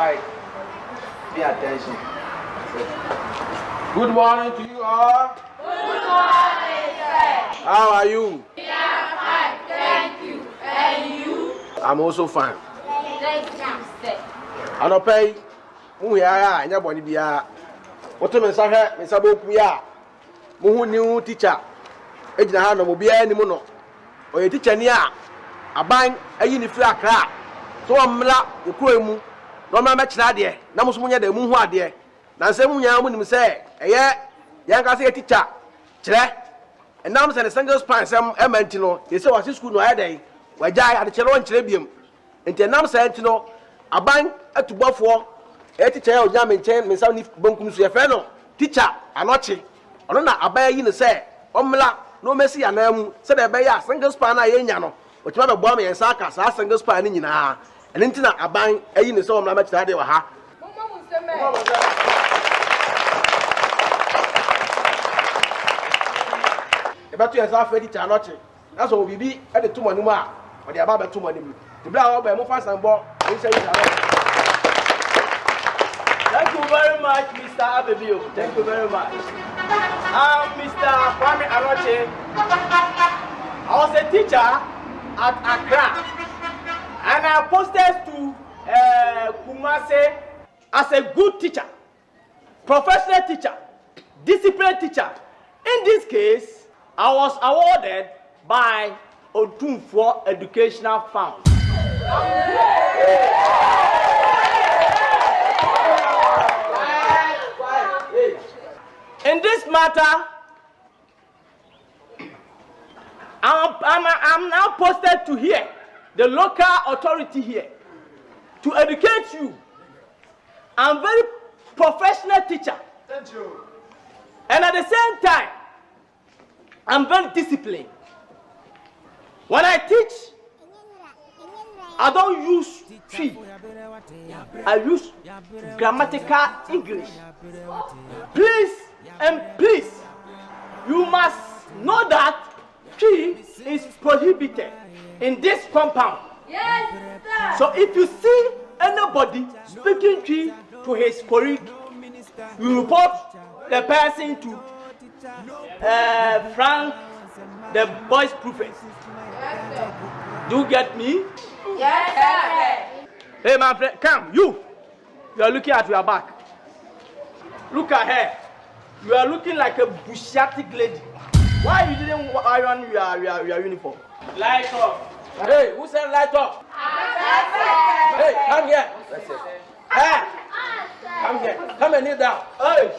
Quiet. Pay attention. Good morning to you all. Good morning, sir. How are you? We are fine, thank you. And you? I'm also fine. Thank you, sir. Anopay, Muya, and your body be a. What to Messiah, Miss Abokuya? Muhu new teacher. Ejina will be any mono. Or a teacher near. A bang, a unifla crack. So I'm la, the Kumu. No match nadia. Namusmunya de Muha dear. Nansemunya would say, a young as a teacher. Chere. And now, and a single span, some Ementino, they saw a school no day. Where Jai at the Cheron Trebium. And Tenam Santino, a bank at to Buffalo, a teacher of Jam and Chen, Miss Annie Bunkum Suefano, teacher, Anochi, Orona, a bay in the say, Omla, no Messi and them, said a bay, a single span, a yano, which rather bomb and Saka, a single span in her, and into a bank, a in the song, much that they were her. But you are ready to Anochi. That's what we be at the 2 money mark, or the about 2 money. The blow by Mufas and Bob. Thank you very much, Mr. Abre. Thank you very much. Mr. Kwame Aroche. I was a teacher at Accra, and I posted to Kumase as a good teacher, professional teacher, disciplined teacher. In this case, I was awarded by Otunfo Educational Fund. In this matter, I'm now posted to here, the local authority here, to educate you. I'm very professional teacher. Thank you. And at the same time, I'm very disciplined. When I teach, I don't use tree. I use grammatical English. Please and please, you must know that tree is prohibited in this compound. Yes, sir. So if you see anybody speaking tree to his colleague, you report the person to Frank, the boys' prefect. Yes, sir. Do you get me? Yes, sir. Hey, my friend, come, you. You are looking at your back. Look at her. You are looking like a Bushiatic lady. Why you didn't iron your uniform? Light up. Hey, who said light up? Asante. Hey, come here. Hey, come here. Come and kneel down. Hey.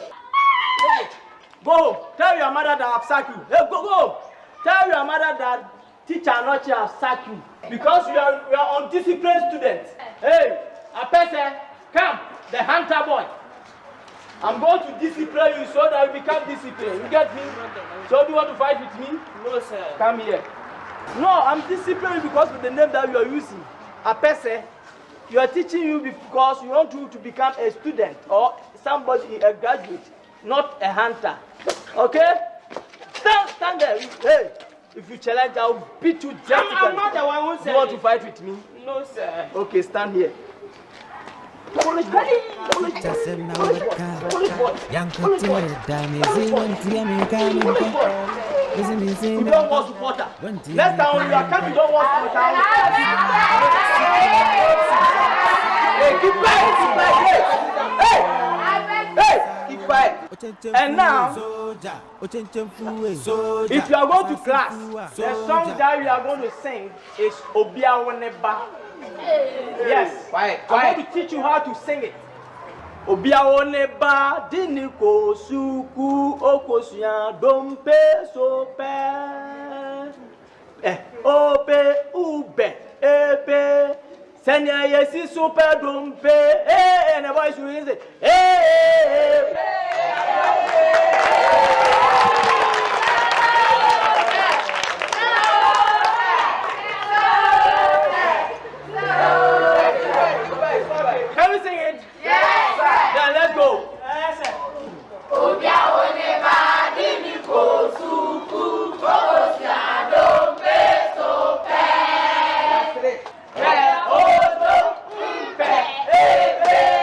Go. Tell your mother that I've sacked you. Hey, go. Tell your mother that teacher not have sacked you because you are undisciplined student. Hey, Apese, come, the hunter boy. I'm going to discipline you so that you become disciplined. You get me? So do you want to fight with me? No, sir. Come here. No, I'm disciplining because of the name that you are using. Apese, you are teaching you because you want you to become a student or somebody, a graduate, not a hunter. Okay? Stand there. Hey, if you challenge, I'll beat you drastically. I'm not the one who said you want it. to fight with me? No, sir. Okay, stand here. Polish boy. You don't want supporter. Next time when you are coming, you don't want supporter. Hey, keep quiet. Hey, keep quiet. And now, if you are going to class, the song that we are going to sing is Obia Woneba. Yes, Quiet. I'm going to teach you how to sing it. Obiaoneba diniko suku okosuya dompe sope ope ube epe senya yesi super dompe and the voice will say Can we sing it? Yes, sir. Then let's go. Yes, sir. Obia oneba diniko suku okosuya dompe sope. Odo mpe ebe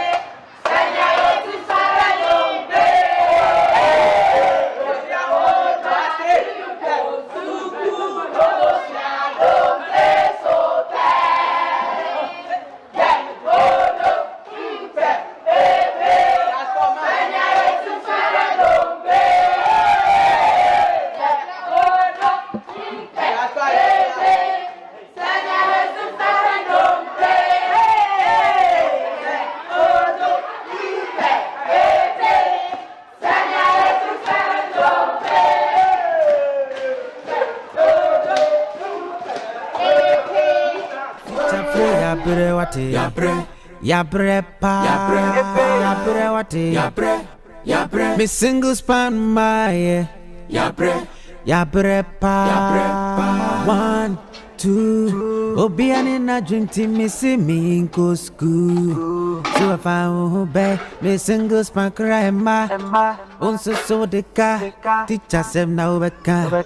Yabre, me single span my Yabre pa 1, 2 Obiani na drink team me see me in school. So if I obey me single span cry ma Onso so de ka teacher sem na obeka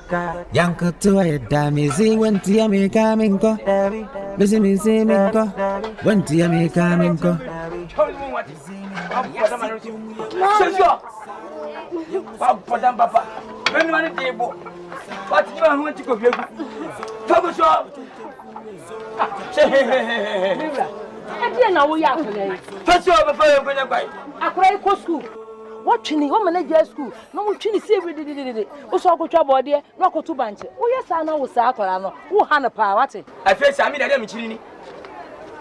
Yanko to a dami see when tia me coming go Busy me see me go when tia me coming go Papa, when you want to table, what you want to go? Focus on. I didn't know we are today. First of all, before you go away, I cried for school. Watching the woman at school. No chinny see we did it. Also, go trouble dear, no go to bunch. Oh, yes, I know what's Akan. Who had a power? I face I mean, I am chilling.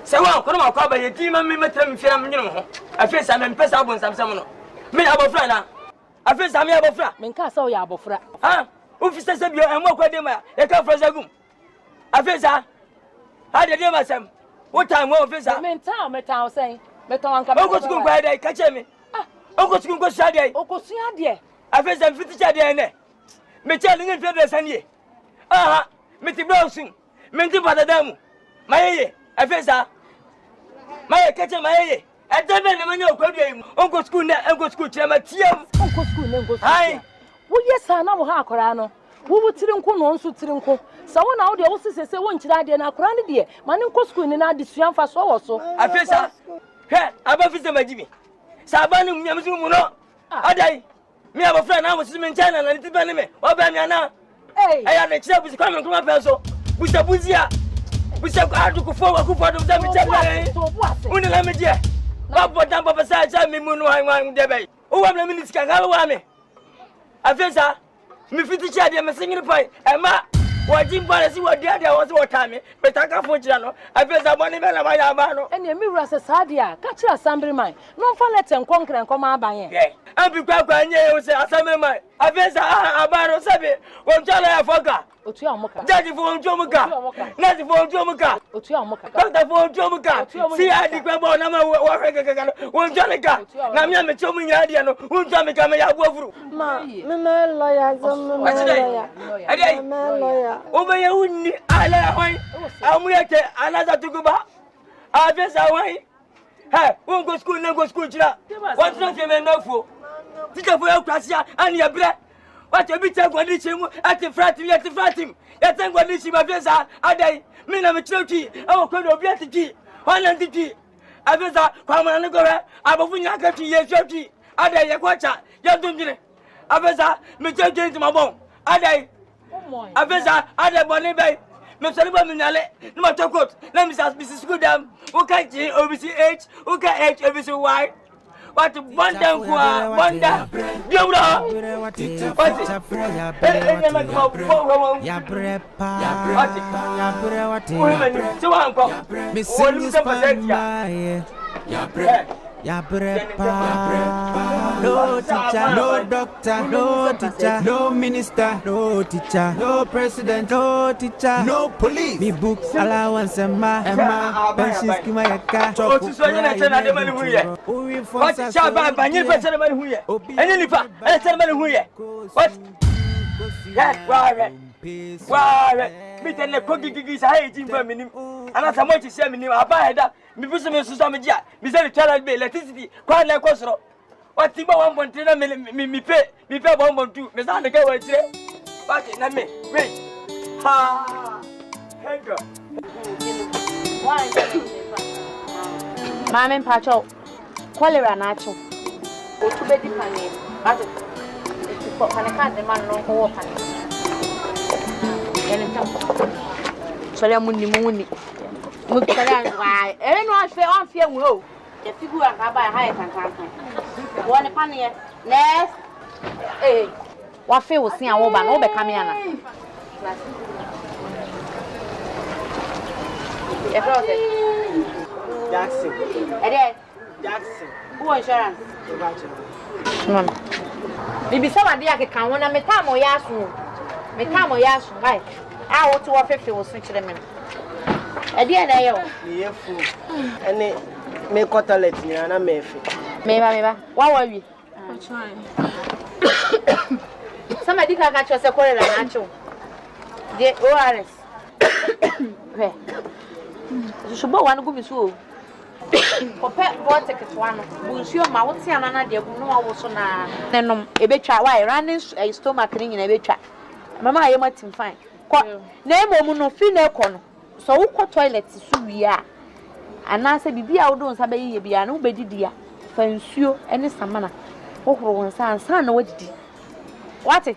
So, well, come on, cover your team and me, my time. I face I'm in Pesa on some. Me, I'm a friend. I face I'm a friend. Menka saw ya bofra. Ah, officer said you and what them. You come from Zagum. I face I did myself. What time will officer? Metal saying, Metal come over to go by day, catch me. Ah, Uncle to go Saturday. Uncle Saturday. I face I'm 50 Saturday. Me telling you for the Sunday. Ah, Mitty Browsing. Minty by the dam. My I face my catch my I don't know Uncle School, Uncle School, Uncle School, Uncle School. Oh, yes, I know how Corano. Who would Tirinko, no suit Tirinko? Someone out there also says, I want you and I cranny dear. My Uncle School in this young fast also. I face her. Above is my Jimmy. Sabanum Yamazumuno. I die. Me have a friend, I was in China and it's Benjamin. What Banyana? Hey, I have a chap with coming from a pencil. With a buzia. With a car to go forward, who part of them. Only let me dear. Papa Tampa besides me moon wine debate. Oh, I'm a minister, how me? I feel, sir, me 50 chad, I'm a singing pie. And ma, what Jim Policy, what the other was what time, but I can't forget. I feel that money, and your mirror says, Sadia, catch your assembly mine. No fun, let's and conquer and come out by it. I'll be quite by you, say, assembly mine. I feel, sir, about Sabi, one child I forgot. Judge for Jomuka, nothing for Jomuka, Doctor for Jomuka. See, I declare on one Jonica. Now, I'm a chummy idea, won't tell me come out over. Mamma, lawyer. Over you wouldn't I'm with another to go back. I guess I want. Hey, won't go school, no go school. What's not your enough? Teacher for your class and your breath. What you be telling what this at the frat, you at the frat him. You think what this my friends are, I die. Me, I'm a trophy. I will call you a tea. 190. I was a common and go. I will bring a country, yes, trophy. I die, you watch out. You don't get it. I was a major to my bone. I die. I was a other bonnet bay. Mr. Minale, no matter what. Let me ask Mrs. Goodam. Who can G, OBCH, who can H, OBCY? What wonder, wonder, no teacher, no doctor, no teacher, no minister, no teacher, no president, no teacher, no police. Me books allowance Emma, pensions Kimayaka. What is Shabba? I need to tell them who you are. And then if I tell them who you are. What? Why? Me tell the cookie is hiding from me. And as I want to say, me, I buy that. Me put some Susamia. Me say the child be electricity. Quite like Cosro. What think about 1.3 me pay 1.2. Miss Anna go away. But not me. Wait. Ha. Hang on. Mamma Pacho. Cholera natural. Or to be dependent. As it is for the man no hope. So I'm Muni. Why? Everyone say on fear will. The figure I buy higher than one upon here. Next. Eh. What fear will see a woman over Camiana. Jackson. Jackson. Who insurance? Maybe somebody I can when I'm a time or yasu. Me time or yasu, right? I want to 50 will switch them in. A dear, they are. Me fool. And me cut a let me and I may fit. Maybe, what were we? I'm trying. Somebody can catch us a quarter and ancho. The ORS. You should buy one good school. Compare what tickets one. Will you my what's your nana, dear? No, I was on a betra. Why running a stomach ring in a betra? Mamma, I am at him fine. Name woman no female corner. So, what toilet is we are? And I said, be out on Saturday, be an obedi dear. Fancy you any samana. Oh, one son, what did what it?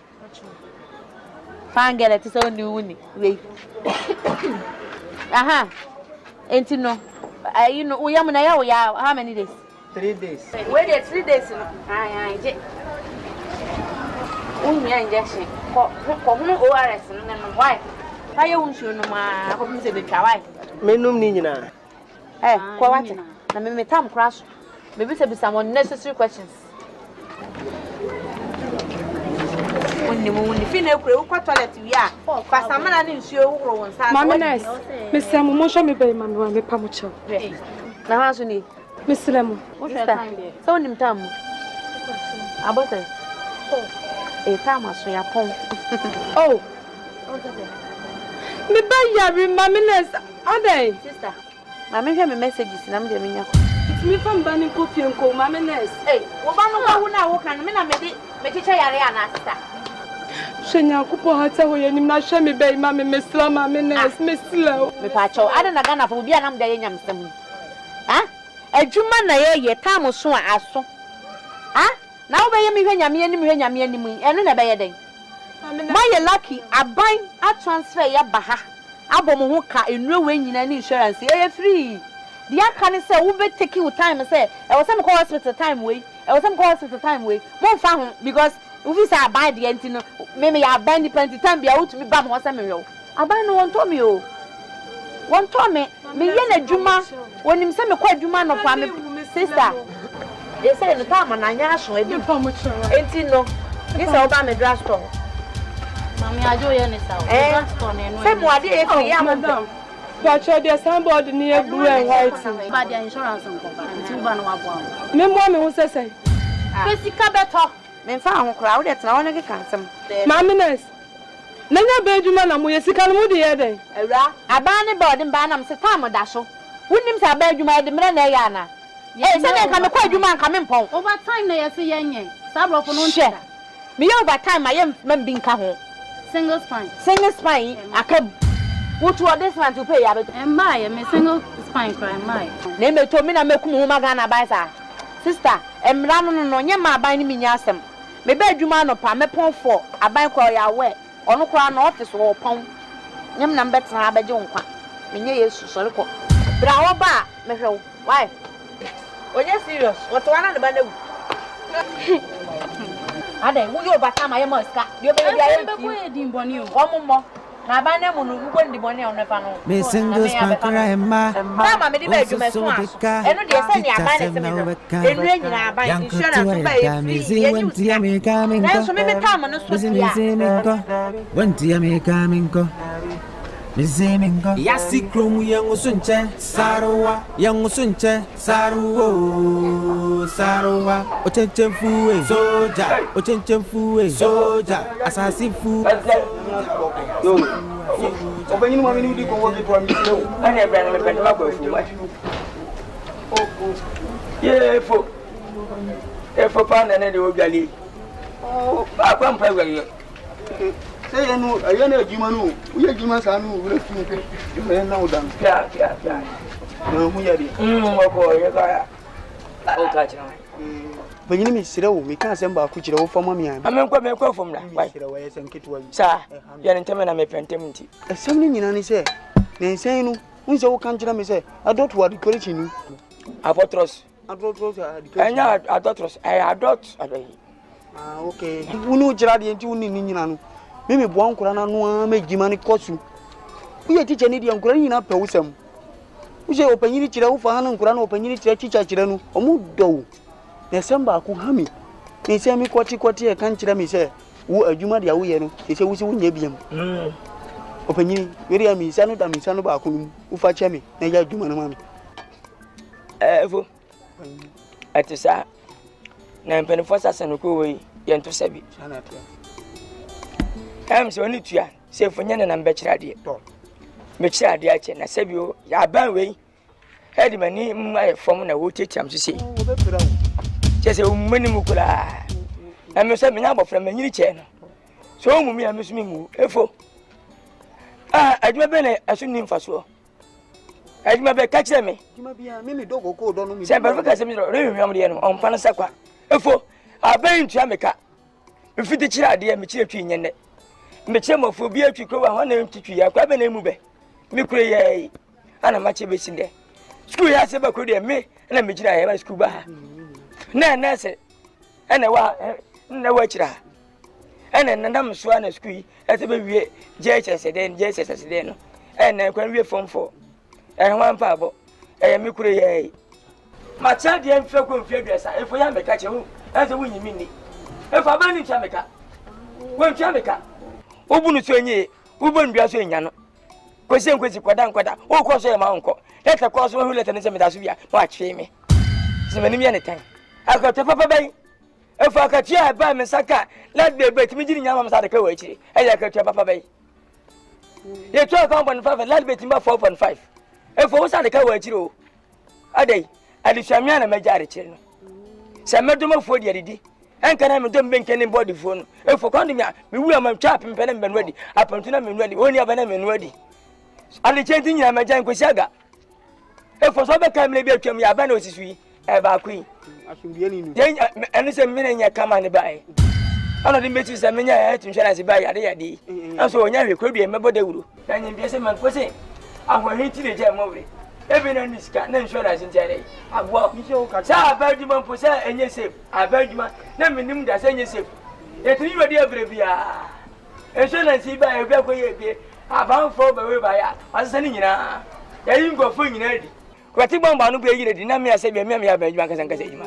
Fine, get it so new. Wait. Aha. Ain't you know? You know, we are how many days? 3 days. Wait, 3 days. I did. Only injection. For ORS and why? I won't show no more. I hope you say the Kawai. Menum Nina. Eh, what? I mean, Tom crash. Maybe there be some unnecessary questions. When the female crew, what toilet you are? But some man didn't show one side. Mamma, nice. Miss Samu, Mosha me by Mamma, me pamucho. Now, how's you need? Miss Lemo. What's that? So, him Tam. About it. A time I saw your pong. Oh, me by Yari, Mamma, are they? Sister, Mamma, have me messages and I'm giving you. It's me from Banning Coffee and Co, Mamma. Hey, what can I make it Ariana, sister? Shenya kupo hata hoye ni mnasha me bei mama mesla mama nes mesla me pacho ada na Ghanafuo bia nam da yenya msem ha adwuma na ye tam so aso ha na wo be ye me hwanyame anim eno na be ye den ma ye lucky aban a transfer ya baha abom ho ka enure we nyina ni insurance ye free the Akan say wo be taking your time say e was some call hospital time we mo fa ho because if you say I the entity, maybe I buy the plenty time be out to me bam or something. I buy no one told me, oh. One told me, me yen a Juma when him send me quite Juma no family sister. They say in the time and I ask you, you come with you. No, this is about my drugstore. Mammy, I do any sound. Same what if we are, madam. But there's somebody near blue and white. But the insurance and company, 2 1. Me mommy who says, Physical better. Men found crowd that's now on a cancel. Mamma, Nana Benjamin, and we are sick and moody day. A banner board and banam Satama Dasho. Wouldn't him say Benjamin the Menayana? Yes, I can quite you man coming pong. Over time, they are saying, Sabro for no share. Me over time, I am men being cajon. Single spine. Single spine, I can. What you are this man to pay? And my, a single spine crime, my. Name it to me, I make Kumagana by her. Sister, and Ranon on your ma binding me yasem. Maybe you man up, I'm a pond for a bank or your way. On a crown office or pound. Yam number to have a jonka. Many years to sort of. Brow bar, Michael. Why? When you're serious, what's one of the band? I don't know about time I must cut. You're very good. One more. Na bana mu no go ndi bone on nefa no me singles pakra emma mama me di be adwuma so eno de se ni abana se me no enu nyina abana insurance ba e free ye wenti ameka na so me tam no so ya wenti ameka minko mizemingo yasi kromu yango sunche saruwa saruwa ochenchemfuwe soja asasifu yo obanyi mo amini udi ko wo ke mi lo ani e brand me pen ma gba fu ye fo pa na ne de obiale pa pa mpa gwa say you know ayo na ejuma no uye ejuma sa no wura fi nke me na udan pia no hu ya di ko ye ga ya o ka chira banyini mi sire wo mi kan asem ba ku chira wo fama mi an me fam da wai sire wo ye sen kitwa bi sa ya ne nteme na me pentem nti asem ni nyina ni se ne nsen no unse wo kan chira mi se adot wa di kore chinu apotros anya adotros adot abai okay unu jira di nti unu ni nyina no mimi bo ankura na no amagima ni kosu uye teacher ni di ankura ni na pe wusam uje opanyiri chira wo fa hanu ankura na opanyiri chira teacher chira no omu do na semba ku hami ni se mi kwati e kan chira mi se wo adwuma dia wo ye no se wusi wo nya biam opanyiri weri ami sanu da mi sanu ba ku no Ufa chemi, na ya adwuma no mami. Efo. Atisa. Na mpenefo sasa no ko we ye nto sabi. Sana tia. So oni tua. Se fonye na mbe kira de. To. Me kira de ache na sabi o ya ban we. Head mani mma fom na wo tetiam so sei. Wo be pira wo. Chese o mani mu kula. Na me se me nya bofra manyini che no. So mu mi amesumi mu. Efo. Adwuma be na asuni mfaso. Adwuma be ka kire me. Adwuma bia me dogo ko do no mi. Se perfect se mi ro rehwehwam de no on pa na sakwa. Efo. Aban tua meka. Me fiti kire ade me kire twi nyenne. Me kire mofo bi atwi ko wa ho na ntitwi ya kwa be na mu be. Me kure ye. Ana ma che be sinde. School ya se ba ko de me na me kire ya ba school ba. Na se. Ana wa kire. Ana ndam so na school yi. Ese be wie JHS den no. Ana kwa wie form 4. Wan pa bo. Me kure ye. Ma cha de mfe ko mfe adwesa. Efo ya meka che hu. Ese wu nyimi ni. Efo abani cha meka. Wo cha meka. Obunu so enye. Ubon bia so enya no. Kwesi nkwesi kwada. O ko so e ma nko. Leta ko so hu leta ne se me da so bia. Ma atwe me. Se mani me ne tan. Akota papa bai. Efo akatia ba me saka. Let be bet mi jiri nyama ma sadaka wa chiri. Eya akatia papa bai. Ye 12.5 let be timba 4.5. Efo wo sadaka wa chiri o. Adai. Adishamia na majari chiri no. Se meduma fo de didi. Enka na me dom benke ne body phone. Efo kwando mi wu ma chap mpene mbe nwadi. Apantu na me nwadi. Oni abana me nwadi. Ali chenti nyina majan kwesiaga. Efo so be kamle bi atwam ya abana osisui. E ba kwin. Asumbiye ni nu. Yen ene se mene nya kama ne bae. Ano de mechi se menya ya health insurance bae ya de. Anso onya hwe kwadua mebo dawuro. Na nya bi se man fose. Ahwahin ti de je mawre. Ebi na niska na insurance ntiare. Agbo. Sa abaduma mpo se enye safe. Abaduma na minim da se enye safe. Etini wadi Abre bia. Insurance bae obi akoye bi. Abanfo ba we ba ya. Asese ni nyina. Ya yi ngofo nyina di. Kwati bomba no be yire di na me ase be me abaduma kasa ejima.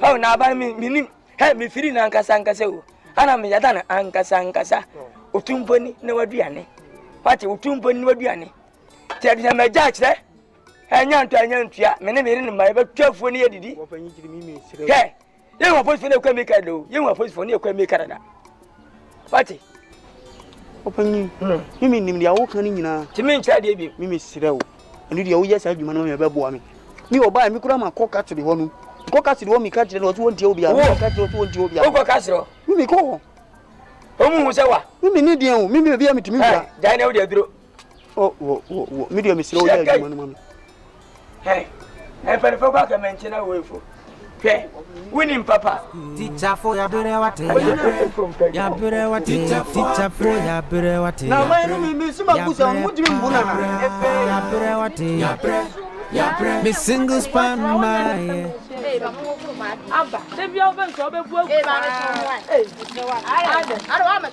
How na ba minim. He me firi na nkasa o. Ana me yada na nkasa. Otumponi na waduane. Pati otumponi na waduane. Ti adi na meja kire. Anya ntua me ne me ma be twafuo ne yedidi. Wo fanyi kiri mi sire. He. Ye wa post for ne kwa me ka do. Ye wa post for ne kwa me ka da. Pati. Wo fanyi. Mimi nim dia wo kan ni nyina. Ti me ntia de bi. Mimi sire wo. Ani dia wo yesa adwuma no me be boa me. Mi oba mi kura ma koka to de ho no. Koka si de wo mi ka kire no to wontie obi a. Ka kire to wontie obi a. Wo koka siro. Mimi ko. Omu hu se wa. Mimi ni dia wo. Mimi be a mitimi bra. Ja na wo de aduro. Wo. Mi dia mi sire wo ya adwuma no mami. Hey. E pere fo kwa ka menchina wo efo. Hwe. Winning papa. Teacher for ya bere wate. Ya bere wate. Teacher for ya bere wate. Na mai mi sima kusa mu dimi mbuna na. Ya bere wate. Ya bere. Me single span my. Aba, debi o ben so be bu agu. Ba ne so wa. Ade wa ma.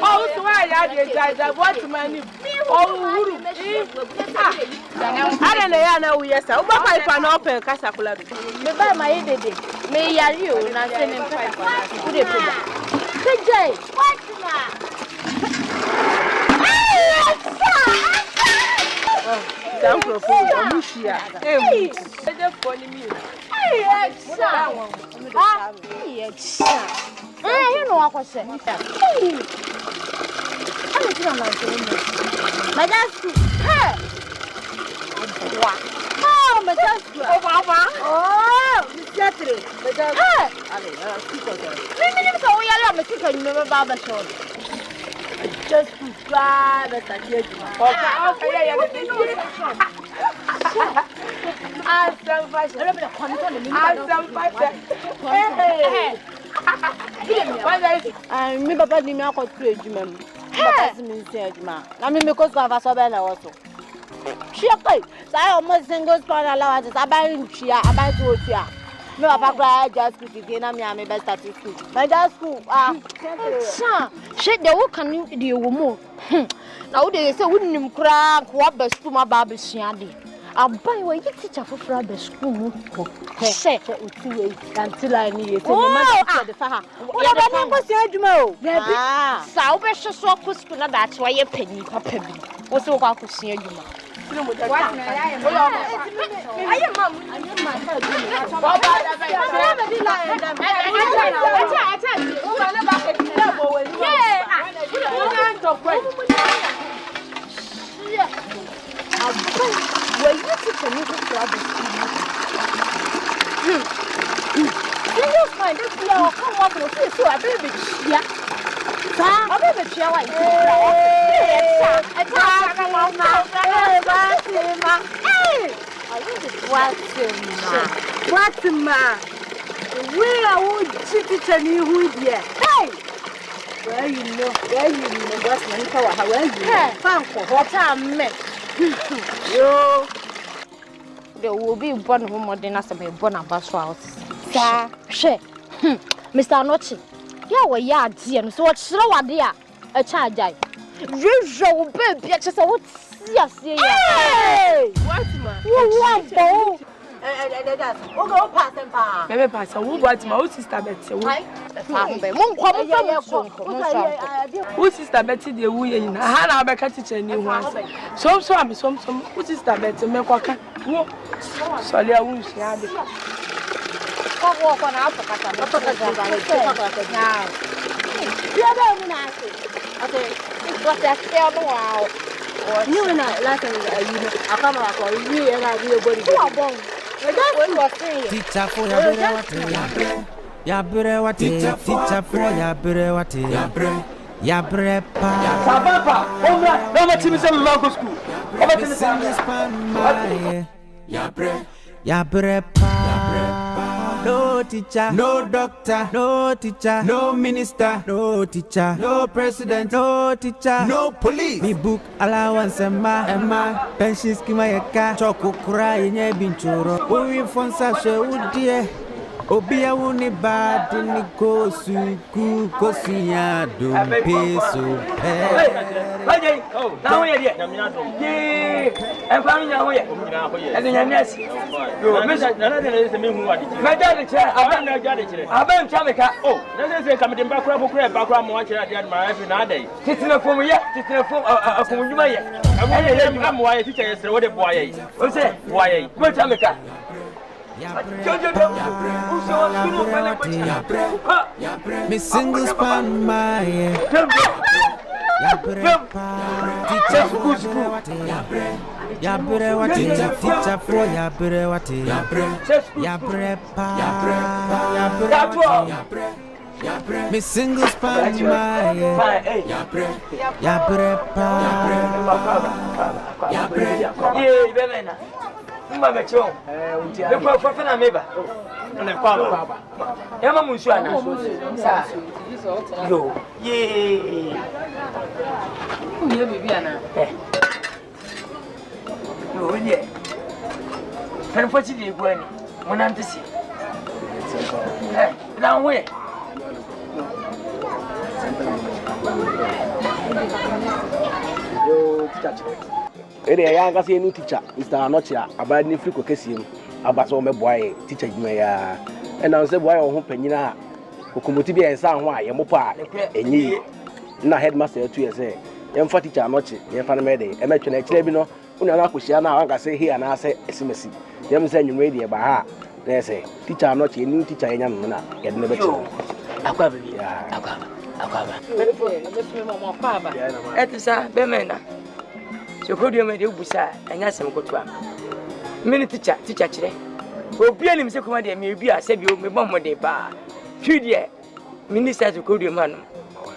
Oh, so why ya dey jaja what money? Oh, wuru. I don't know ya na we say. Uba pipe na open kasa kula do. Me ba ma ye dede. Me yari o na se me mpa. Ku de peba. Kejai. What ma? Down profile, Amushia. Hey, the funny me. Hey, you know what I said. My dad's hey. Oh, my dad's oh, Mama. Oh, that's it. Hey, I never Baba showed. Just subscribe and okay. Me papa ni me akọ tu ejuma mi. Papa si mi nse ejuma. Na me ko so ava so be na woso. Chiakai, sa o mo single span allowance abai nchia, abai tu otua. Me papa cry just school again na me am be start school. My just school shit the wo kan the wo mo. Na wo dey say wo nim kra ko ba school ma ba be sua de. Abai wa yi teacher for the school mu ko. She uti until I need to the faha. Ola ba na ngosi adwuma o. Ah. Sa wo be hweso ko school na da che wa ye pani papa bi. Wo se wo kwa kosi adwuma. What na ya aye mam. Baba da ba. Na be di la e da. Acha. Wo ba na ba ke ti na bo we. Yeah. Wo na ndo kwe. Yeah. Well, you teach me to travel. You find this girl come up and say so a baby. Yeah. A baby chair white. What ma? Where would teach me who here? Hey! Where you know what's my power? How are you? Thank you. What I met. Yo, there will be born more than us a born about house. Sir, she, Mr. Nochi, you were yard, and so what's slow idea? A child died. You show baby, just a yes, what, man? You want to? We'll go past and pass. Maybe pass a wood, what's my sister Betty? Who sister Betty, the way in Hannah Becca teacher new ones. Some, who sister Betty, make walk. Sorry, I won't see how they walk on our okay, it's what I tell wow. You and I, like I come out for you and I will go. Teacher for Yabre, teacher for Yabre, Papa, no team is a local school. Yabre, no teacher, no doctor, no teacher, no minister, no teacher, no president, no teacher, no police. Me book allowance Emma, pension scheme yaka, choco cry nye binchoro. We fonsa she udie. Obia woni bad ni ko suku ko siya do peso. Hey, oh, now we are here. Yeah, and family now here. And then yes. Yo, Mister, another is the main one. My dad chair, Aban Jamaica. Oh, let's say coming back background watch at the admirer every day. Sitting for me, sitting for you. I'm why teacher is what a boy. What's it? Why? Go Jamaica. Me single span my teacher for Yabre teacher for Yabre me single span my Yabre Mama chong. The papa na meba. Na papa. Yama munsu ana. Yo. Ye. Ye Vivian. Yo ye. Kan fochi di gwani. Wona ntisi. Na we. Yo, teacher. Ere ya nga se new teacher Mr. Anochia abadi ni free ko kesie abaso me boy teacher juma ya e na se boy ho panyina okomoti bi ensa ho a ye mopa enyi na headmaster etu ye se ye mfa teacher Anochi ye fa na me de e metwe na kire bi no una na akohia na anga se here na se esimesi ye mse nwumre de ba ha na se teacher Anochi new teacher ye nya no na ye de ne be cho akwa baby akwa etisa be mena so kodio me de busa anya sem kotoa mini teacher kire obi anim se kuma de me bi a se bi o me bom de ba twi de minister so kodio man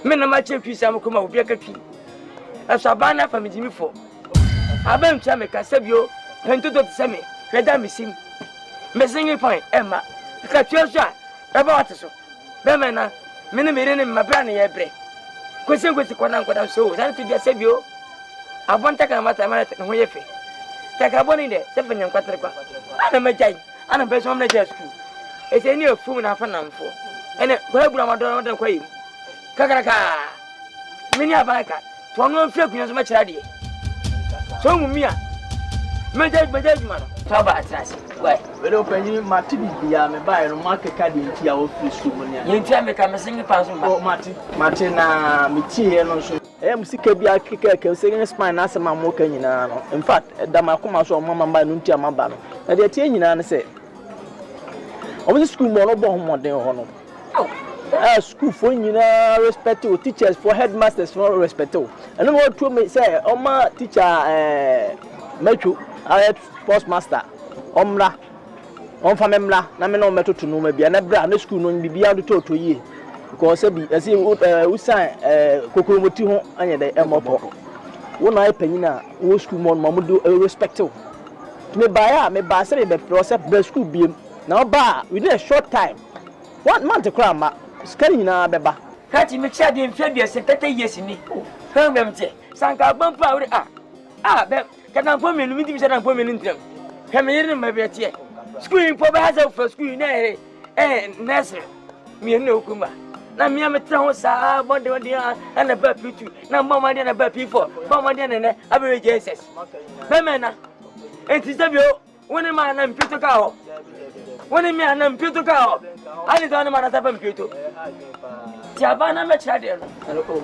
me na ma che twi sam kuma obi aka twi asabana family mi fo abem cha me ka se bi o pento to se me hweda me sim me singi point emma ka twi so a e ba wat so be me na me ne me ne ma bra ne ye bre kwese kwana nkwada so san twi de se bi o abonta kana mata mara ho yefe taka boni de se fanya nkwatre kwa ana majai ana beso mna je school e se ni ofu na fa namfo ene kwa bura madon kwa yi kakaraka mini abaka to no fie kunyo so ma kira de so mumia Meje man. Taba atras. Why? We don't pay Marty bia me buy no market card in tia office school money. You tell me come sing pass on. Oh Marty na me tie no so. Musika bia keke singing spine na se mamoka nyina no. In fact, da makoma so mama ba no ntia maba no. Na de tie nyina ne se. Omo school mo no bo homoden ho no. School for nyina respect to teachers for headmasters for respect to. And no to me say oma teacher mechu sports master omra onfa memra na me no meto to no ma bia na bra na school no bibia do to yi because say bi say usan kokoromoti ho anya da emopo wo na panyina wo school mo no do respect to me ba say be process be school biem na ba within a short time 1 month kra ma skani nyina beba kati me chia de mfia bia se 30 years ni kan bem tie sanka bampa wo be kana po menu mi di se na po menu ntram kame yere ma be tie school in po ba ha for school na nursery mi ne okuma na mi ametra ho sa bode ana ba p2 na mama de na ba p4 mama de ne Abre Jesus be mena enti se bio woni ma na mpito ka ho woni mi ana mpito ka ho ani do na ma na ta ba mpito ti aba na me chira de no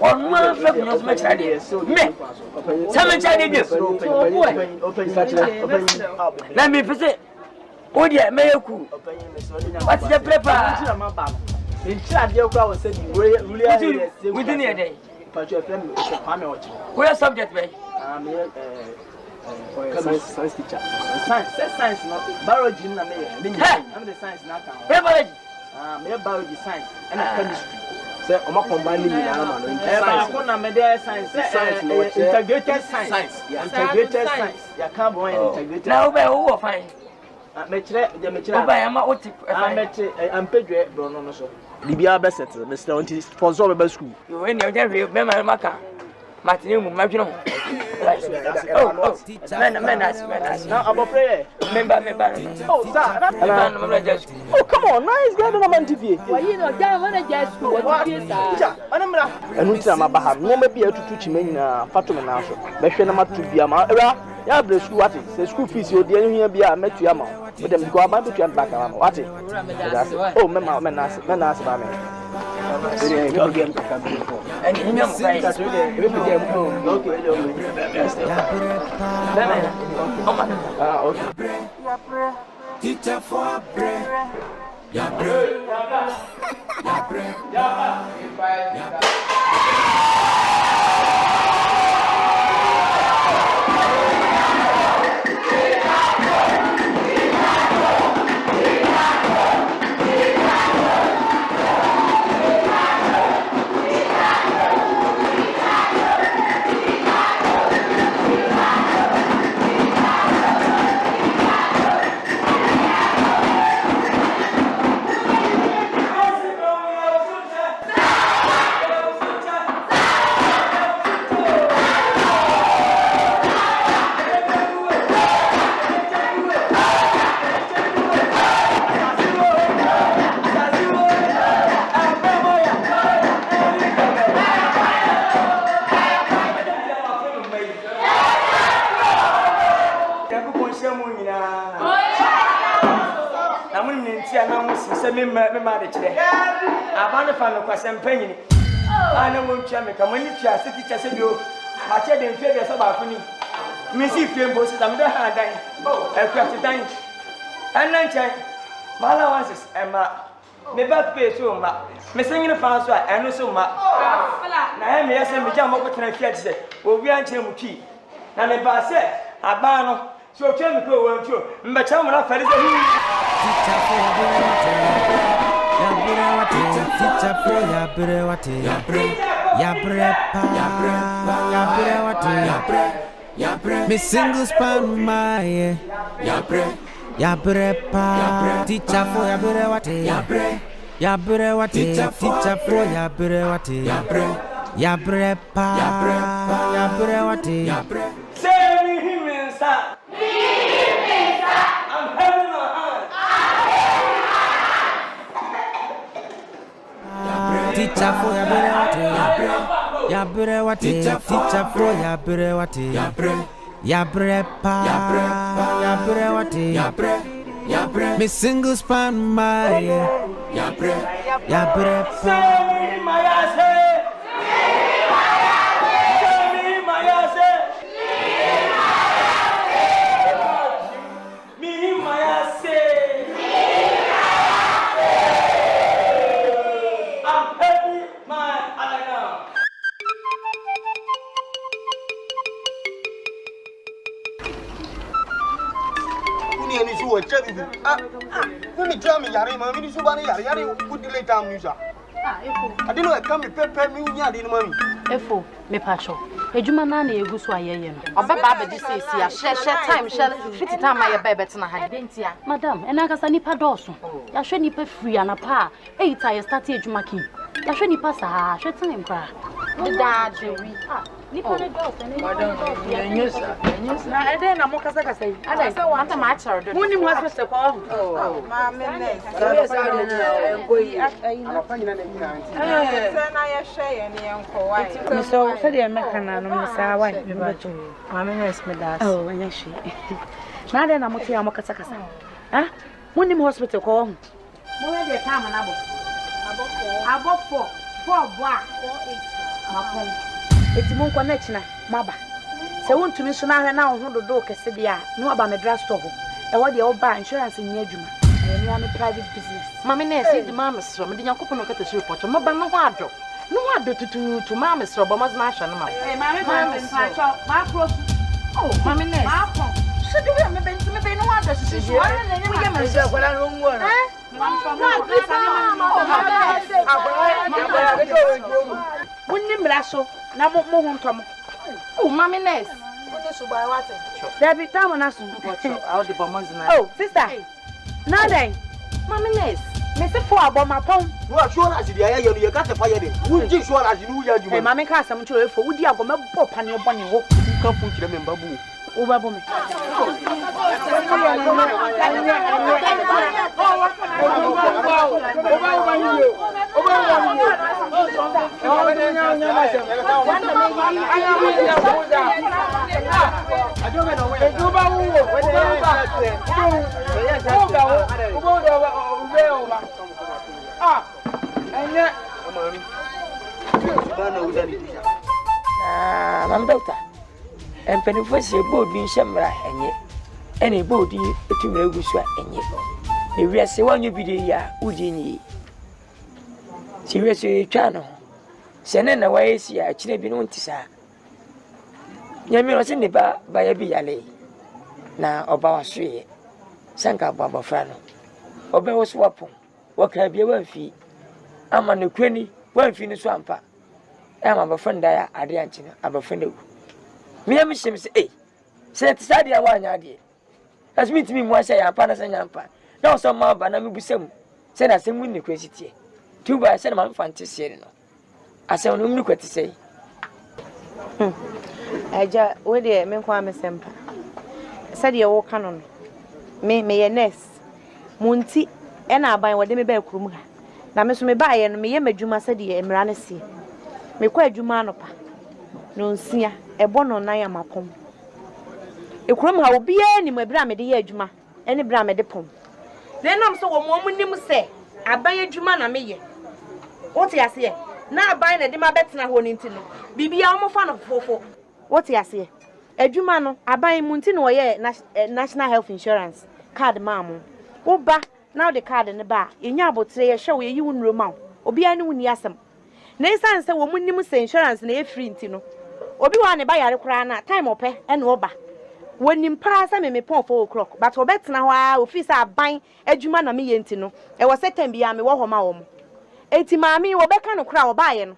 on ma fe kunyo me chira de me sa me chira de na mi pese o de me yaku what is the prepare in chat dey kwa we say really within the day but your friend Kwame Ochi where subject be science teacher science no biology na me I'm the science na kan biology me biology science and chemistry say o ma combine ni na ma no science ko na me dey science integrated science integrated science ya can bo integrated now be who fine me kire oba ya ma oti am pedwe bro no so bibia be settle me still want for so be school you when you dey me ma maka matini mu ma dwino menas now about prayer member oh sir oh come on nice guy no man TV why you know down when I just school what is that anamra enu tira ma baha no ma bia tutu chima nyina fatome na so be hwe na matu bia ma era ya Abre school what say school fees o de enu hia bia metua ma o dem go aba betua back ma what oh menas ba me and him am fine okay Teacher for Abre. Abre. me de kire abane fa no kwasem panyini ana mo ntwa me ka mani twa se teacher se bio a che de mfe de so ba kuni mi si fie mbo se tamde ha dan e kwati dan ana nchen mala wanses e ma me ba pe so ma me sengine fa so a eno so ma na he me yese me jam ko tena fie se obi an che mu twi na me ba se aba no so twa me ko wan twa mbe cha mo na fari se Me single span my Abre pa teacher for Abre what Abre what teacher for Abre what Abre pa Abre what say me him inside I'm having a hand teacher for Abre what Abre what teacher for Abre what Yabre pa, yabre wati, yabre. Me single span my, yabre pa. Let me tell me, Yari, my minister, Yari, good delay time, Musa. I didn't know I come to prepare me, Yadi, money. Efo, me pacho. Ejuma na na egu so ayeye no. Obeba be di sesia, share time, share fit time my baby na ha dentia. Madam, ena kasa nipa doso. Ya hwe nipa free anapa. Eita ye start ejuma ki. Ya hwe nipa sa, hwe time kra. Da dewi. Nipa ne doso, ne madam. Yes. Na ede na mo kasa yi. Ada se wa anta ma acharo do. Muni mo hospital ko. Oh, ma me ne. Yes, I na ngoyi. Anapa nyina na nyina anti. Se na ye hwe ye ne enko wa. So said the American Mr. White, I'm in Esmedas. Oh, and yes, she. Now then, I'm going to tell you, huh? When the hospital call, more than time and about 4 black, 4 it's more connection, Maba. So, want to miss now, who the door can sit there, no about my dress store, and what the old bar insurance in Yajuma, and I'm a private business. Mammy, the mamma's from the young couple of the report, no wardrobe. No, I do to Mamma Strobe, was national. Hey, Mamma, oh, Mammy, should you remember to no other decision? We get myself when I don't want oh, Mammy Ness. There be time on us. Oh, sister. Now then, Mammy Ness. Mr. For about my phone. You are sure as you got the fire. Would you sure as you knew you? Hey, Mammy cast some true for would you have a pop on your bunny hook? You can't put them in babu. Over me. I'm doctor. And Pennyfossi board being shamra and ye. Any body to me and ye. The rest one you be the ya, Udini. Seriously, channel. Send away, see, I should have been on to say. Yammy was in the bar by a biale. Now, about 3. Sanka Baba Frano. Obe was wapon. What can be 1 fee? I'm on the cranny, 1 fee in the swamper. I'm a friend there, Adriantina, I'm a friend. Me and Miss say, said Sadia 1 idea. As me to me, one say, I'm Panas and Yampa. Now some more, but I'm some. Send us some winning crazy. 2 by 7 months fantasy. I said, no look what to say. I just, where the men call me Semper. Said you walk canon. Me a nest. Munti, and I buy what they may bear Kuma. Now, Miss me buy and me, Juma said, ye, and Ranesi. Me quite Jumanopa. No, see, a bono naya mapom. A crumb how be any my brammy the edgema, any brammy the pom. Then I'm so a woman you must say, I buy a Jumana me. What you say? Now buying a dima bet na one into no. Bibi almost fan of 4. What you say? A Jumano, I buy Muntino ye National Health Insurance card, mamma. Oh, ba, now the card in the bar. In your boat say a show you wouldn't room. Obi anu ni asem. Na isan se wo munnim se insurance na e free ntino. Obi wa ne ba yare kra na time ope e na oba. Wonim pa sa me pon 4 o'clock but obetena ho a office aban adwuma na me ye ntino. E wo setem bia me wo ho ma wo mo. Enti maami wo beka no kra oba ye no.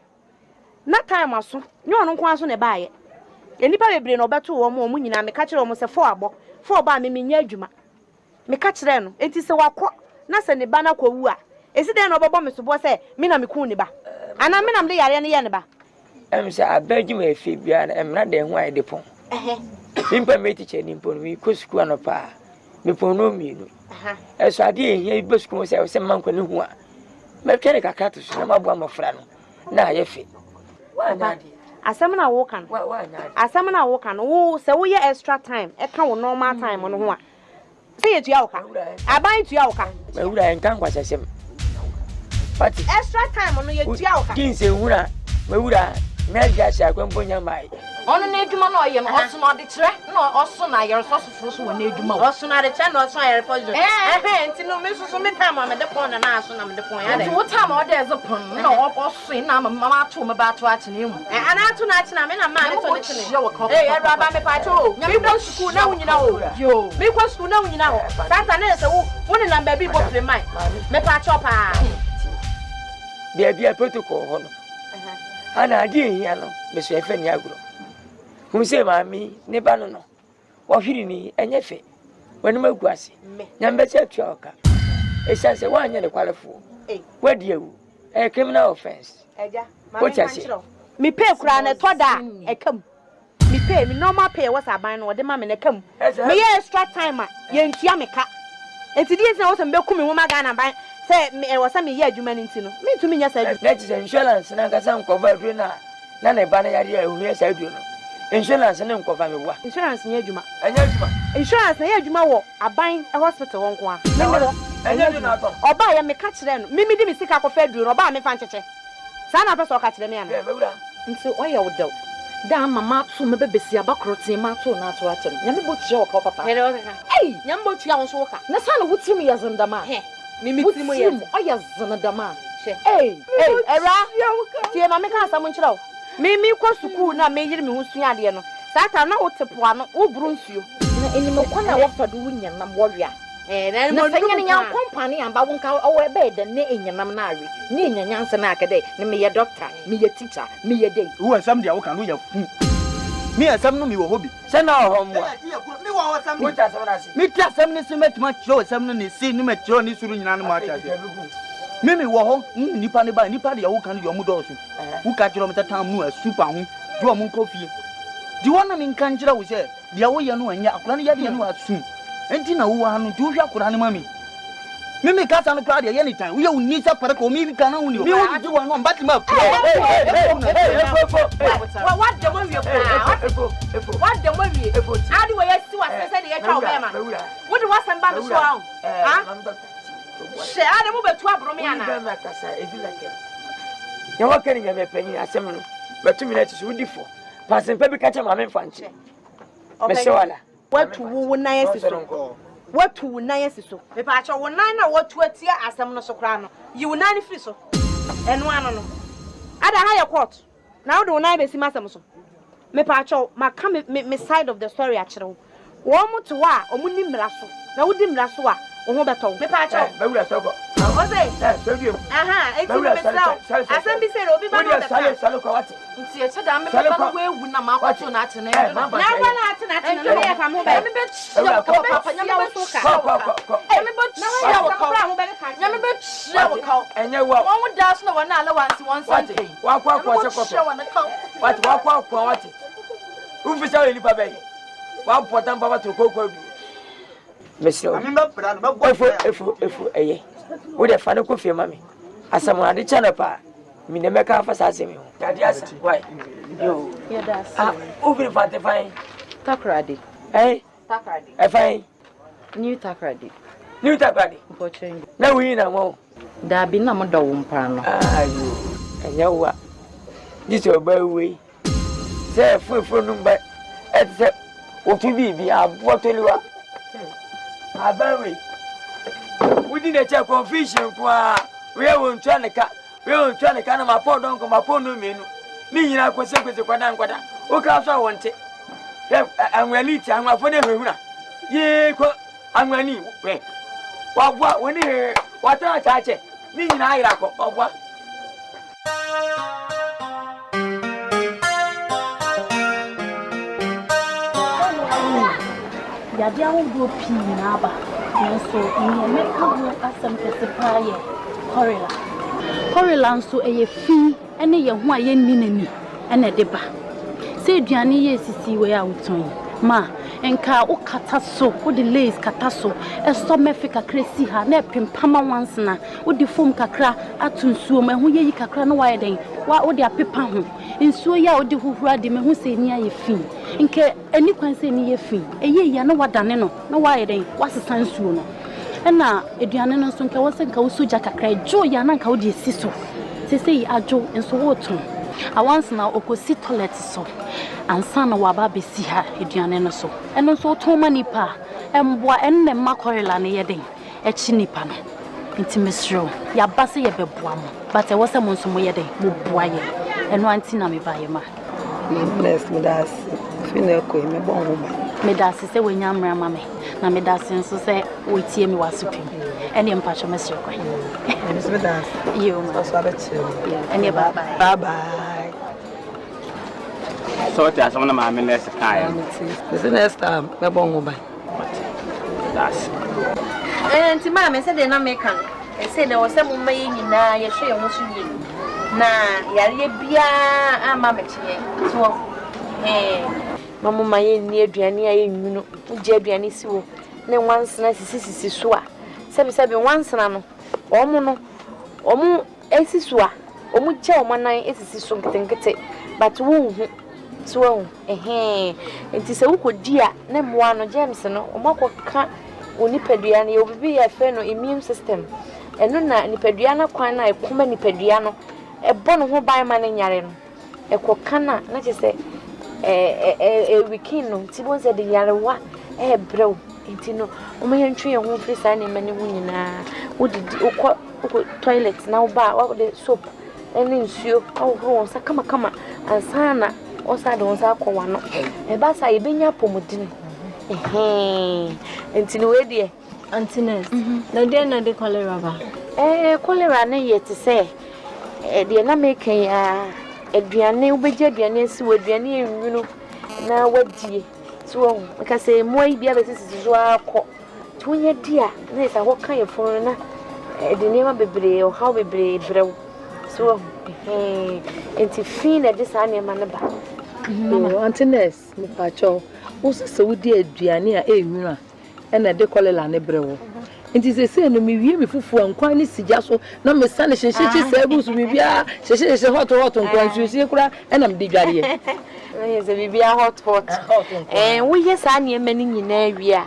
Na time aso, nyo no nko aso ne ba ye. Enipa bebre no obeto wo mo nyina me ka kire wo mo se 4 abo. 4 ba me nya adwuma. Me ka kire no enti se wakọ na se ne ba na kwawu a. Esi den no bobo me so bo se me na me ku ni ba. Ana me nam de yare ne ye ne ba. Em se abaju me fe bia na em na de ho ai de pon. Nimpa me teacher nimpo no ko school no pa. Me pon no mi no. Eso ade ehia be school se man kwa ne hu a. Me twere kakra to so na mabo amofra no. Na ye fe. Asamna wokan. Asamna wokan. Wo se wo ye extra time. E ka wo normal time no ho a. Se ye tua woka. Aban tua woka. Me wura en kan kwasasem. Pati. Extra time no ye tua woka. Kinse wura. Me wura. Me ga sha kwemponya mai. Ono na edwuma na oye no oso na de kire na oso na yere so so na edwuma oso na de kire na oso yere fo nti no me so me time me de pon na aso na me de pon ya de wo time o de ezepon na oso na mama ato me ba to ache na emu ana ato na ache na me na ma ne to ne chine ero aba me pa cho me kwa school na wunyina ho yo me kwa school na wunyina ho tata na se wo ne number bi bo pre mai me pa cho pa bia protocol ho no ana adi ehia no me so efe ni agro Hunse mami ne ba no wo hwiri ni enye fe wani maguase nyambe che tuoka esanse wanye ne kwalefo wadi ewu criminal offense eja mi pay kura na toda ekam mi pay mi normal pay was aban no de ma me ne kam me ye extra time a ye ntua me ka enti die se wo se mbe kumi wo maga na ban se me wo se me ye adwuma ni ntino me ntumi nya sa adwuma na ti insurance na kasa nkova adru na ne ba na yare ehunu sa adru no insurance ne nkova me wa insurance nya adwuma anya adwuma insurance na ye adwuma wo aban hospital won ko a me wo anya adwuma to oba ya me ka kire no mimi di me sika ko fa adru no oba me fa ncheche sa na pese o ka kire me ana nti oya wo daw da mama to me bebesi abakrote ma to na to ache nyame bo tire wo ka papa here o ka nyame bo tua wo so ka na sa na wutimi ya zandama mimi timo ye oya zandama era tie ma me ka asam nchira wo mimi kwa school na me yiri me hu sua ade no sata na wo tepoa no wo buru nsuo na enimo kwa na wo fado wo nyanam wo wia na mo fanya nya company amba wo nka o we be de ne enyanam na awe ne enyanyanse na akade ne me ye doctor me ye teacher me ye dey wo asam dia wo kan wo ya me asam no me wo hobi se na ho mo me wo asam wo ta asam na si me ta asam ne se metuma kiro asam no ne si ni me kiro ni suru nyina no ma cha mimi wo ho nipa ne ba nipa de ya wo kan yo mu do so wo ka kiro me tatam no asupa ho do mo nkofie di wona me nkan kira wo se de ya wo ye no anya akura ne ya de no asu enti na wo ha no du hwa akura ne mami mimi ka sa no kra de ye ni tan wo ye uni sa pare ko mi bi kan na wo ni mi wo di wo no mbati ma what the movie what the movie adi wo ye si wa se de ye twa wo be ma wo de wasan ba no so ha she ade mo betu abro me ana ba makasa evilake ya wakani nga mepanyi asem no betu mi na ti so difo pasen pe bi ka cha ma me fanche me se wala watu wo nan asiso watu wo nan asiso me pa cha wo nan na watu atia asem no so kra no yi wo nan free so eno ano no ada ha ya court na wo de wo nan be si masem so me pa cha ma ka me side of the story a kire wo mo to wa o mu ni mra so na wo di mra so a wo ho beto me pa cha be wura so go Ose so aha eti me say asem bi say obi ba no da salo ko wati nti e cheda me papa we ewu na ma kwacho na ache na e na ba na ache na no ye fa mo be me be chia ko papa nya me so ka me be chia wo ka nya me be chia wo ka enye wo won da so na won na allowance won something wa kwa se ko wati wa kwa wati ufisa we lipa be wa important baba to ko du mesro ami ba pra no ba go efu eye wo de fa ne ko fie mami asam ade chana pa mi ne meka fa sa asemi ho dadi asa why yo yeah that's over 45 takrade takrade fine new takrade unfortunately na wi na mo da bi na mo do wo mpa no ayo enya wa jiso ba we se fu no ba etse o tu bi abo toliwa abawe wudi na cha confusion kwa we won twa ne ka na mapo don ko mapo no menu ni nyina kwese kwa dan kwada o ka so wonte anwani ti anwafo ne hwehuna ye ko anwani we wabwa woni he wata chache ni nyina ayira ko wabwa ya dia wo do pi na ba nso ni me ka ho asem kese pa ye korela nso eye fi ene ye ho aye ni nani ene de ba se aduane ye sisi we a woton ma enka o kata so o de lace kata so so mefi kakra si ha na pempama once na o de foam kakra atunsuo ma ho yeyi kakra na wa yeden wa o de apepa ho nsuo ya o de huhura de me ho se ni aye fin nke ani kwan se ni ye fin eye ya na wadane no na wa yeden wa sesa nsuo no na eduane no nso nka wo se nka wo soja kakra jo ya na nka wo de si so sese ajo nso wo ton awanse na okosi toilet so ansa na waba besi ha eduane no so eno so ton manipa emboa enne makorela ne yeden echi nipa no intimesro ya base ye beboa mo but e wose mo nso mo yeden mo boa ye eno anti na me baye ma bless me das fine ko me bon ho ba me das se wenya mra ma me na me das nso se wotie me wasupim ene mpacho mesro kwa me das you so abeche ene bye bye so what am na ma next time this next time me bon ho ba that's Enti ma me se de na make am e se de wo se mo mayi nyina ye hwe ye ho so ye na yare bia ama me kye so mama mayi ni aduane aye nwunu uje aduane si wo ne wansena sisi so a sebi wansena no omu esi so a omu je omanan esisi so nketenkete but wo hu so enti se wo kodi a ne moa no James no omakoka onipadua no ye obibi ya fe no immune system eno na nipadua na kwan na ekoma nipadua no ebo no ho ban ma ne nyare no ekoka na che se weekend no ti bon se de yarewa brew enti no o me ntwe ye ho firi sa na mani hu nyina wodidi ukọ toilet na uba wa de soap eni nsuo awro onsa kama ansana osa de onsa akọwa no e ba sa ye benya pomodin enti no we de antines na de cholera ba cholera na ye te se de na make ya aduane ubeje aduane asi waduane enwunu na wadie so ka se moi bia be sisi so akọ tunye dia na isa ho kan ye fonu na de nema bebre o how bebre brew so enti fin na disa na ma na ba antines me pacho wo se wudi aduane a enwunu a na de cholera ne brew nti se no mi wie mi fufu ankwan ni sija so na me sane hyehyekye sabu so bibia hyehyekye hot nkwan susie kura na me de dware ye se bibia hot wo ye sa ne mani nyina wi a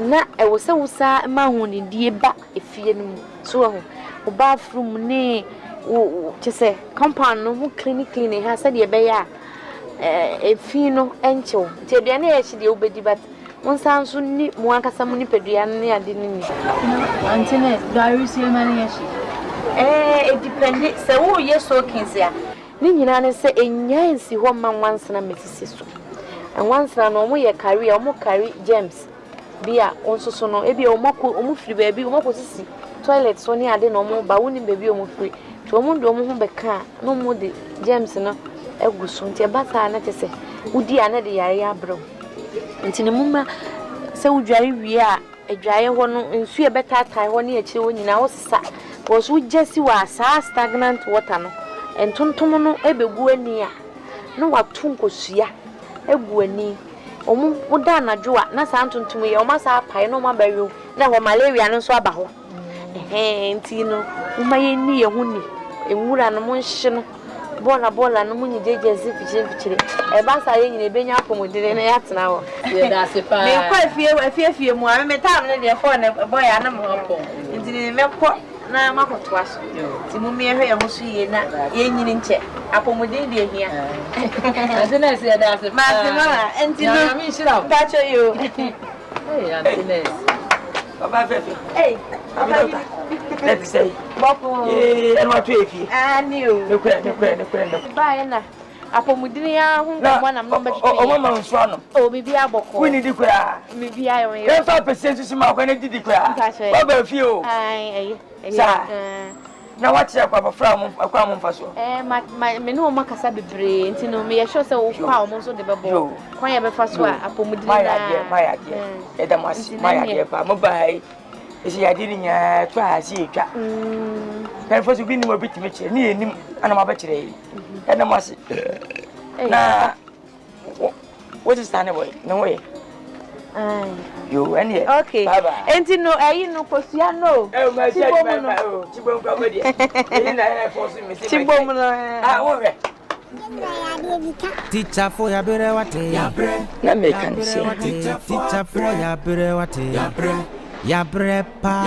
na e wo se wo sa ma hu ni die ba efie no so ho wo bathroom ne wo che compound no ho clean ha se de be ya efie no enchew ti aduane ya hye de obedi but Monsansu ni muakasa muni pedua ne ade ni antine dari sie mani yashi it depend se wo ye so kinsia ni nyina ne se enya ensi ho ma wansana metisi so en wansana no mo ye carry o mo carry James bia onso so no e bia o mo firi ba bi o mo sisi toilet so ni ade no mo ba woni ba bi o mo firi to o mo do mo ho beka no mo de James no eguso nti e ba sa na te se udi ana de yare abro nti ne mumma se udware wie a adwaye ho no nsu e betatai ho ne akire ho nyina wo sesa wo so jesi wa sa stagnant water no entontom no ebegu ani a no watu nkosua egu ani omu woda najo a na sa ntontom ye o ma sa pai no ma bayo na ho malaria no so aba ho nti no mumma ye ni ye ho ni enwura no mo nhye no bola no munyi jeje zifichire e ba sa ye nyine benya apomodire na yatena ho ye da se pa me kwa fie mu a me tam ne de phone boy ana mo ho nti ne me kọ na makoto aso ti mu me hwe ye ho so ye na ye nyine nche apomodire de hia antines ye da se ma se mama enti no mi shira ba cho yo antines baba fefe baba let's say boko and what we fi new ne kwere ba na apomudini ya hu mo na mo ba o mama nso ano o bibi aboko wini di kwere bibi ayo yo 5% so ma kwa na didi kwere baba fi o ai sa na what ya kwa fra mo akwa mo mfaso me no makasa bebre nti no me ye sure se wo kwa mo so de bebo kwa ya be faso apomudini na maya de da mas maya de pa mo bai isi ya diri nya twa asi twa kan fosu bi ni mo bitimi kire ni enim ana ma ba kire yi na masi na What is standing way? No way. You and here. Okay. Bye bye. And you know, no, Posiano. Oh, my Chibom comedy. I force me. Chibom. Teacher for ya bere wate ya bre. Na me can say. Teacher for ya bere wate ya bre. Ya bre pa.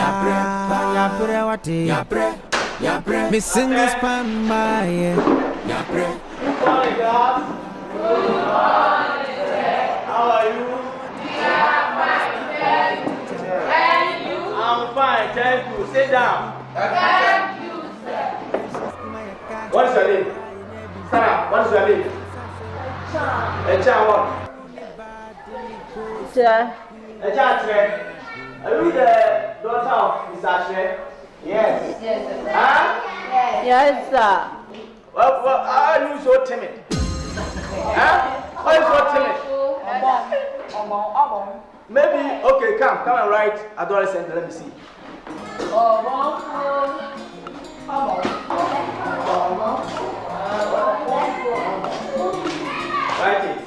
Ya bre wate ya bre. Ya bre. Me single span my ya bre. Morning, guys. How are you? I'm fine, thank you. Sit down. Thank you, sir. What is your name? Sarah, what is your name? Echa what? Echa Tre. Are you the daughter of Mr. Tre? Yes. Yes, sir. Huh? Yes, sir. Well, are you so timid? Huh? Why are you so timid? Maybe, okay, come and write adolescent, let me see. Write it.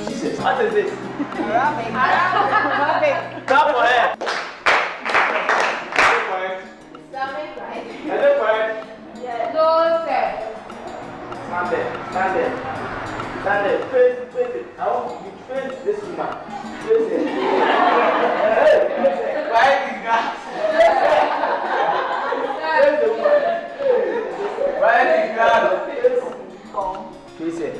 Jesus, what is this? Arabic. Clap for her. Is it correct? Yes. No, sir. Stand there. Face it. I want you to face this woman. Face it. Hey, why is that? Face the woman. Why is that? Face it.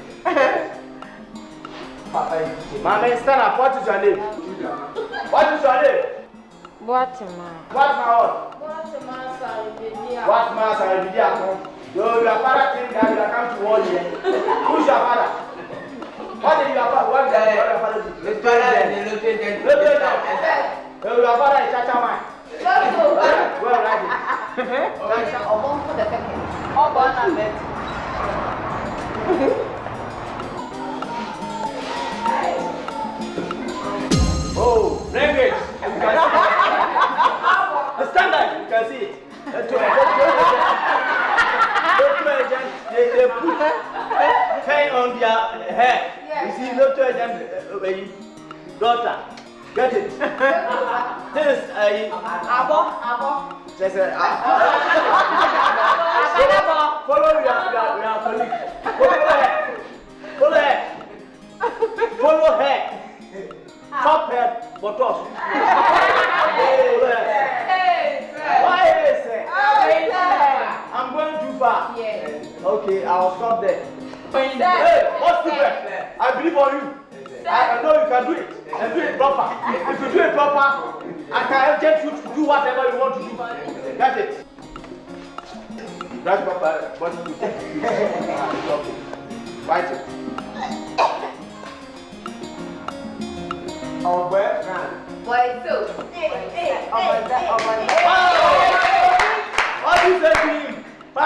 Mama, stand up. What is your name? What is your name? What master will be there? Your father think that you come to war here. Who's your father? What did your father? What did your father do? Your father is Chacha man. Well, right. Oh, bring it. The standard, you can see it. They put pen on their hair. You see, no to agent, daughter. Get it? This is a Abo. Just a follow your colleague. Follow her. Top head, but us. Why is it? I'm going too far. Yes. Okay, I'll stop there. Hey, what's the best? I believe on you. I know you can do it. And do it proper. If you do it proper, I can get you to do whatever you want to do. That's it. That's proper. What you do? Fight it. Oh, where? Boy, so. What do you say to him? Pa.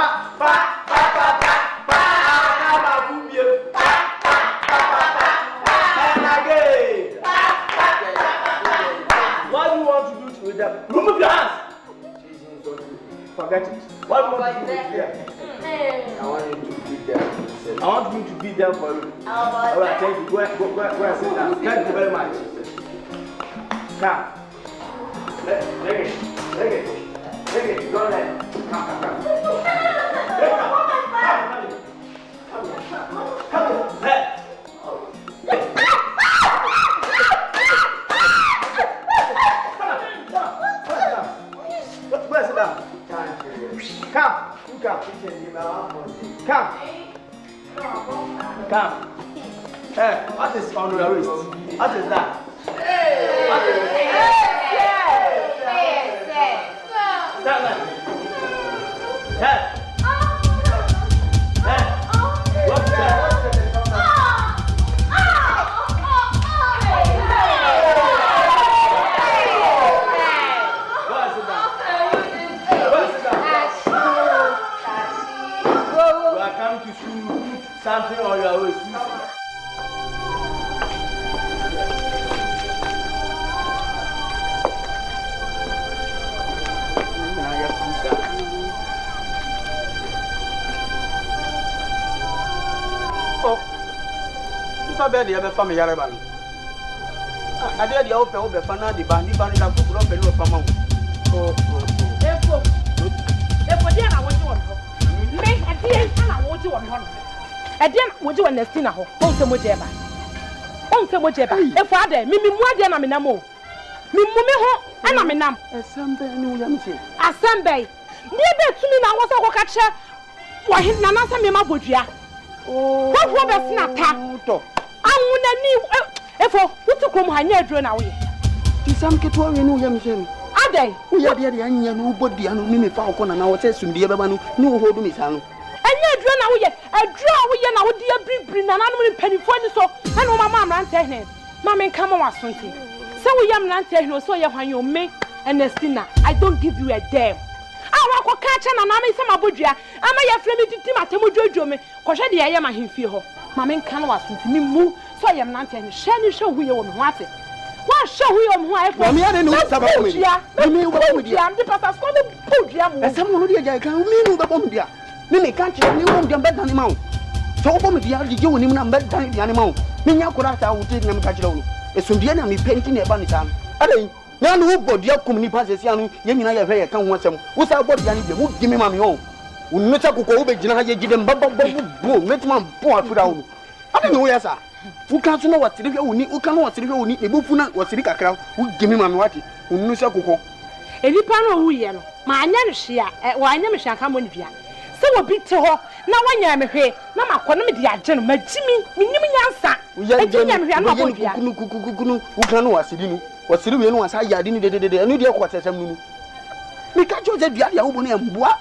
And again. What do you want to do with them? Remove your hands. Forget it. What do you want to do with them? I want you to beat them. I want you to beat them for you. All right, thank you. Go and sit down. Thank you very much. Come. Take it. Go ahead. Come. Come. Hey. Go sit down. Come. Hey, what is on your wrist? What is that? What's that? Something on your waist. so bad the family Yaraban. I did the open over Fana, the Bandi Banda, who grew up a little from Therefore, dear, I want you on her. Make a dear, I want you on her. A dear, would you understand? Don't say Mojeba. Don't say Mojeba. A father, Mimi, more than I'm in a mo. Mimmo, and I'm in a Asante, no young say. Asante. Dear, to me, I was a catcher. Why, Nana, me, my Budia. Oh, what was a snap? I want a new. What to come here, drawn away. Some get worry, no young say. Ade, we are the young nobody and Mimi Falcon and our test soon, dear Babano, no hold me, son. And you draw away, a draw away, and I would dear bring an animal penny for the so. I know my mom ran to him. Mamma, come on, something. So we am not telling you, so you when you make and Nestina. I don't give you a damn. I want to catch and I'm some Abuja. I'm a friend to Timothy Jojo me, because I am a him feel. Mamma, come on, something move, so I am not telling you. Shall you show who you want it? What show we on wife? I'm here in Sabatia. I'm the past for the podium. And someone who can mean the bomb. Mimi can't you won't jump back animal. So, bomb the other you and him bed the animal. Minya Kurata will take them catch on. A Sundiana me painting a bunny son. Ade, now who bought your company passes young, young and I have a come once. What's our body? You give me mammy home. When Meta Coco, Janaja, give them bubble, let my poor foot out. I don't know, yes, sir. Who can't know what Silvia will need? Who can what Silvia will need? A bufuna or Silica crowd who give me Mamati, who knows a cocoa. Any panel, William, my name is Shia, why never shall come with you. So a bit to her. Now when you am here, Mamma, Quanamity, General Jimmy, Minimiansa. We are who can know us, what Silvia was I didn't do what I am. We can't just be a woman and what?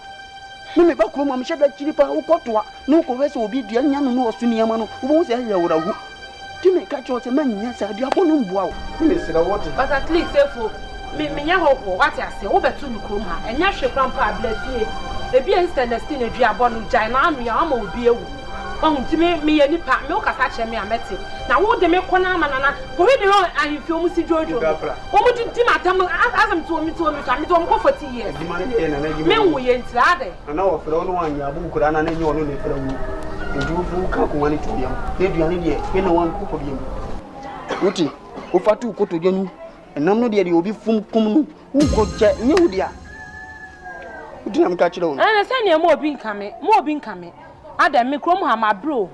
Mimi bakuru mama shebe chiripa ukotwa nuko wese obi dua nyano no osuni yamano wo se ya wurawu timi ka cho se manya sa dua ponu mbua wo mimi se na wote but at least efo me nya hopo what ya se wo betu mi krom ha enya hwe krampa ablafie ebi instant na dua bonu jai na anu ya ama obi ewu ohun timi me ye nipa me okasa che me amete na wo de me kona amanana ko we de ahimfio mu si jojo wo mu di matam asam to mi so mi to ko 40 years me wo ye ntirade na wo fere no anya abu kura na nyi ono ne fere wu njufu ka ko wani to biam ne duane de me na wan ko biam uti o fatu ko to jenu enam no de obi fum kum no wo ko che nye wo dia uti na mka chire wo na se ne mo obi nkame Ada me krom ha ma bre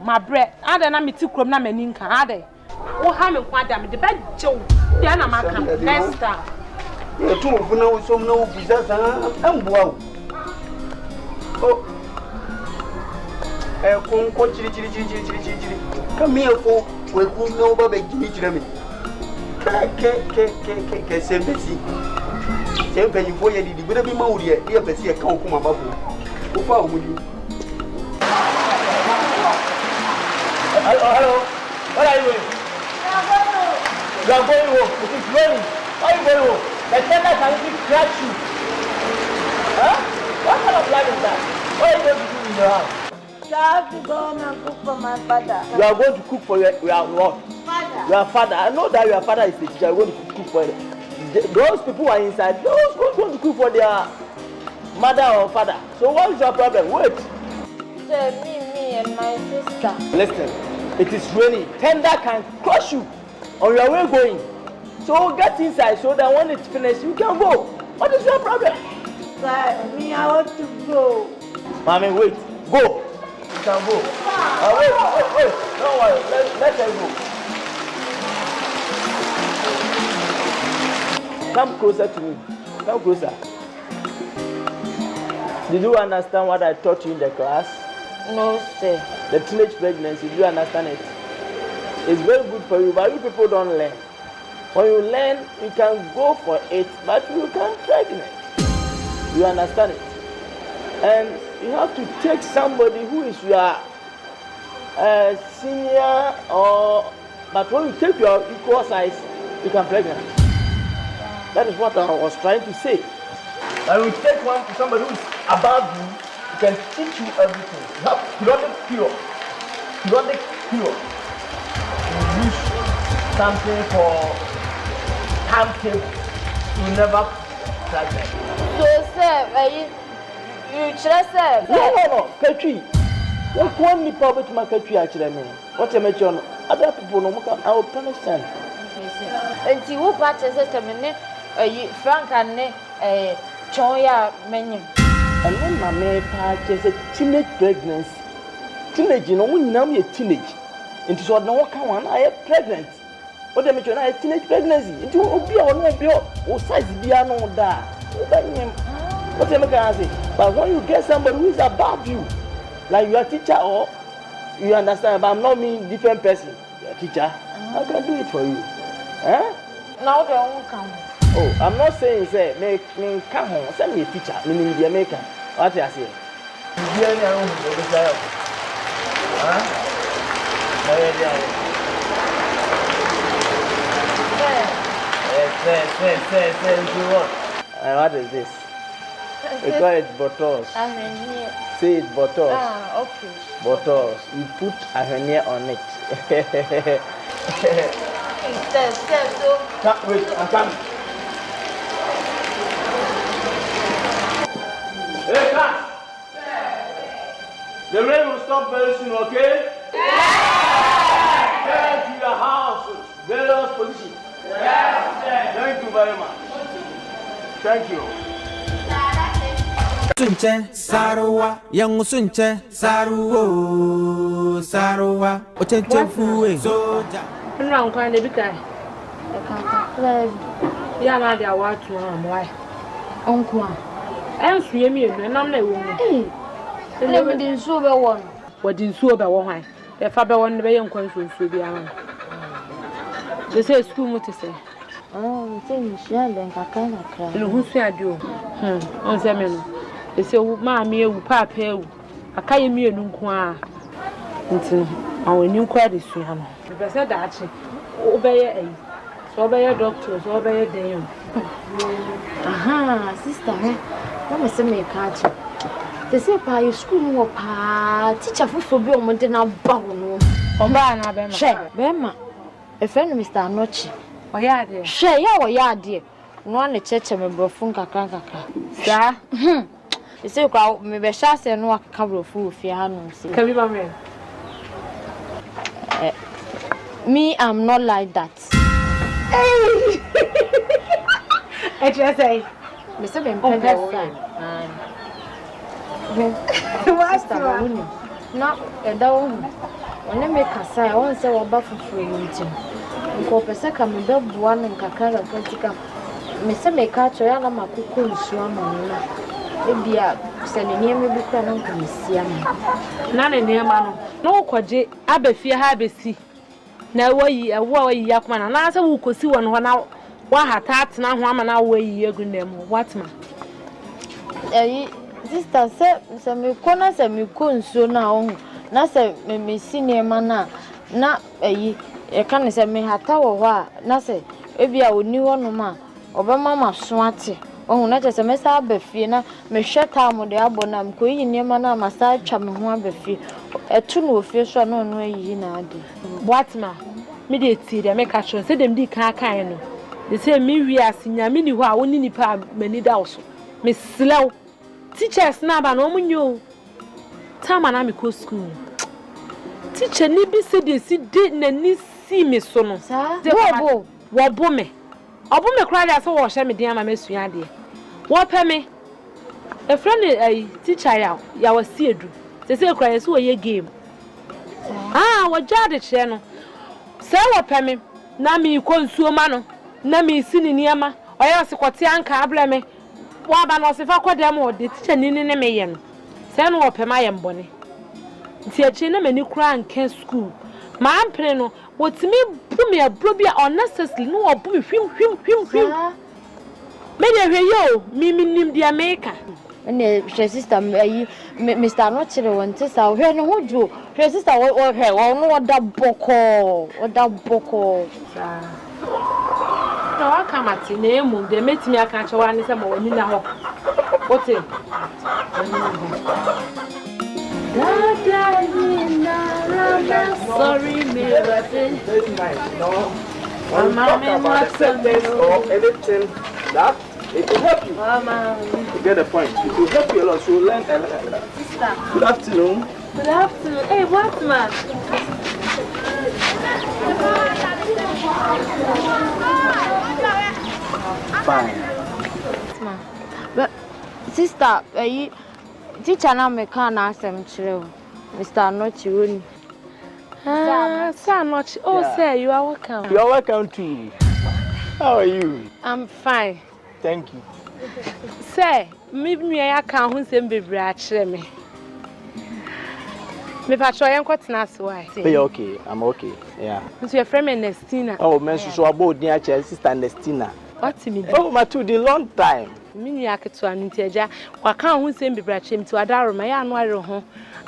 ada na me ti krom na mani nka ada wo ha me kwa da me de ba jew dia na maka Esther e tu wo na wo som na wo biza sa amboa wo o e kun ko chiri ka mi e ko we ku na wo ba be chiri me ke sembesi sempe fo ye di bi ma wo de e pesi e kan kuma ba wo fa wo mu Hello. What are you doing? You are going home. It is raining. Why are you going home? The tender can even crash you. Huh? What kind of life is that? What are you going to do in your house? I have to go home and cook for my father. You are going to cook for your what? Father. Your father. I know that your father is the teacher. You are going to cook for them. Those people are inside. Those who are going to cook for their mother or father. So what is your problem? Wait. Me and my sister. Listen, it is raining. Tender can crush you on your way going. So get inside so that when it's finished, you can go. What is your problem? Sir, me, I want to go. Mommy, wait. Go. You can go. Wait. Don't worry. Let her go. Come closer to me. Come closer. Did you understand what I taught you in the class? No, sir. The teenage pregnancy, do you understand it? It's very good for you, but you people don't learn. When you learn, you can go for it, but you can't pregnant. You understand it? And you have to take somebody who is your senior but when you take your equal size, you can pregnant. That is what I was trying to say. And you take somebody who is above you, can teach you everything. You have periodic cure. You use something for timetable. You never pregnant. So, sir, you just said. No. Katri. What one me probably to my country actually mean? What you mention? other people no I will punish them. And you will practice system Frank and Choya menu. And when my man purchase a teenage pregnancy, teenage, you know, when you know me a teenage, into so no one I am pregnant. What am I doing? A teenage pregnancy. Into be or no be or size be no da. What am I going to say? But when you get somebody who is above you, like you are a teacher or you understand, but I'm not mean different person. You are a teacher. I can do it for you. Huh? Now they won't come. Oh, I'm not saying say me come home. Send me a teacher. Me in the American. What I say? Huh? What is this? We call it bottles. Say it bottles. Ah, okay. Bottles. You put a hernia on it. Wait, I'm coming. Hey, class! The rain will stop very soon, okay? Yeah! Get to your house, various positions. Yes! Thank you very much. Thank you. Sunche Saruwa, young Sunche Saruwo, Saruwa, Ochefuwe, Soja. I'm going to be kind. Yeah, now they are watching why. Uncle, I'm swimming, and I'm not woman. They never did sober one. What did sober one? If I want the young conscience will be around. They say school what to say. Oh, things, yeah, then I kind of cry. Who say I do? On Semen. They say, Mammy, Papa, I can't me a new qua. Until our new credit, Suham. If I said that, obey a. So obey your doctors, obey a day. Aha, sister, what must I make catch? They say, by your school, teacher for be on dinner bone. Oh, share, Bema. A friend, Mr. Nochi. Oh, yeah, dear. Share, yeah, dear. One a church and a brofunka kaka. Sir, you say, maybe shall say no cover of food if you hadn't seen. Can we marry? Me, I'm not like that. I just say, Mr. Ben, what's the one? Not a down. When I make a sign, I won't say what buffalo for you. Go per second, me dog one and Kakara Pratica. Mr. Make a my cuckoo swam on. Maybe a sending near me because I don't see him. None in near man. No, Quaji, Abre fear habesi. Now, why ye a war yakman, and answer who could see one out. What had that now, woman, our way ye good name? What man? Sister said, some corners and me couldn't so now. Nasa me senior mana, not a can't say me had tower. Nasa, if you are new one, ma, or mamma swatty. Oh, not as a mess up befina, me shut down with the abonam, going near mana, my side charming one befi. A tune of fish or no way ye now. What ma? Me did see them make a show, say them did can't kind. They say me we are senior mini who are only many also. Miss Slow. Teachers now, but no one knew. Time and I'm go school. Teacher, Nibby said they didn't see me so. Sir, what bome? Obome cried as I was me dear, my miss Yadi. What pay me? A friend, a teacher, ya was seed. They say, cry so a game. Ah, what jar the channel. Say what pay me? Nami consume mano, Nami sini niama, or else what Yanka Abre me. What about if I call them or the teacher in a mayan? Send what pay my bonny. Teaching many crying can school. My uncle, what's me, put me a brobia unnecessarily, no, or put him. Maybe yo, me name the America. And the sister, Mr. Notcher, one sister, where no would you? Her sister or her, or no, that boko, or that boko. No, I come at the name, they met me a catch one some more in the hop. What's it? Sorry, me, no. When talk about the sentence or anything that it will help you to get the point. It will help you a lot. So learn a lot. Good afternoon. Good afternoon. Hey, what man? Fine. But sister, teacher na me can asem chire Mr. Nochi. Sir Nochi. Oh, sir, you are welcome. You are welcome too. How are you? I'm fine. Thank you. Sir, me I can hu sem bebre a chire me. Me patro yen kwatena so why? Hey, okay. I'm okay. Yeah. So your friend Nestina. Oh, man, so about near sister Nestina. What's me? Oh, my to the long time. Mini aketu anunteja. Wa kan hu sem bebre a chire me to adaro ma ya no are ho.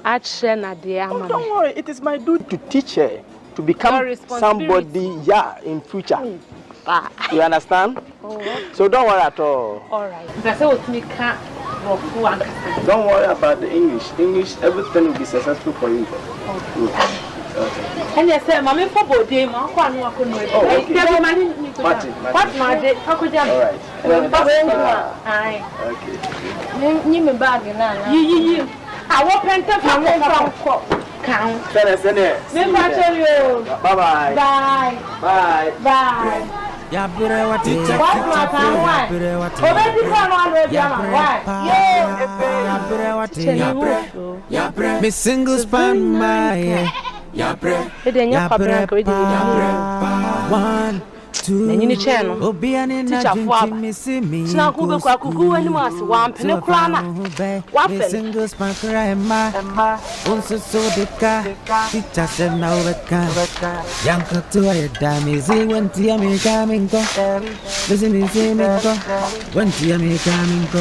A chire na de ama. Don't worry, it is my duty to teach her to become somebody in future. You understand? So don't worry at all. All right. Don't worry about the English. English, everything will be successful for you. Okay. And yes, sir, Mammy Popo, dear, my one walk on my All right. Okay. You bag na. You. I will pent up from count. Send it. Bye-bye. Bye. Bye. Bye. Yabre what it Yabre me single span my Yabre 1 2 Nanyini channel Obiani na dream me see me Sna ku be kwa kuku ani mas wampene kura na wafe single span cry ma unso so de ka teacher said now weka yanka to a dame zi wanti america minko listen me say minko wanti america minko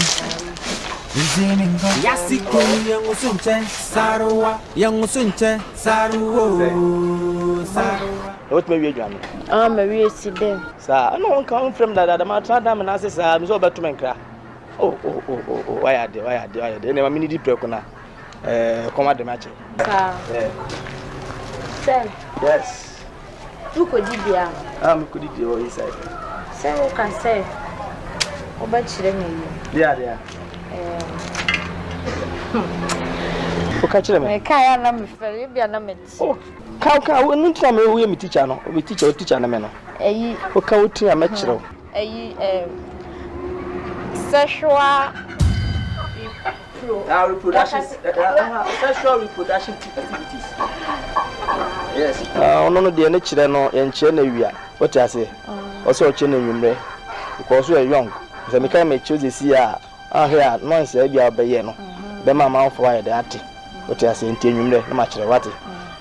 Zimingo Yasiko yangu sunche Saruwa yangu sunche Saruwo What may we do? I'm a real sidem. Sir, no one come from that. I'm not trying to answer. I'm so bad to make cry. Oh, why are they? Never mini deep precona. Come at the match. Sir. Yes. Who could you be? Could it be inside? Sir, who can say? Oh, but she didn't. Yeah. Catch them. I can't let me feel you. Oh, Kaka, we need to know we teacher. No, we teacher na meno. Okay, we teach a metro. Sexual reproduction. Sexual reproduction activities. Yes. No, the nature no enche na wia. What I say? Also enche na nwumre. Because we are young. So me can make choose this year. Here, no say bia obeye no. Be mama for why that. What I say enti nwumre na ma kire what.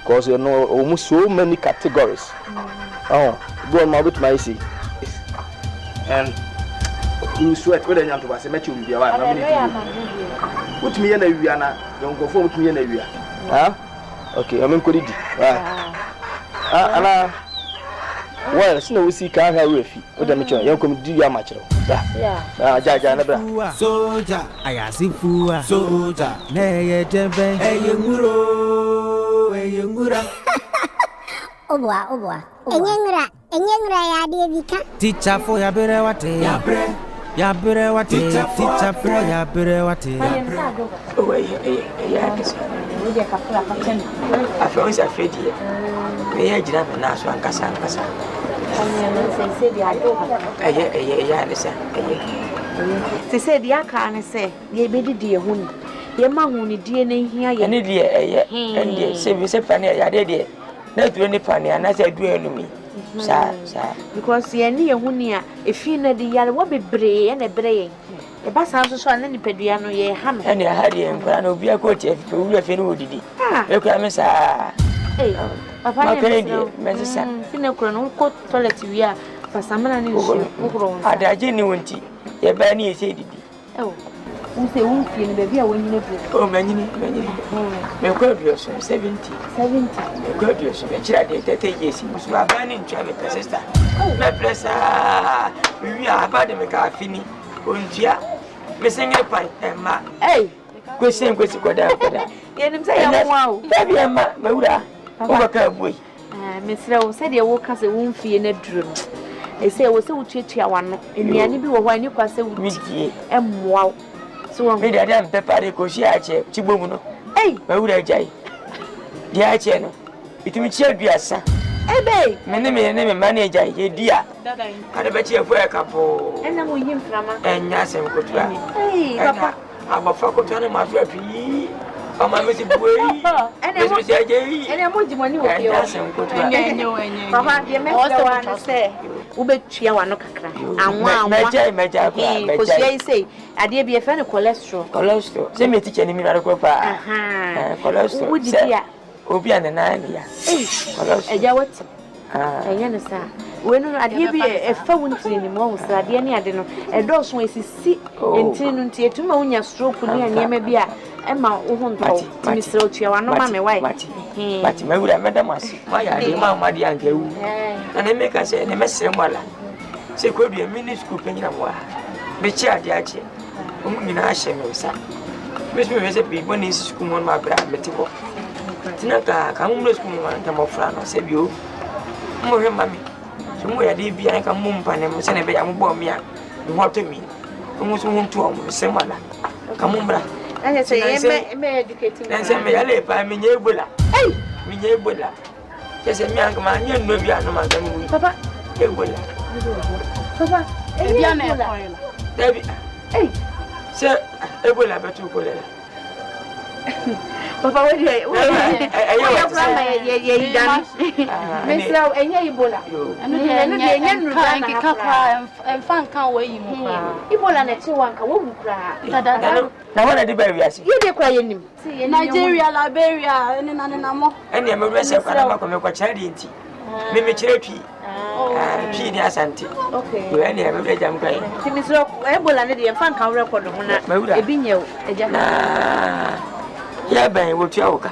Because you know almost so many categories. Oh, go on my bit my see. And you sweat whether you want to say match you be one. Put me in a wiana, don't go for me in a wia. Huh? Okay, I'm in Kodidi. Well, so we see car have with you. What am I trying? You come do your match. Yeah. Jaja never. Soldier, I see fua. Soldier, nay, Jebe, hey, Yungura. Oboa. Enyengura ya Devika. Teacher for Yabre what Yabre what teacher for Yabre what Oh, yeah. I feel it's a fate here. May I jump and ask one Cassan? They said, Akan say, ye biddy dear honey. Your mamma won't DNA here. You need and say, we say, Fanny, I did. Not do any funny, and I said, do enemy. Sir, because ye near Hunia, if you know the yellow, what be bray and a bray. A bass house on any pediano, ye ham, and I had him, and I'll be a coach if you have any woody. You come, sir. Hey, Papa, Mrs. Finocron, coat toilet we are for some man. I genuine tea. Your banny said it. Oh, who say won't feel the beer when you know. Oh, many. May God be 70. God be so much. I did 30 years. You are banning to have a sister. My bless we are about to make our fini. Untia, missing a pint, and ma. Hey, go same with you. Go down. Get him say, wow, baby, my Maura. Overcome. Miss Rowe said you woke us a womb fee in a drum. They say I was so chicha one, and the enemy were when you pass a whisky and wow. So I made a damn pepper, because she had a chibuno. Hey, Maura Jay. The Acheno. It will be a son. Ebe. Me manager ye dia. Ada be che fu e kapo. Ena mo yim frama. Enya sem kotua. Hey, papa. Aba fa kotua ne ma fa pi. Mama me si buei. Ena mo se je. Ena mo jimoni wo pio. Enya sem kotua. Enya. Papa, ye me se wa no se. Wo betua wa no kakra. Anwa. Meja kwa. Ko sia say, ade bi e fa ne cholesterol. Cholesterol. Se me teacher ni mi na ko pa. Aha. Cholesterol. Wo di dia. Obi an na ya. Eja what? Enya ne sa. We no ade bi e fa wuntini ni mo so ade ne ade no e do so esisi entini no ntie tuma unya stroke ni anyema bi a e ma wo ho nto timi sro tua wa no ma me wai Mati mawura medamasi ma ya de ma de anka wu na ne meka se ne mesere mwala se ko dua mini school penyina mo a be chi ade ache o mu nyina ahye me usa mesu me se bi boni school mo ma bra metibo tinaka ka mu school mo na mo fra no se bi o mo hwe mami so mo ya de bia ka mo mpa ne mo se ne be ya mo bo mi a mo hoto mi mo so mo ntu o mo se mwala ka mo bra na se me educating na se me ya le pa me nye ebola me nye ebola se me an ma nye no bia no ma ga mu papa ebola papa bia na e koila Dabi se ebola betu ko le papa we dey ye dan mesra enye ibola anu de enye nru dan kakra enfan kan we yi mu pa ibola na ti wanka wo bukra na wana di ba wiase ye dey kra ye nim Nigeria Liberia ene na mo ene me we se kwa na ko me kwa chari nti me kire twi twi ni Asante okay we ene me jam kwa ti mesra ebola ne dey enfan kan record ho na ebi nyew eja ya ben wo tua woka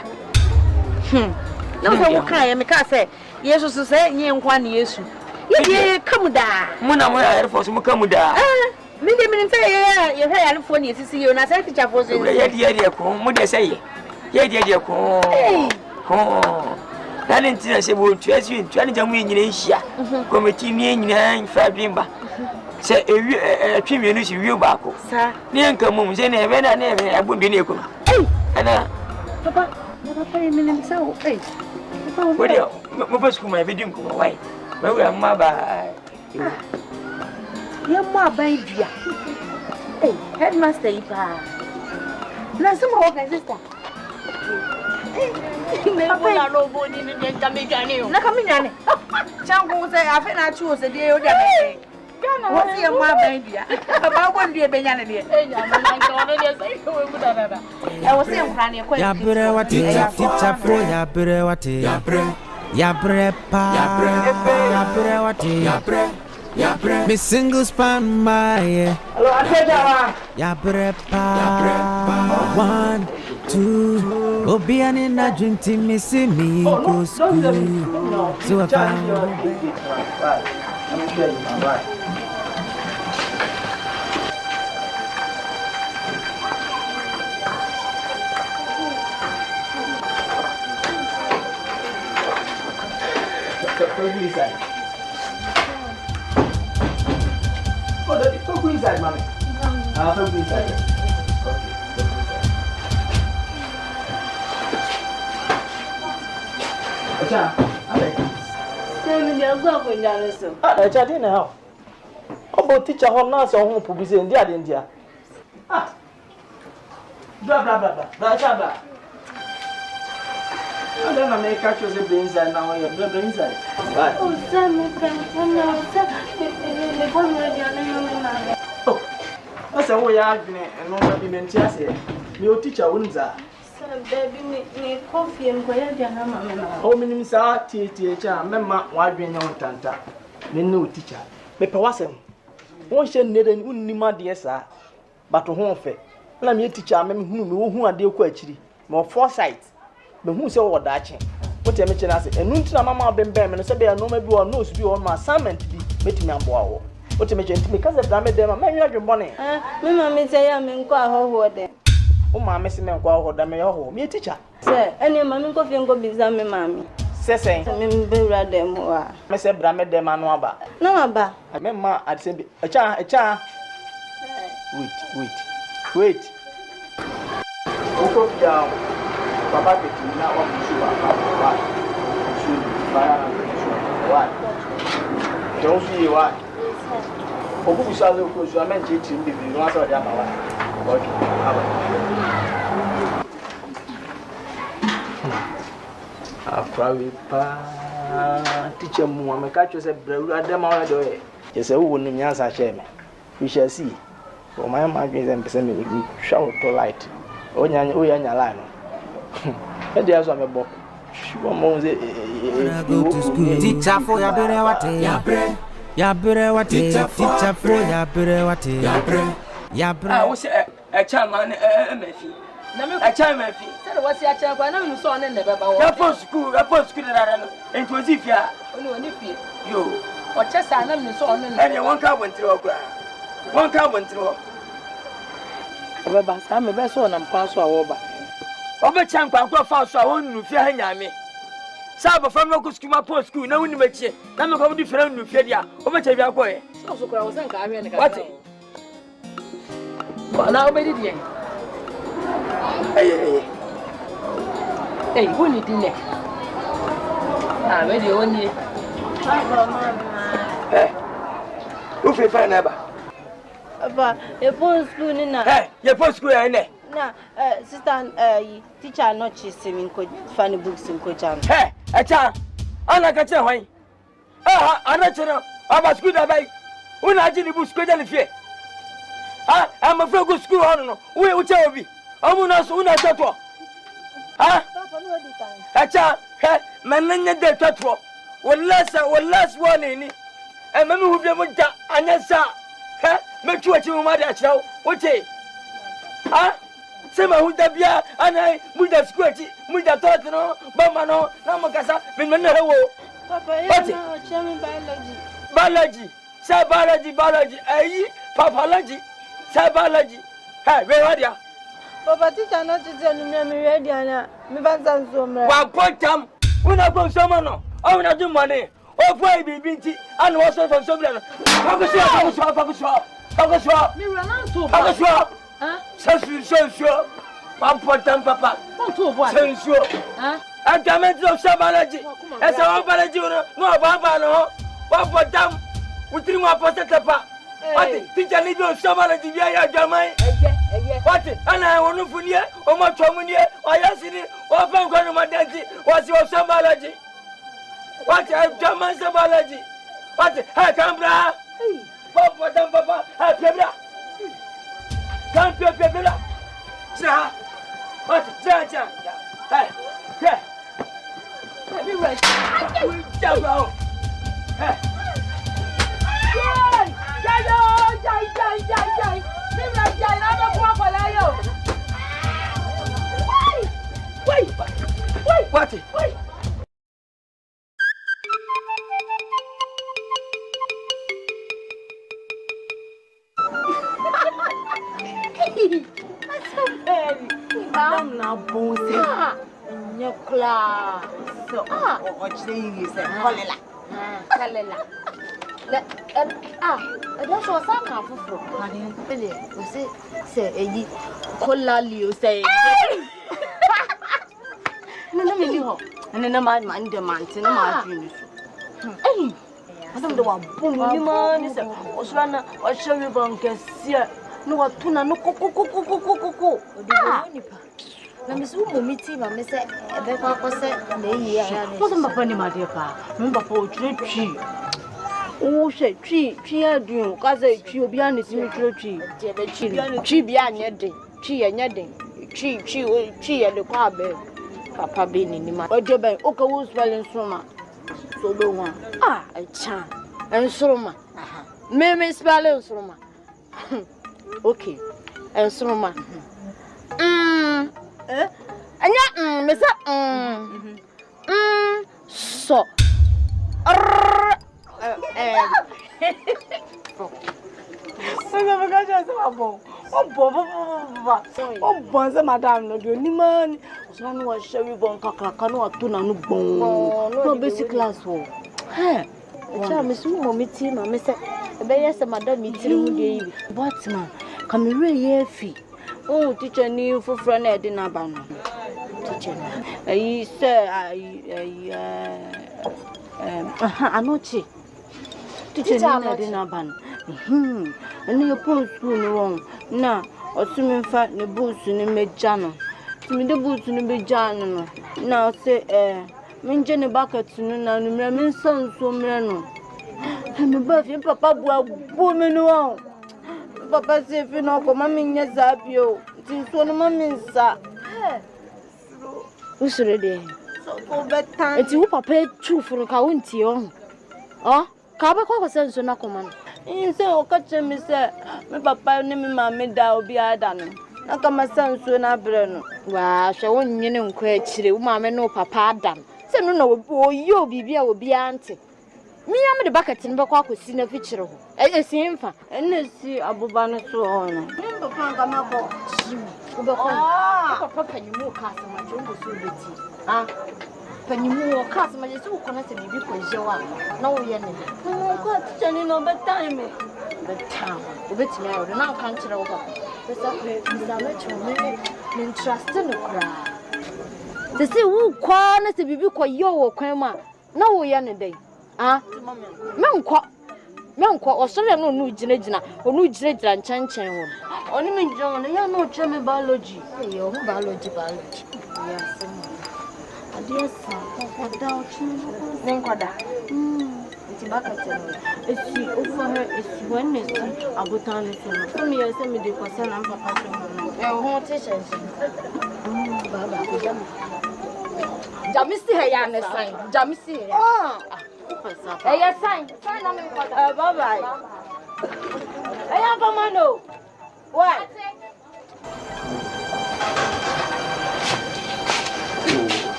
no so wo kan ye me ka say yesu so say nye nkwa na yesu ye dey kamuda muna mo ya force mu kamuda me dey me say ye hwe ya fo ni sisi yo na say teacher fo so ye dey ko mu dey say ye dey ko na ne ntina se bo tua si tua ne jamu nyina nhia committee ni nyina fa dwimba se twi mienu si wi ba ko sa ne nka mu se ne be na ne be abundu ne ko ana papa me ne say o papa wo dia mo pa school ma be din ko wai ma wo amma ba ye mo abai bia headmaster ipa na some organizer papa la no bo ni de jamejane o na kaminyane changu se afi na chu se de o dia me wo si ye mo abai bia baba go ndie be nyane de enya mo na nka ono de sai ko mu da da wo si nkra ne ko ya bre wati teacher pro ya bre wati ya bre pa ya bre wati ya bre me single span my hello ateja ya bre pa 1 2 obiani na drink team me see me go school so I found I'm sure you are right. Go inside. Go inside, mommy. Go inside. Acha, Abre. me dey go ko njare so Acha dey na how. Obo teacher ho na so ho publicity ndi ade ndia. Blah blah blah blah. Acha blah. I don't know make catch you the inside now you blah inside. Right. o se me na se me ko mo dey na yo me na Oh. Asa wo ya adwene eno ma bi menti ase. Me o teacher won za. baby me coffee mko ya dia na mama na O minim sa tie cha memma wa adwene nyon tanta. Me no teacher. Me pe wasem. Won hye nnede unnim ade sa. Bato ho fe. Na me teacher me hunu me wo hu ade ko akiri. Me foresight. Me hu se wo da che. Wote me che na se enu ntina mama bembe me no se be no ma bi wo nose bi wo ma assignment bi metimi amboa wo. Wote me che ntimi kaze bra me dem ma nwa dwembone. me mama say ya me nko ahoho de O ma me se me nko ahoho da me ho. Me teacher. se ene mama nko fi nko biza me mama Sesen. me mbewra dem wa Me se bra me dem anu aba. na aba Me ma adse bi. Echa. Wait. Oko down. Papa peti na o su ba. Su ba. Why? Don't see why. Obu shall look close. I meant to be the last of the other. Okay. Probably teacher Muhammad catch us a brother at them all the way. Yes, I wouldn't answer shame. We shall see. For my margins and percent will shower to light. Oh, yan, line. And there's on a book. Go to school. Teacher for your brewate. Ya brewate. Teacher for your brewate. Ya bre. I was a child man, a child man. What's your child? I know you saw in the Baba. Your school, and was if you are only you. Or just I know you saw and one car went through. One car went through. Baba, I'm a best one. I'm passed over. Over champ, I'll go fast. I won't fear me. Saba from local school, no one makes it. I'm not different with Fedia. Over to your boy. So I was thinking, what? But now, baby, hey, who need dinner? I'm ready only. Who feel fine, Abba? But your post school, Nina. Your post school, I know. Now, sister, teacher, not chasing in funny books in Cojan. Hey, a child, I'm not catching away. I'm not sure. I'm a school away. When I did the bush, good and fear. I'm a good school, I don't know. We will tell me. I'm not so not that one. A child, man, the tatwa. Well, last one in it. And Mamma will be able to answer. Make you what you might actually. What say? Sema hudabia ana muda squati muda totno bamano na makasa minmena hewo papa yana chemi biology say biology ayi pathology say biology hey we wadia papa teacher not to tell me ready ana me banza nso wa potam una go somo no o na do money o boy bibinti ana wo so from sobra no fakuswa me run to fakuswa Sensio, Pampotam Papa, Sensio, and Gamenti of Sabalaji, as our biology, no Baba, no, Pampotam, with 3 more Papa. What? Teacher need of Sabalaji, Jamai. What? And I want to put here, or my Tomunia, or Yassini, or Fangramadanti, was your Sabalaji. What? I have German Sabalaji. What? I can't bra. Pampotam Papa, I can't. Can't be a baby. Sir, what? Hey, hey. Let me rest. Jabba. Hey. Wait. What? Wait. I'm not bossy. Your class. So, what saying is a colella. That's what I'm half of. Honey, say, Collalio say. No, and then a man demands in a margin. Hey, I don't know what boom, you man is a Osrana or Sherry Bunkers here. No, tuna no coco. Let me see meeting, Mamma said, a better say, wasn't my funny, my dear pa. Remember for tree. Oh, say tree, I do, cause a tree beyond this tree beyond your day, tree and your day, tree and the car bed. Papa being in my job, Oka was well in summer. So the one, a chan, and summer. Meme spell summer. Okay, and summer. And ya, Miss so. Oh, bonza madame, no, you man. One was Sherry Bon Cacano, Tuna, no bone, no basic class. Hey, Miss Mummy, my miss, yes, madame, meeting, but man, come really fee. Oh, teacher knew for friend at dinner ban. Teacher, I say, Anoche. Teacher na de na ban. Ene yo pon school ni won. Na osumi fa ne boots ni meja no. Timi de boots ni beja no. Na say minje ne bucket no na no mra min san so mra no. Me ba fi papa bu me no. Papa say fi no ko mami nya zabio. Ti so no mami nsa. Usure de. So ko betan. Eti wo papa tu furu ka wonti o. Ka ba kwa se nso na koma no. Inse o ka che mi se me papa ne me ma me da obi ada no. Na ka ma san nso na Abre no. Wa hwe wonnyene nkwa akire wo ma me no papa adam. Se no na oyi obi a obi ante. Me am de bucket no be kwa akosi na fikire ho. Esi mfa. Ene si abuba no so ho no. Me papa ka ma ko. Wo be ko. Papa panyimu ka asama jongo so beti. Panyimu ka asama je so ko na se bibi ko jewa. Na wo ye ne. Ko tani no betan me. Betan. Wo beti na wo na kan kire wo papa. Pesa pe misala chome me trust no kra. Se se wo kwa na se bibi ko ye wo kwan ma. Na wo ye ne dai. Menkwa osore no nu ginagina onu ginagina nchanchen wo oni me jom no ya no twa me biology yo hu biology yes adia sa ko da o chi nenkwada nti baka teno esi ofu ha esi wenne si abutan no so no me ya se me de kwasa na papa so no ho te shense baba ko jamisi he ya ne sign jamisi he yes, sign on me. Bye bye. Hey, Uncle what?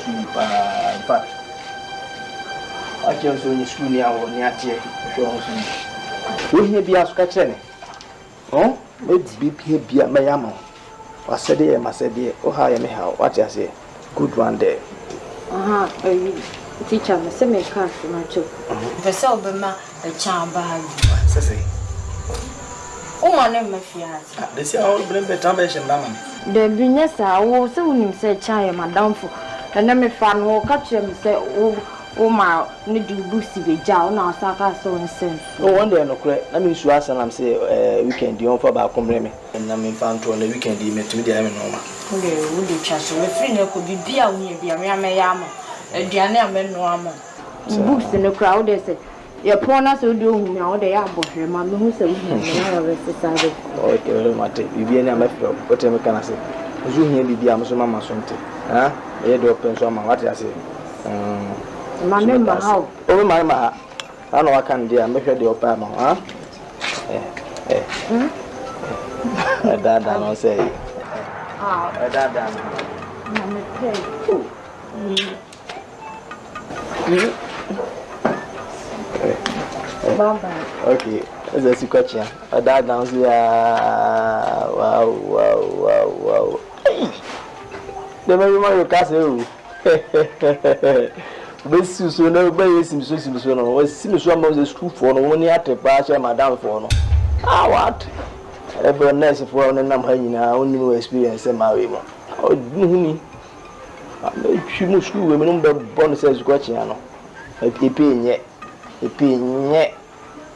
In fact, I just saw you school near one year. We hear be a scratching. Oh, maybe be a mayamo. I said, dear, I said, dear, oh, how may how, what I say. Good one there. Teacher, me say me class na cho. Vesa obema e chamba halu. Say. O ma ne me fiance. They say all bring better version na man. The binyesa wo se unim say chaye madam fo. Na me fa no ka kire me say o ma ne di busi beja o na asaka so nsen. No one day no kure. Na me su asa na say weekend you on for ba komre me. Na me fa nto na weekend me tumi dey me no ma. Okay, we dey chase. We free na ko bibia wo ye bia me ya ma. Aduane ameno ama. Books no crowd dey say. Ye pona so do hu me o dey abohwe ma me hu say hu me na we sesade. Okay, we mate. Vivian na me fro. What me kana say. Ozu hu bibia am so mama so nte. Ye do open so ma what you say. Ma me ma how. O ma ma. Ana wa kan dia me hwe dey open ma. Dada no say. Dada. Na me pay. Okay, that's a question. That down here. Wow. The very man you castle. This is so no way. Seems so no. Was seems so much school for no one at the patch, madam for no. What? Every nurse for no number in our own experience and my way. Oh, me. She must school women born says question. A pin yet.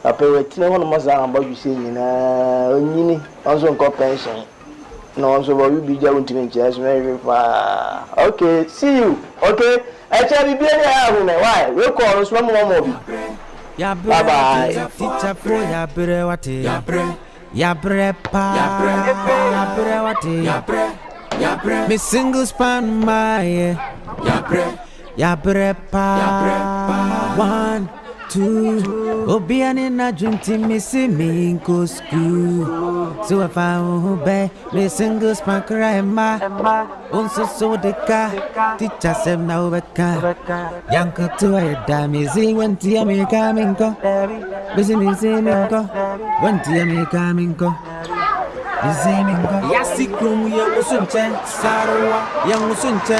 A parrot, no one must about you saying, also got pension. No, so will be going to just very far. Okay, see you. Okay, I tell you, why? We'll call us one more movie. Bye bye. Teacher for Abre, what is Abre pa Abre me single span my Abre pa 1 2 Obiani na junti me see me in school. So if I obey me single span cry ma unso so de ka teacher sem na obeka yanko to a damizi when tia me coming go busy me see me go when tia me coming go Zemingo Yasikrum Yamusunche Sarua Yamusunche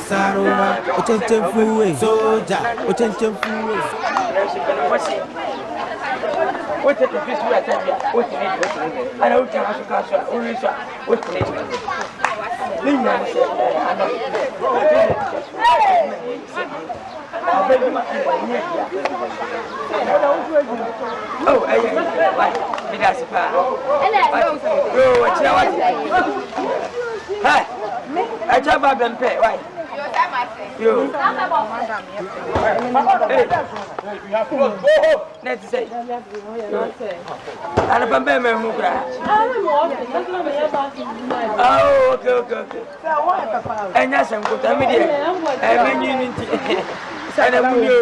Sarua Ochenchem Fue Soja Ochenchem Fue What is the fish we are telling you? What is it? I know you can have a class. What is it? Oh, I jump up and pay. Why? You. Let's say. And a bamboo who cry. Oh, okay. And yes, I'm good. I'm here. I'm in unity. And I'm you.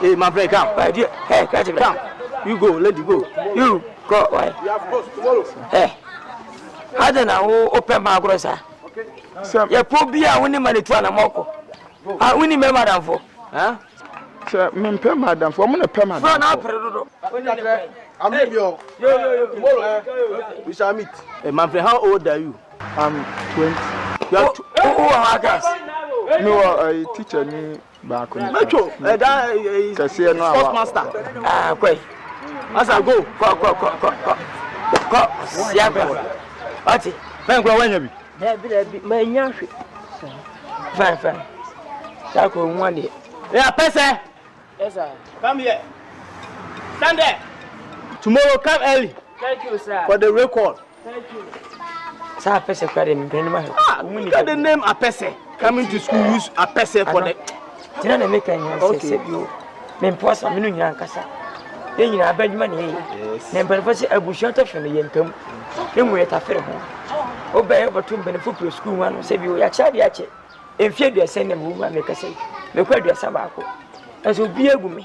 Hey, my friend, come. Hey, come. You go, let you go. You go. Why? You have course tomorrow. Hey, I don't know. Open my grocer. You put beer when you money to an amoko. I win him, madam, for. Huh? Sir, me pay madam for. I'm gonna pay madam. I'm leaving you. Tomorrow, we shall meet. Hey, my friend, how old are you? I'm 20. You are no, I teacher me back on. Metro, that is sportsmaster. Ah, quite. As I go. Yeah, Ati, man, go when you be. My young fine. That go one day. Yeah, Pese. Yes, sir. Come here. Stand there. Tomorrow, come early. Thank you, sir. For the record. Thank you. Sir, Pese, look at the name Apese. Coming to school, use Apese for the. Did I make any say you? Men post a minute Yankasa. Then you are Benjamin. Yes. Then, but I will shut off from the income. Then we at a fair home. Obey over 2 benefit to school one, save you a child yache. If you are sending a woman, make a say, the quad your sabaco. As will be a woman.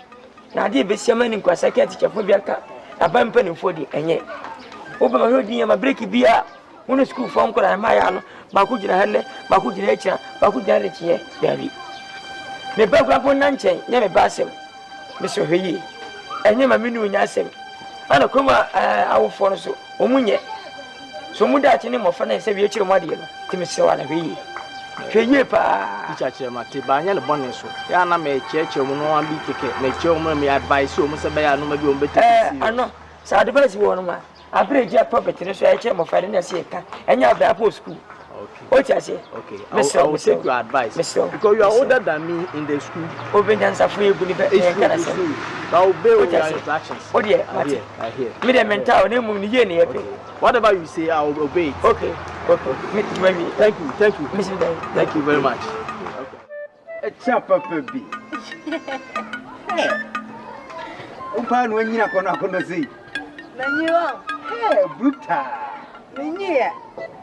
Now, dear Bessiaman in Quasaka teacher for Bianca, a bumper in 40 and yet. Over my hoodie and my breaky beer. When a school phone call, my aunt, Bakujina Hande, Bakujina, Bakujana, David. The background on Nanche, never Bassem, Mr. Hey, and never Minu Yassem. And a Kuma, our phone so, Omunye. So Mudat in him of finance, your children, to Miss Sawana Hey. Yepa, teacher Mati, Banya Boneso, Yana may church or no one be ticket, make your money advice you, Mr. Bayano, maybe on better. I know, so I advise you one. I bring your property, so I check my finance and you have the Apple school. Okay. What I say? Okay. I will take your advice. Because you are older than me in the school. Open answer for you, believe it. I obey your instructions. Oh, dear, I hear. Me the mental name of the whatever you say, I will obey. Okay. Thank you. Thank you very much. A chapter, baby. Open when you are going to see. Hey, brutal. Minya,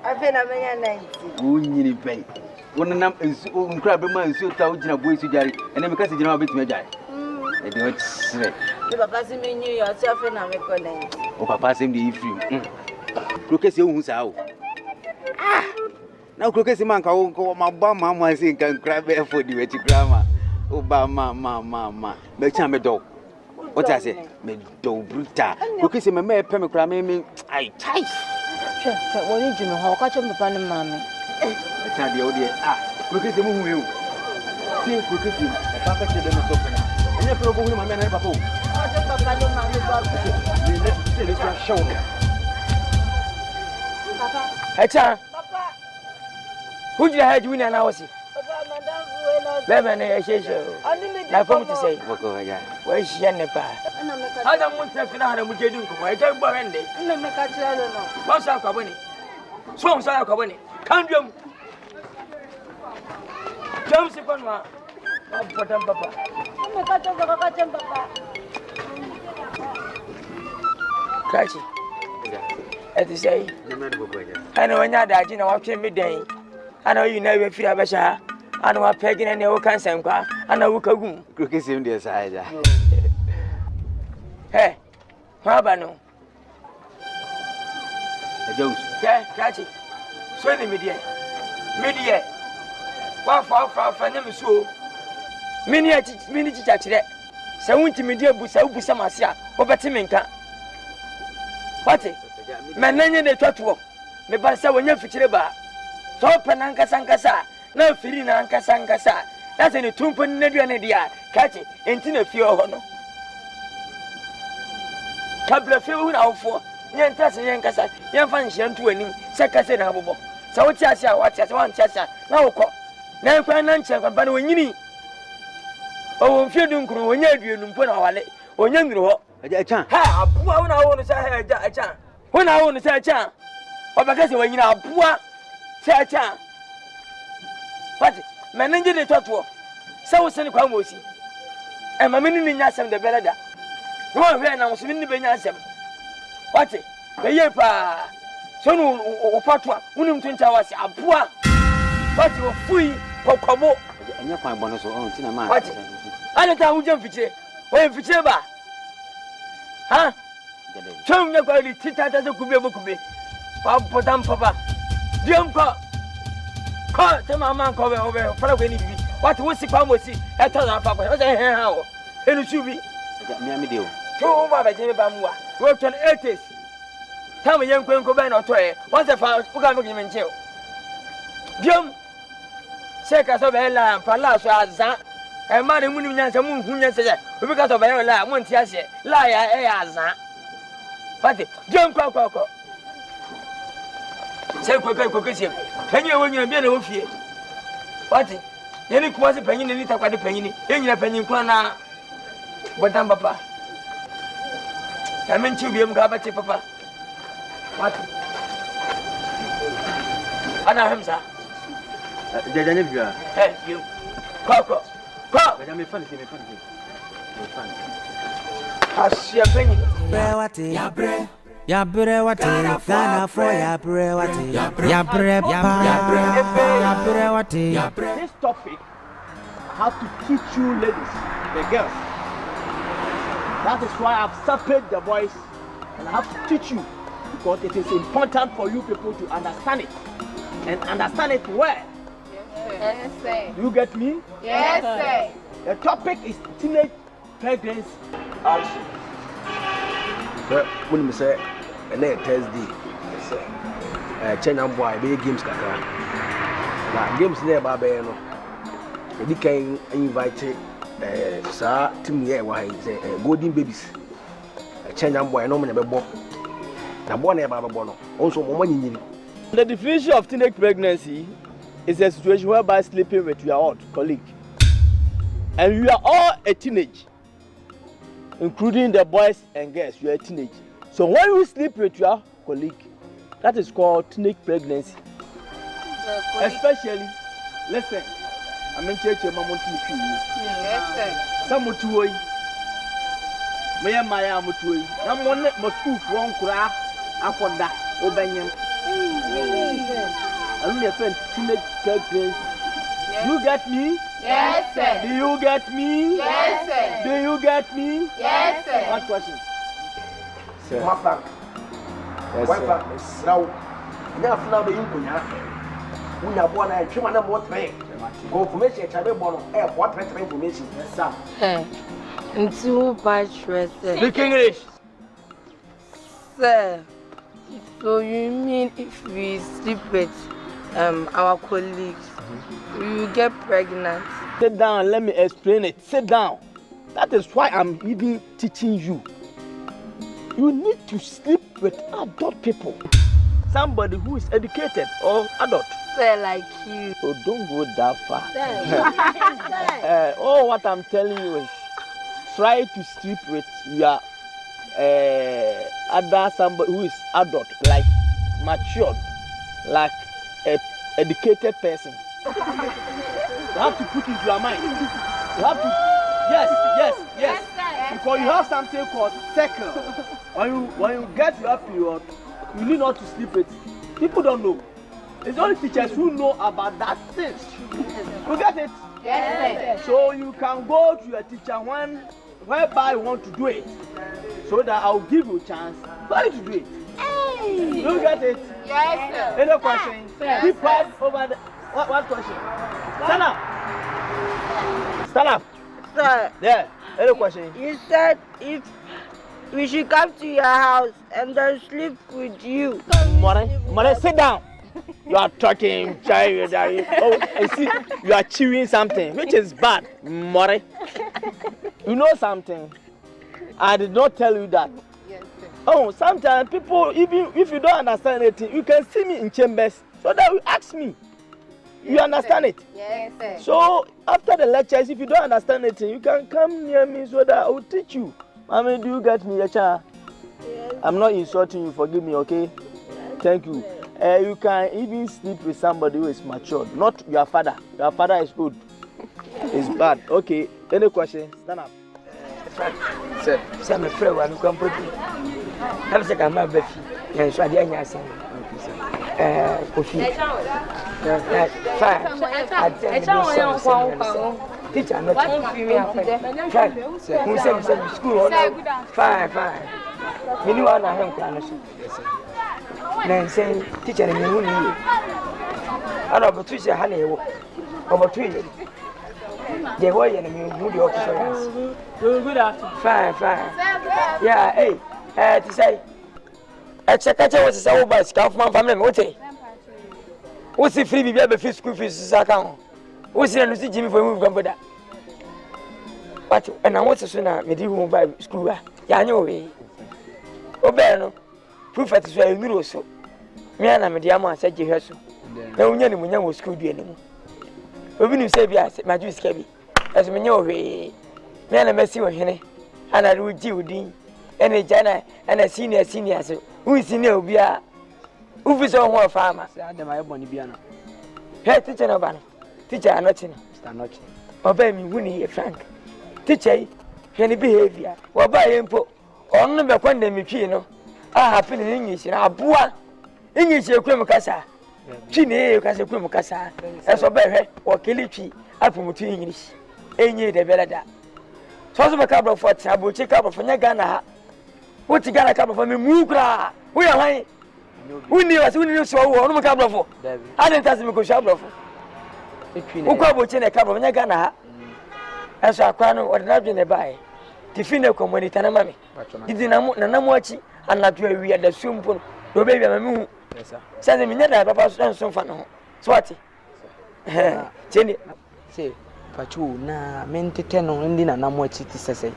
I've been a man 90. Oh, you pay. One of them is crab man, so thousand of boys to Jerry, and then because you know a bit to die. I don't say. You are passing me yourself and I'm a connect. Oh, Papa, send the free. Crookes, who's out. Now, Crookes, man, call my bum, I think, can crab for the way to grammar. Oh, mamma, make time a dog. What I say? Me do bruta. Because me me pay me kura me I tight. Sure. What did you know? How catch up upon the mommy? It's not the idea. Because you move you. See, because you. Papa said them so far. And you go home, my man, Papa. Oh, just Papa, don't mind me. Let's see, let's show them. Papa. Hey, Papa. Who did I have you in an hour? Baby, I come to say, where she and the pa. I don't want to know how to do. I don't want to make a child. What's our company? Songs are company. Can't you? Jumps upon my papa. I'm a papa. Cratchy. As you say, I know another idea watching midday. I know you never feel a better. I know a pegging and no cancer, and I will go. Crookes in the side. Hey, Habano. Jones, catch it. Swing the media. What for name is so. Mini church there. So, went to media books, I will be some Asia, over Timinka. What? My name is Tatu. Maybe I saw when you're for Chileba. So, Pananka Sankasa. No feeling Anka Sankasa. That's any tumpo nedu ane dia. Catch it. Entina fie ho no. Kabla fie hu na ofo. Yen tase yen kasa. Yen fa nhye nto anim. Se kasa na abobo. Sa wo ti ase a wo ti ase wan ti ase na wo kɔ. Na nkwa na nche kwa ba na onyini. O mfie du nkuru onya aduenu mpo na wale. Onya nguru ho. Acha. Ha abua wo na wo no sa ha acha. Wo na wo no sa acha. Obaka se wanyina abua. Sa acha. What? Manage the toto. So send kwa mosi. E ma meni ni nyasem de beleda. No hwe na so ni be nyasem. What? Be ye pa. So no ofatwa, unim twinta wase aboa. What you fui kokobo. Enya kwan bono so on tina ma. What? Ani ta hu jam fichire. O fichire ba. Ha? Chom nya kwa li titata se kube bokube. Pa potam papa. Diam ko. Ko te mama ko be obe fara ko ni bi what we see kwa mosi e to na papa o say he ha o enu subi mi ami de o to ba be je ba mu a we turn 80s tam yen kwenko be na to e won se fa u ga me gi menche o diom se ka so be la pa la so azan e ma de mu ni nyansa mu hu nyansa je obi ka so be la mu nti ase la ya e ya azan fati diom kwa say quick see penny when you be na ofie what yeni kuma se penny ni takwade penny ni enyina penny kwa na bodam papa kamen chi biem ga bache papa what ana hamza jaja ne bia you ko jaja me fan asia penny Brewate Yabre wate Ghanafuo yabre wate yabre wate. This topic I have to teach you ladies, the girls. That is why I've separated the boys and I have to teach you because it is important for you people to understand it and understand it well. Yes, sir. Do you get me? Yes, sir. The topic is teenage pregnancy also. When we say Thursday, China boy, big games kakra. Now games there, Baba, no. We can invite sir team here. Why say golden babies? China boy, no man be born. Na born here, Baba born. Also, money. The definition of teenage pregnancy is a situation whereby sleeping with your colleague, and you are all a teenage. Including the boys and girls, you are a teenage. So when you sleep with your colleague, that is called teenage pregnancy. Especially, listen, I'm in church, I'm going to Yes, sir. some of you, my amutui, I'm one that must school from Kura, upon that, Obanian. I'm only a friend, teenage pregnancy. You get me? Yes, sir. Do you get me? Yes, sir. Do you get me? Yes, sir. What question? Sir. Yes, sir. Now, now the Incunia. We are born and 2 more 3. Confirmation, what information? Yes, sir. Into bachelor, sir. Speak English. Sir, so you mean if we sleep with our colleagues, we will get pregnant? Sit down, let me explain it. Sit down. That is why I'm even teaching you. You need to sleep with adult people. Somebody who is educated or adult. Sir, like you. So don't go that far. All what I'm telling you is try to sleep with your other somebody who is adult, like matured, like a educated person. You have to put it into your mind. You have to, yes. Because you have something called cycle. When you get your period, you need not to sleep with. People don't know. It's only teachers who know about that thing. You get it? Yes. So you can go to your teacher whereby you want to do it, so that I'll give you a chance for you to do it. Hey. You get it? Yes, sir. Any question? Yes, Keep quiet over the. What question? Stand up. Stand up. Sir. Yeah. Any question? You said if we should come to your house and then sleep with you. More, sit down. You are talking, child. Oh, I see you are chewing something, which is bad, More. You know something? I did not tell you that. Yes, sir. Oh, sometimes people, even if you don't understand anything, you can see me in chambers so that you ask me. You understand it? Yes, sir. So after the lectures, if you don't understand anything, you can come near me so that I will teach you. Mommy, do you get me, Yacha? Yes. I'm not insulting you. Forgive me, okay? Yes. Thank you. You can even sleep with somebody who is matured, not your father. Your father is good. It's bad. Okay. Any question? Stand up. Sir, I'm afraid I'm going to I'm sick of my baby. Yes, I didn't answer. Coffee. Fine. Teacher, I'm not who said school? Fine. You know, I have plans. Then say, teacher, and you need. I know, but teacher, honey, over 3 years. They were in the mood officer. Good afternoon. Fine. Yeah, hey, to say, I check out what is our bus, Kaufman family. What's the free baby fish school fees account? What's the Lucy Jimmy for moving with that? But and I want to sooner medieval by school. Yeah, no way. Obeno, proof at the middle so. Me and Mediama said you heard so. No, young was school anymore. We say, my Jewish cabby, as we know, me and a messy with Henny, and I would deal with Dean, and a Jana, and a senior, so who is senior, we are who is on one farmer. My Bonibiana. Hey, teacher, no banner. Teacher, I'm not in. Obey me, Winnie, Frank. Teacher, any behavior, or by import, or number one, me, you know. I have been in English, and I boa English, your Kumacasa. Chine kasi kwa mukasa eso behe o kilichi apomutu English enye de belada so so makabro for abuchi kabro for nya Ghana ha wuti Ghana kabro for me mukra wo ya hwan wuni was wuni so wo no makabro for adenta me ko shabro for ukwa abuchi na kabro nya Ghana ha eso akwa no ordinary ne bai tifine community na mami didi na namu achi anatu awi ada sumpo do be bia mami hu. Yes, sir. Say me nyada papa so fa no. So what? Cheni. Say, pachu na mentete no ndi na namo chiti sese.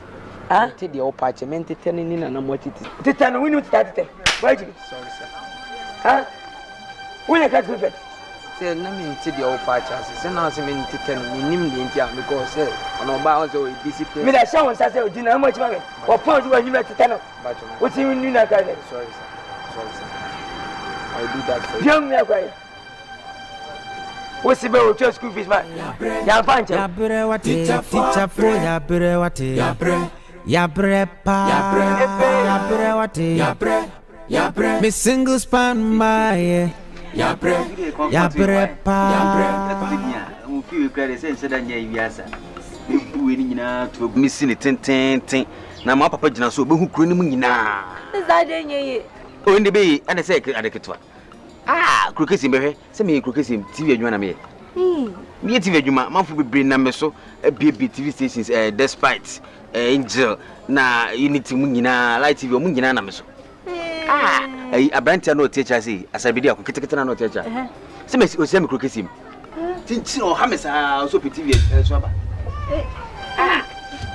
Ah? Te de opache mentete ni na namo chiti. Tete no winu tete. Why? Sorry, sir. Ah? Winu ka prefect. Say na menti de opache say na say mentete no minim de ntia because say ono ba on say discipline. Me da sha won say odi na namo chiba me. O pon ju wa nyima tete no. What you winu na ka. Sorry, sir. I'll do that for you. Young me quiet. What's the bill with your school fees, man? Ya pancha. Ya bre what teacher for ya bre what ya bre pa ya bre me single span my ya bre pa mu fi kwere se da nya wiasa me buwe ni nyina to misi ni tenten na ma papa gina so obehu kuro ni mu nyina za de nyeye o ndi be ana se adeketwa krokesi mbehwe se me krokesi TV adwuma na me me TV adwuma manfo bebre na me so BB TV stations despite Angel na Unity mu nyina Light TV mu nyina na me so Abrante na teacher say asabidi akoketekete na no teacher se me o se me krokesi tinchi o ha me sa so TV so aba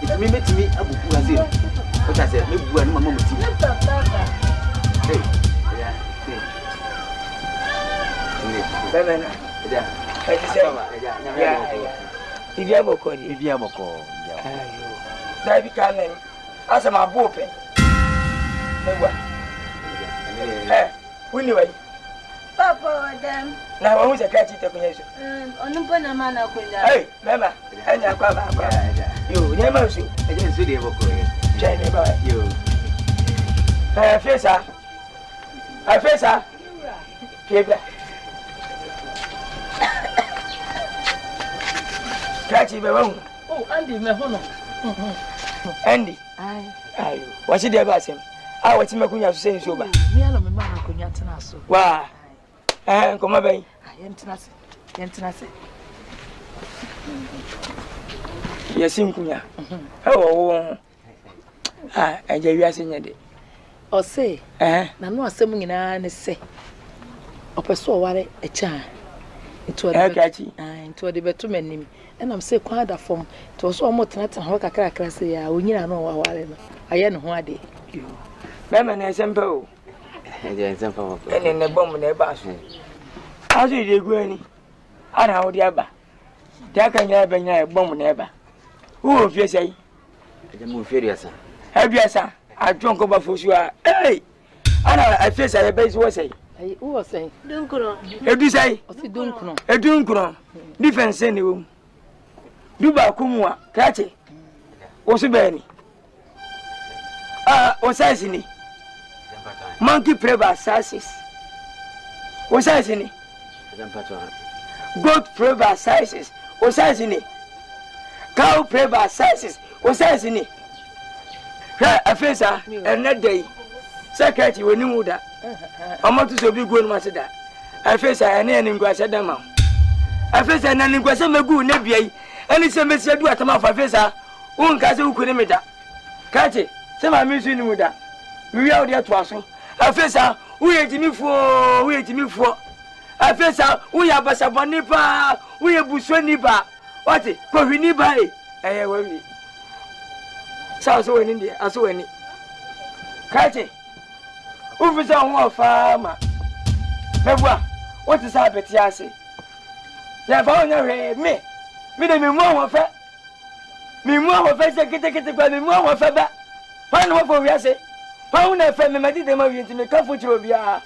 it me metimi abubu azi o ta se me buwa no mama muti Bemena. Yeah. Vivian Boko. Vivian Boko. Dabi kanen. Asa ma bope. Ewa. Wini wai. Papa dem. Na wa huza kachi te kunyeso. Onumpo na mana kwenda. Hey, mema. Anya kwa baba. Yo, nyema usu. Eje nsu de Boko. Chene ba. Yo. Fesa. Fesa. Kebla. Kachi be won. Oh, Andy me hono. Andy. Ayo. Wachi de ba asem. Wachi makunya so say so ba. Me ala me ma makunya tena so. Wa. Nkoma ben. Yentena se. Yesim kunya. Wo. Eje wiase nyede. O say. Na no asem nyina ne se. opeso ware e cha into the betu menim and I'm say kwada from to so mo tenata ho kakra say ya onyina no wa ware no aye ne ho ade mema na sempa o eje sempa o ene ne bom na e ba so aso ide gu ani ana wo dia ba dia kan ya ba nya e bom na e ba wo fie sei eje mo fie riasa abiasa adwon ko ba fosu a ana afie sei e ba isi wo sei ai wo sei Dunkuno. edu sei o si dunkuno edunkuno defense ni wo duba kumwa kache wo so ba ni o size ni monkey prey by sizes o size ni goat prey by sizes o size ni cow prey by sizes o size ni afesa enedai secretary woni muda amoto so bi go no maseda afesa ene ni ngwase dama afesa na ni ngwase megu na biai eni se mesia du atama afesa unka se ukuni meda kache se ma mi su ni muda mi wi awde to aso afesa uye jimifuo afesa uye abasaboni pa uye busoni ba wati ko hwini ba eye wawi sa so weni ndi aso weni kache ufisa ho fama mebua wati sa beti ase ya ba onya hwe mi de mi mu ho fe se kete kwa mi mu ho fe ba pa no fo wi ase How na fe me madi de ma wi nti me ka fo chiro bia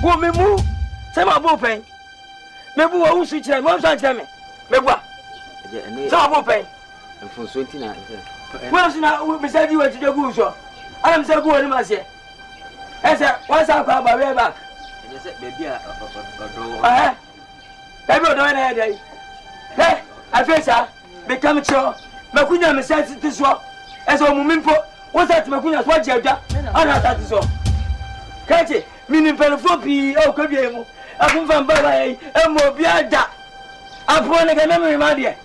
wo me mu se ma bo pen me bu wo su chira mo so chira me bu a se ma bo pen mfo so nti na wo su na me sa di wa ti de gu so ana me sa gu woni ma se ese wa sa kwa ba we back se baby a odo baby odo na dey afesa me kam cho me kunya me sa ti so ese o mu mimpo what's that makunya so jaja ana tati so kache mini pelofopi o ko bie mu afunfa mbaba yi emo biada apo ne ga me madie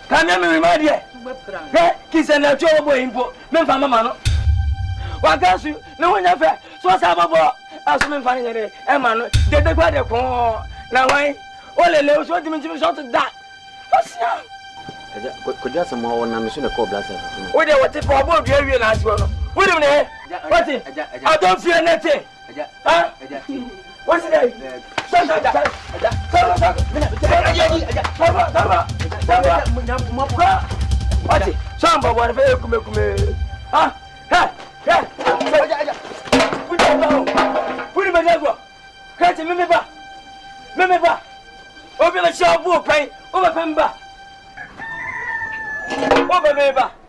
ka me madie kisa na cho bo impo me fa mama no wa gasu ne wonya fe so sa babo aso me fa ne yere e ma no de kwa de ko na wan o lele so di mi so to da osia ko ja sama wona me so ne ko blast we dey what for about the area na asiwo no we dem ne what I don't fear nothing huh what's it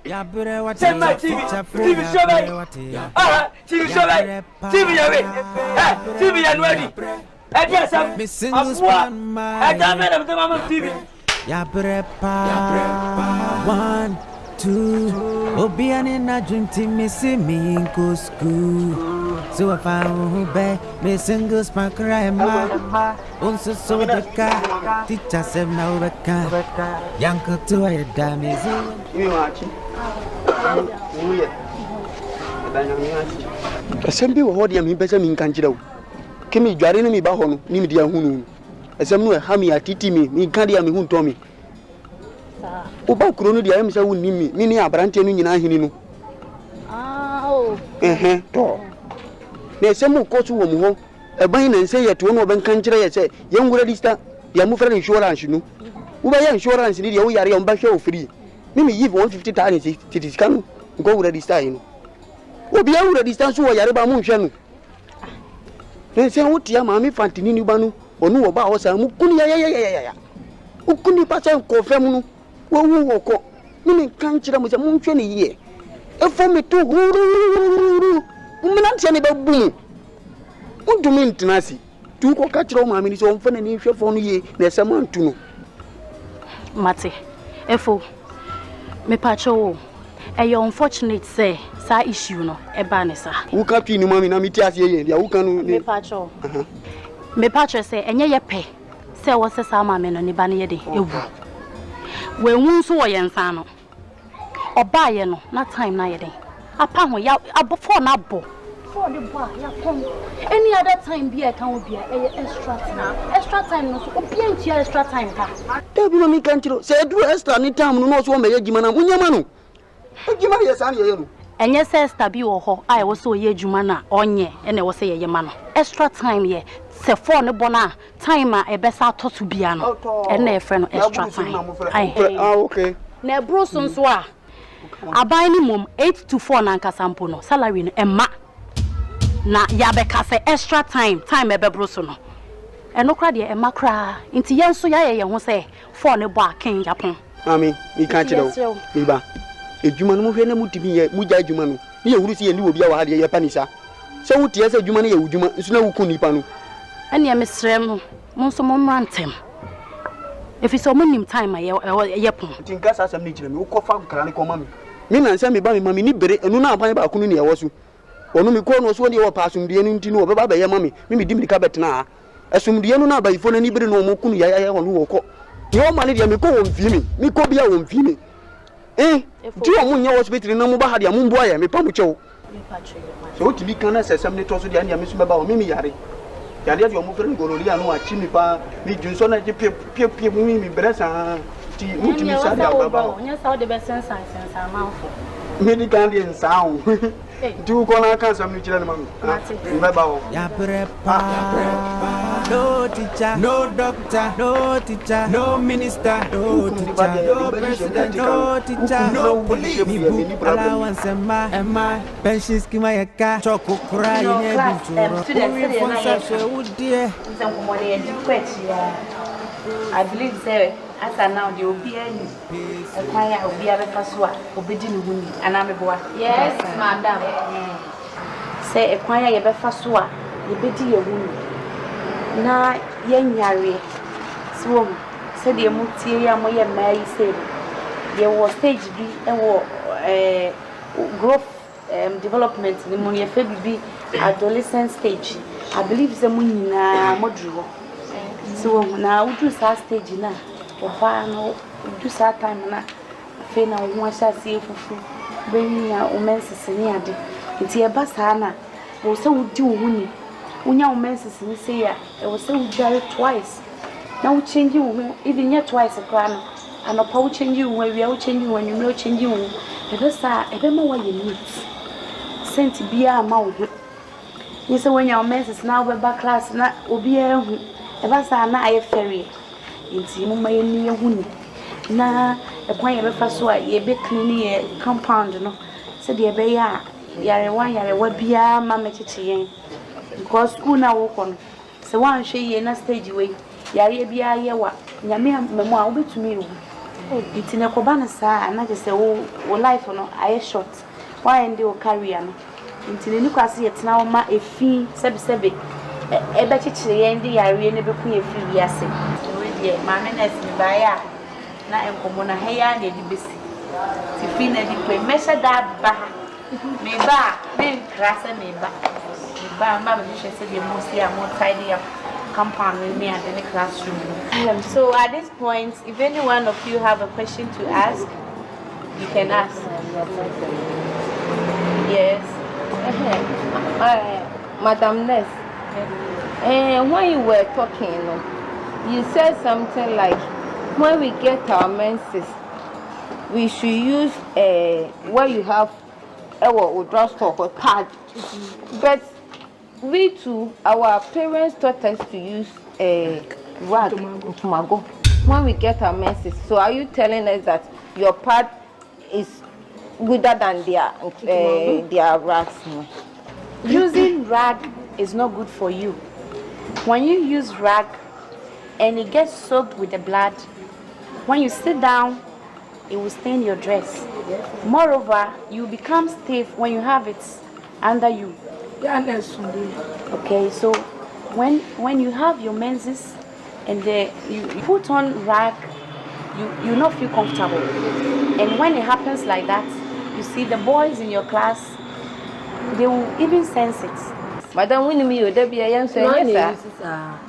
Yabre what send my TV show TV show TV yawe TV ya nwadi adia sam afwa adame na mama TV Yabre pa 1 2 obiani na dream team missing me in school so if I be me single spark cry ma unso so the car teacher sem na ubeka yanko to a damage you watch asem bi wo ho de mi pese mi nkan kire wo kemi dware no mi ba ho no ni mi dia hunu asem no ha mi atiti mi nkan dia mi hu nto mi o ba kuro no dia mi se wonni mi ni abrante no nyina hini no to na asem ko so wo mu ho e ban na nse yeto no ben kan kire ye se ye ngura lista dia mu fra insurance no wo ba ye insurance ni dia wo yare ye mba hwe o free mimi give 150,000 titi kanu go wura lista yi no obi a wura lista so wo yare ba mu hwe no na se wo tia ma mi fantini ni ba no onu wo ba wo sa mu kuni ya ukuni pa se ko fe mu no wo wo ko mimi kan kire mu se mu hwe ni ye e fo mi to huru umina ntia ne ba bu undumi ntinasi tu ko ka kire o ma mi ni so mfa na ni hwe fo no ye na se ma ntu no mate efo me pacho e unfortunate say sa issue no e ba ne sa wo ka twi ni mami na mi ti ase ye dia wo ka no me pacho say enye ye pe say wo se sa ma me no ni ba ne ye de ewu we hu so wo ye nsa no oba ye no na time na ye de apa ho ya abofo na bo for the bar, any other time be I can be extra time. Extra time no so be into extra time ka. Dey be me kan tiro. Say do extra ni time no so me adwuma na munyama no. Adwuma ye san ye no. Enye say extra bi wo ho ai wo so ye adwuma na onye ene wo say ye ma no. Extra time ye se for ne bona time a e be sa to to bia no. Ene e frɛ no extra time. Okay. Na bro so a abai ni mom 8 to 4 na nkasa mpo no salary no emma na ya be ka say extra time e be bro so no eno kra de emma kra nti yen so ya ye ho say 4 ne bo aken Japan mami mi kan kire mi ba ejuma no mo hwe na mutimi ye mu ja ejuma no ni ye huru si ye ni obi a wa ha de ye panisa se wutie se ejuma no ye ejuma nso na wuku nipa no ene me srem no mo so mo mrantem if it's so nim time ye pon tinka sa asem ni kire mi wo kofa nkara ne ko mami mi na nsa mi ba mi mami ni bere enu na aban ba kunu ne ye wosu onu mi ko no so ne wo pa asumdie ni nti no be ba ye mami mi di mi ka betena asumdie no na ba ifo na ni bere no mo kunu ya onu wo ko ni o ma ne dia mi ko wo mfi mi ko bia wo mfi mi ti o mu nya hospital na mu ba ha dia mu mbo aye mi pa mu chewo so o ti bi kan na sesem ne to so dia mi so be ba wo mi yare yare ya mo fere ngoroli anu achi mi pa mi junso na je pie mi bresa ti muti mi sa dia baba nya sa o de be sensa manfo mi di kan di nsawo ti ko na kan sam ni kire na mami mi baba o ya prepa no teacher no doctor no teacher no minister no teacher no president no teacher no police mi allowance emma pension scheme yaka choko cry in I believe there as now the obiani acquire obiara faswa obedi ni huni anameboa. Yes madam. Say acquire ye be faswa obedi ye huni na yenyare so say the mutie ya moye mai say there was stage bi e wo growth development ni mo ye fe bi adolescent stage. I believe say mo nyina modro so na udu sa stage na oba no udu sa time na fe na wo asha sie fufu benya o mensese ni ade nti e ba sa na wo se wudi wo huni unya o mensese ni se ya e wo se wudare twice na wo change wo even yet twice kwa no anopa wo change wo wi wo change wo anwumre wo change wo e be sa e be ma wa ye neat sent bia ma wo ni se wonya o mensese na wo ba class na obi a hu eba sa na aye ferry nti mo maye ni ehunu na ekwan ye befa so a ye be clean ye compound no se de be ya yare wa bia ma mecheche yen because school na wo ko no se wan hwe ye na stage we yare bia ye wa nyame memo a wo betumi ewu nti ne ko ba na sa na je se wo life no aye short why end o career no nti ne ni kwase ye tena wo ma efi sebe ebe chichire ye ndi yare ne be ku ye fi wiase we die ma me na si ba ya na enkomo na he ya na di besi ti fi na di pe mesha da ba me ba me krasa me ba ma be she se de mo si am tidy up compound with me and in the classroom. So at this point, if any one of you have a question to ask, you can ask. Yes. Madam Ness, when you were talking, you said something like, when we get our menses, we should use where you have a drugstore or pad. But we too, our parents taught us to use a rag, Kumago, when we get our menses. So are you telling us that your pad is gooder than their rags? Using rag is not good for you. When you use rag and it gets soaked with the blood, when you sit down, it will stain your dress. Moreover, you become stiff when you have it under you. Okay, so when you have your menses and you put on rag, you not feel comfortable. And when it happens like that, you see the boys in your class, they will even sense it. Madam, when me there be a young son.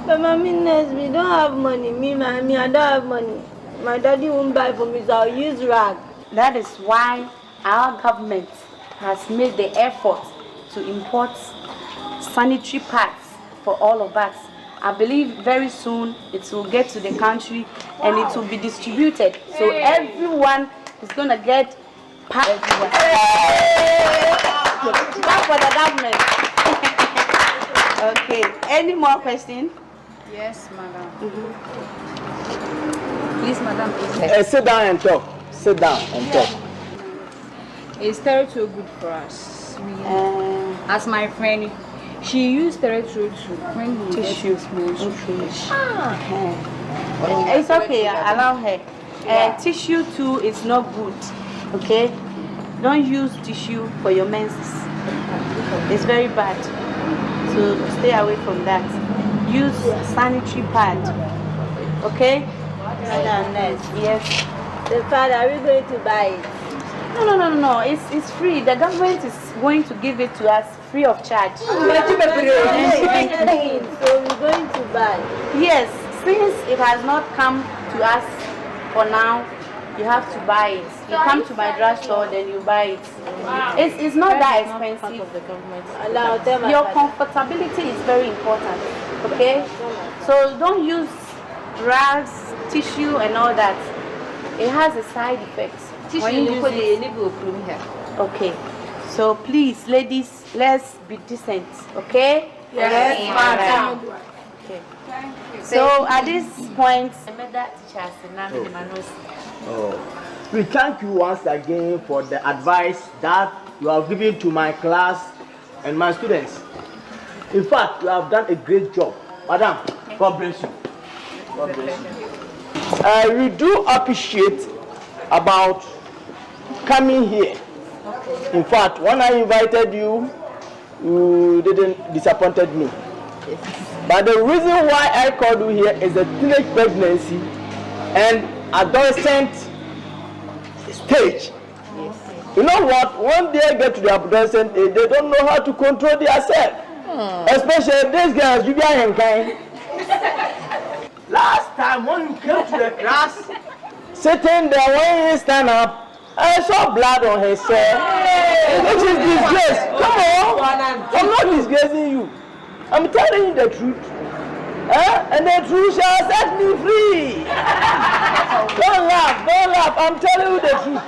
But mommy, we don't have money. Me, mommy, I don't have money. My daddy won't buy for me, so I'll use rag. That is why our government has made the effort to import sanitary pads for all of us. I believe very soon it will get to the country and it will be distributed. So everyone is going to get pads. Clap for the government. Okay. Any more questions? Yes, madam. Please, madam. Please. Sit down and talk. Sit down and talk. Is territory good for us? As my friend, she used territory to when we tissue. It's okay. Allow her. Tissue too is not good. Okay. Don't use tissue for your menses. It's very bad. So stay away from that. Use sanitary pad. Okay? Yes. The pad, are we going to buy it? No. It's free. The government is going to give it to us free of charge. So we're going to buy. Yes. Since it has not come to us for now, you have to buy it. You come to my drugstore, then you buy it. It's not that expensive. Your comfortability is very important. Okay? So don't use rags, tissue, and all that. It has a side effect. When you use it. Okay. So please, ladies, let's be decent. Okay? Yes, madam. Okay. So at this point, We thank you once again for the advice that you have given to my class and my students. In fact, you have done a great job. Madam, God bless you. God bless you. We do appreciate about coming here. In fact, when I invited you, you didn't disappointed me. But the reason why I called you here is a teenage pregnancy and adolescent stage. You know what? When they get to the adolescent age, they don't know how to control themselves. Especially these girls, Vivian and Akan. Last time when you came to the class, sitting there when he stand up, I saw blood on his hair. Which is disgrace. Come on. I'm not disgracing you. I'm telling you the truth. And the truth shall set me free. Don't laugh. I'm telling you the truth.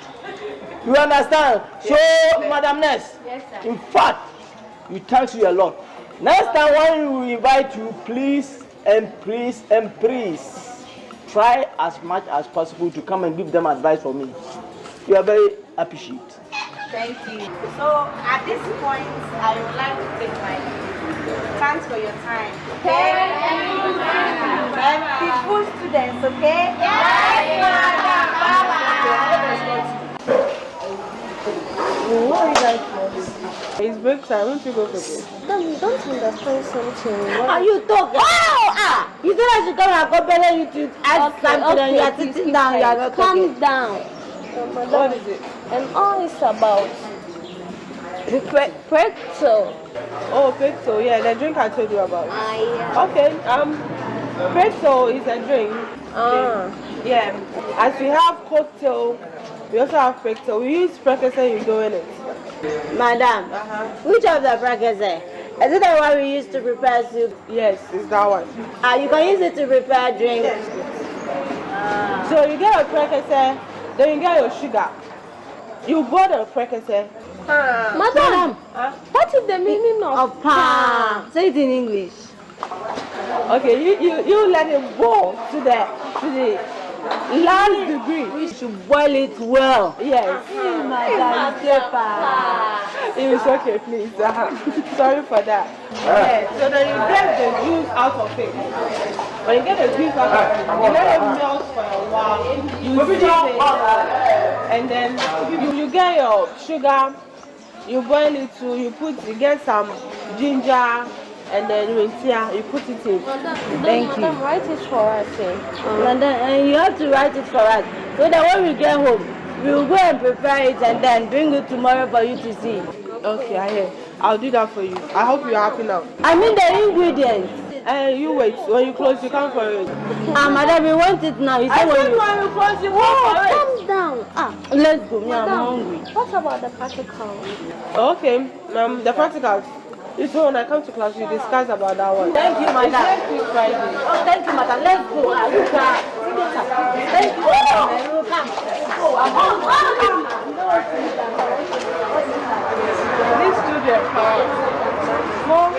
You understand? So, Madam Ness, in fact, we thank you a lot. Next time when we invite you, please try as much as possible to come and give them advice for me. You are very appreciated. Thank you. So at this point, I would like to take my leave. Thanks for your time. Okay? And people, students, okay? Yes, madam. What are you guys for? It's break time. Won't you go for this? Don't understand something. Are you talking? You said I should come and accompany you to ask something and you are sitting down. You are not talking. Calm down. What is it? All is about pretzel. Oh, pretzel. Yeah, the drink I told you about. Yeah. Okay. Pretzel is a drink. Yeah. As we have cocktail, we also have pretzel. We use precursor in doing it. Madam, which of the precursor? Is it the one we used to prepare soup? Yes, it's that one. You can use it to prepare drink. Yes. So you get a precursor, then you get your sugar. You boil the precursor. Madam, what is the meaning of palm? Say it in English. Okay, you let it boil to the last degree. We should boil it well. Yes. Madam, It's okay, please. Sorry for that. Yeah, so then you get the juice out of it. When you get the juice out of it, you let it melt for a while. You steam it, and then you get your sugar. You boil it too. You get some ginger. And then you put it in. Thank you. Write it for us. And you have to write it for us. So that when we get home, we will go and prepare it and then bring it tomorrow for you to see. Okay, I hear. I'll do that for you. I hope you're happy now. I mean the ingredients. You wait. When you close, you come for it. Madam, we want it now. You say when you close, you come for it. Calm down. Let's go. I'm hungry. What about the practical? Okay. The practicals. It's when I come to class, we discuss about that one. Thank you, madam. Next week Friday. Oh, thank you, madam. Let's go. Thank you, madam. We'll come. These students, Mom.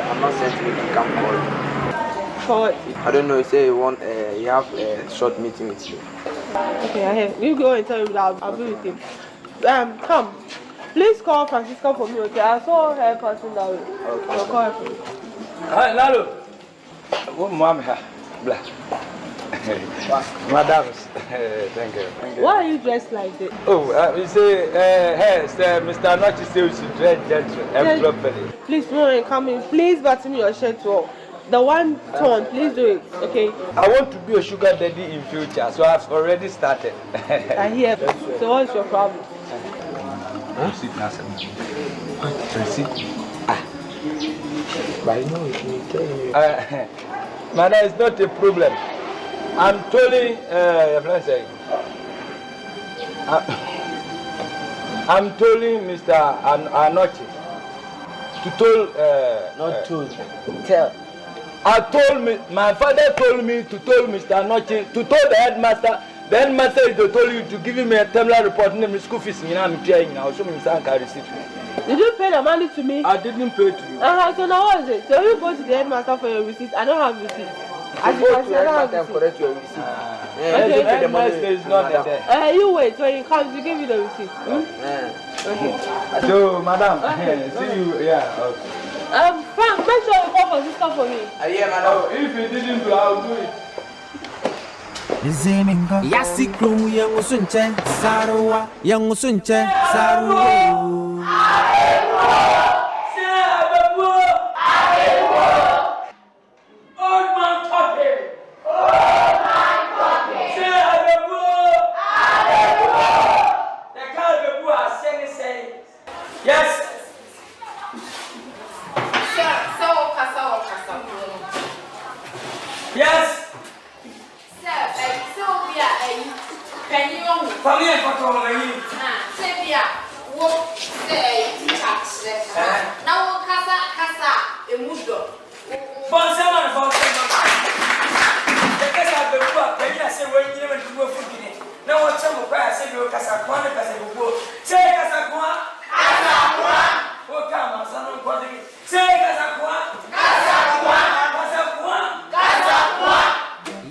I'm not sent me to come call. For what? I don't know. You say you want, you have a short meeting with you. Okay, I have. You go and tell him that I'll be with him. Come. Please call Francisca for me, okay? I saw her passing that way. Okay. I'll call her for me. Hi, Lalo. What mom here? Blah. Madam, thank you. Why are you dressed like this? Oh, you say, hey, Mr. Nachi says you should dress gentle and properly. Please, come in. Please button your shirt to the one tone. Please do it, okay? I want to be a sugar daddy in future, so I've already started. I hear. So what's your problem? Sit now, sir. Sit. But I know it will tell you. Man, it's not a problem. I'm telling, I'm telling Mr. Anochi to tell, not to tell. I told me, my father told me to tell Mr. Anochi to tell the headmaster. The headmaster is to tell you to give him a terminal report in the school fees. I'm trying now, so Mr. Akan receipt. Did you pay the money to me? I didn't pay to you. So now what is it? So you go to the headmaster for your receipt. I don't have receipt. As you can see, I don't have receipt. Correct your receipt. Okay. The headmaster is not there. You wait. When he comes, you give me the receipt. Okay. So, madam, see you. Yeah. Okay. Frank, make sure you call Francisca for me. Yeah, madam. If you didn't do, I'll do it. Zemingo yasikru yang usunche sarwa yang usunche sarwa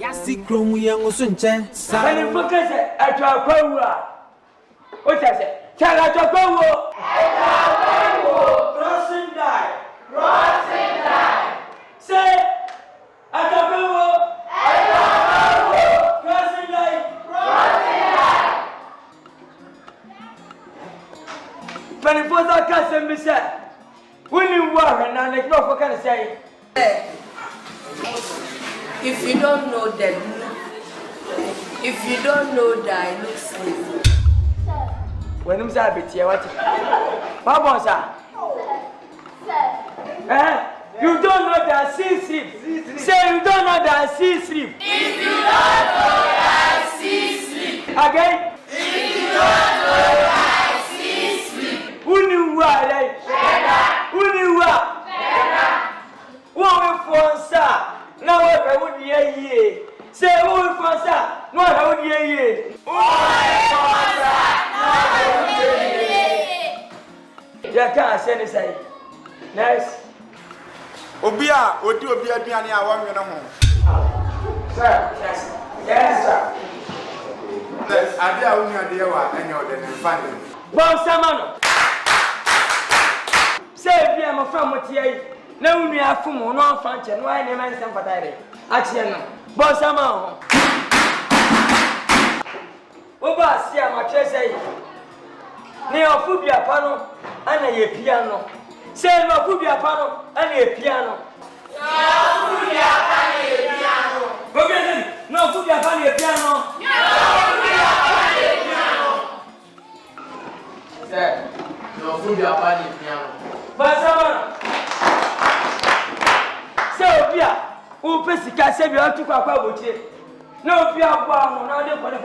yasikru yang usunche sarwa If you don't know that, if you don't know that, it looks sleepy. When I'm saying it, what? Papa, sir. You don't know that sea sleep. Say you don't know that sea sleep. If you don't know that sea sleep. Again. If you don't know that sea sleep. Who knew what? Who knew what? What we for, sir? Now what I would hear. Say who we for, sir? What I would hear. Yeah, can't say anything. Nice. Obia, Obia, Diani, I want you to know. Sir, yes, sir. I did only a dear one, and you're the family. Bon, Samano. Say, I'm a friend with you. No, we are from one function. Why am I sympathetic? Actually, Bon, Samano. Oba, see, I'm a treasure. Neo Fubia Pano and a piano. Say, no Fubia Pano and a piano. No Fubia Pano. No Fubia Pano piano. No Fubia Pano piano. But someone. So, Pia, who Pessica said you have to go. No, Pia, no, they put a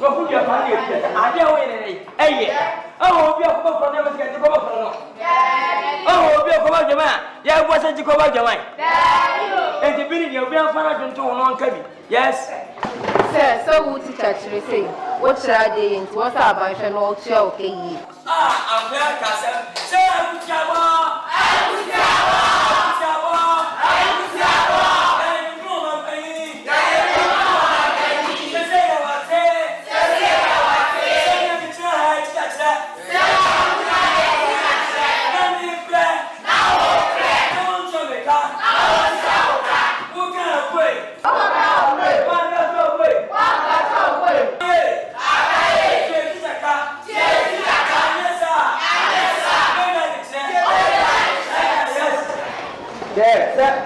Go put your family. I don't win. Hey, oh, we are going to get to go up. Oh, we are going to man. Yeah, wasn't to go up your mind. And the building you'll be on fire to one cabin. Yes. Sir, so would teach actually say, what shall I do into what's our bunch and all show? Okay, I'm there, Castle. Say, I'm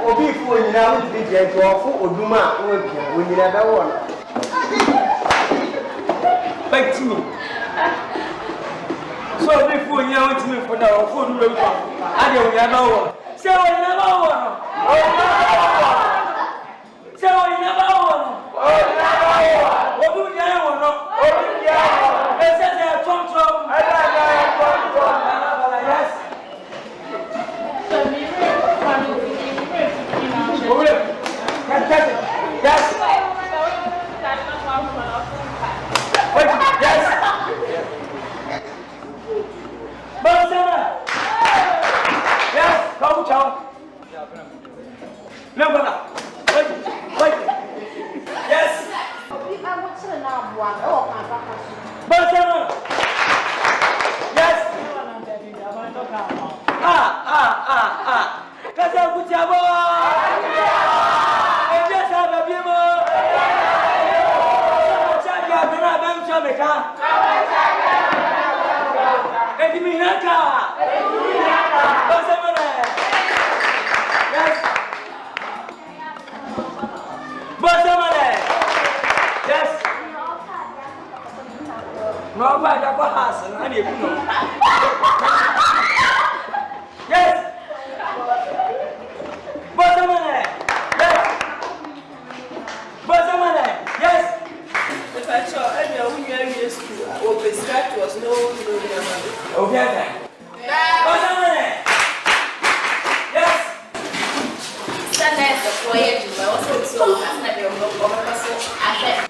Obi for you now to be there to offer Oduma when you never won. Back to me. So before you know to me for now, food will come. I don't know. So I never won. So I never won. What do you know? Yes. Come on. No, wait. Yes. Yes. No, but I got house and I need to know. Yes. Yes. If I saw any of you in school, or the start was no. Okay. Yes. Sunday, the foyer, you also so that's your I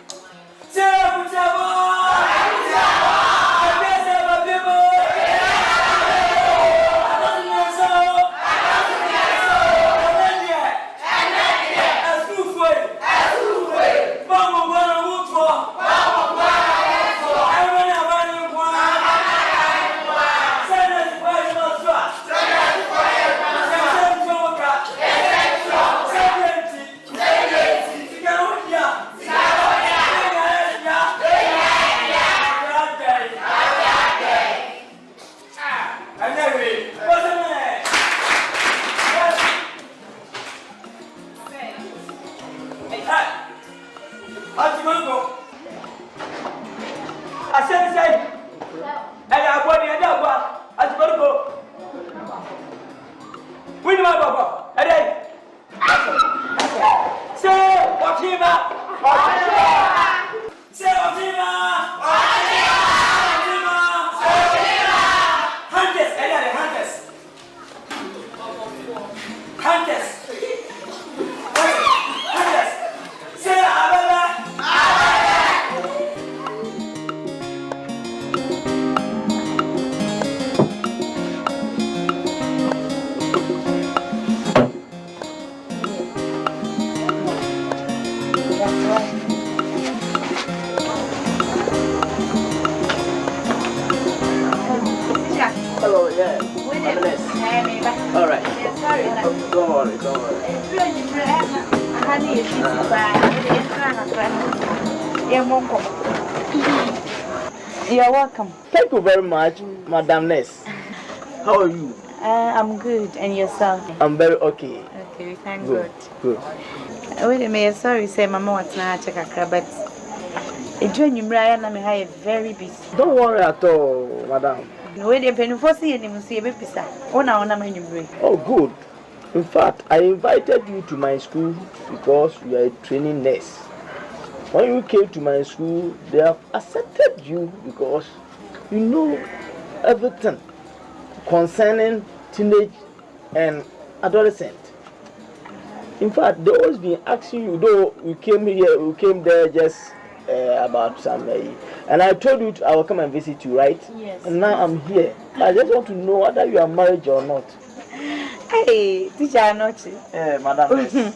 You're welcome. Thank you very much, Madam Ness. How are you? I'm good. And yourself? I'm very okay. Okay, thank Good. God. Good. Wait a minute, sorry, say Mama wants to check a crab, but I'm very busy. Don't worry at all, Madam. Wait a penny for seeing him, see a baby. Oh, good. In fact, I invited you to my school because you are a training nurse. when you came to my school, they have accepted you because you know everything concerning teenage and adolescent. In fact, they always been asking you, though we came there just about some, and I told you I will come and visit you, right? Yes. And now I'm here. I just want to know whether you are married or not. Hey, teacher Anochi. Madam. Yes.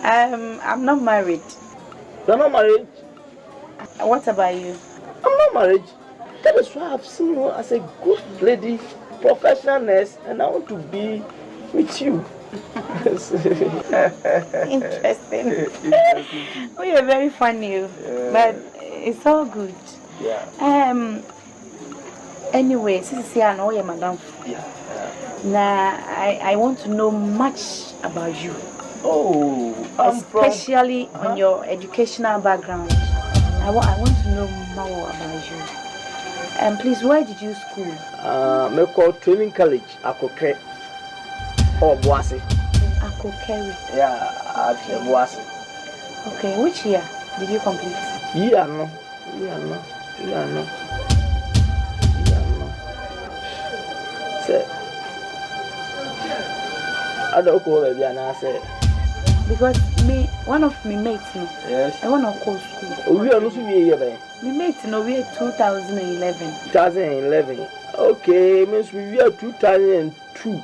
I'm not married. You're not married? What about you? I'm not married. That is why I've seen you as a good lady, professional nurse, and I want to be with you. Interesting. Oh, you're very funny, but it's all good. Yeah. Anyway, since I know you, madam. Now, I want to know much about you. Oh, especially on your educational background. I want to know more about you. And please, where did you school? Me call Training College, Akoke. Oh, Boise. Akokeri. Yeah, at Boise. Okay, which year did you complete? Yeah, no. Say, I don't call it, and I say. Because one of my mates, no. Yes. I want to call school. We are not here, baby. My mates, no, we are 2011. 2011. Okay, means we are 2002.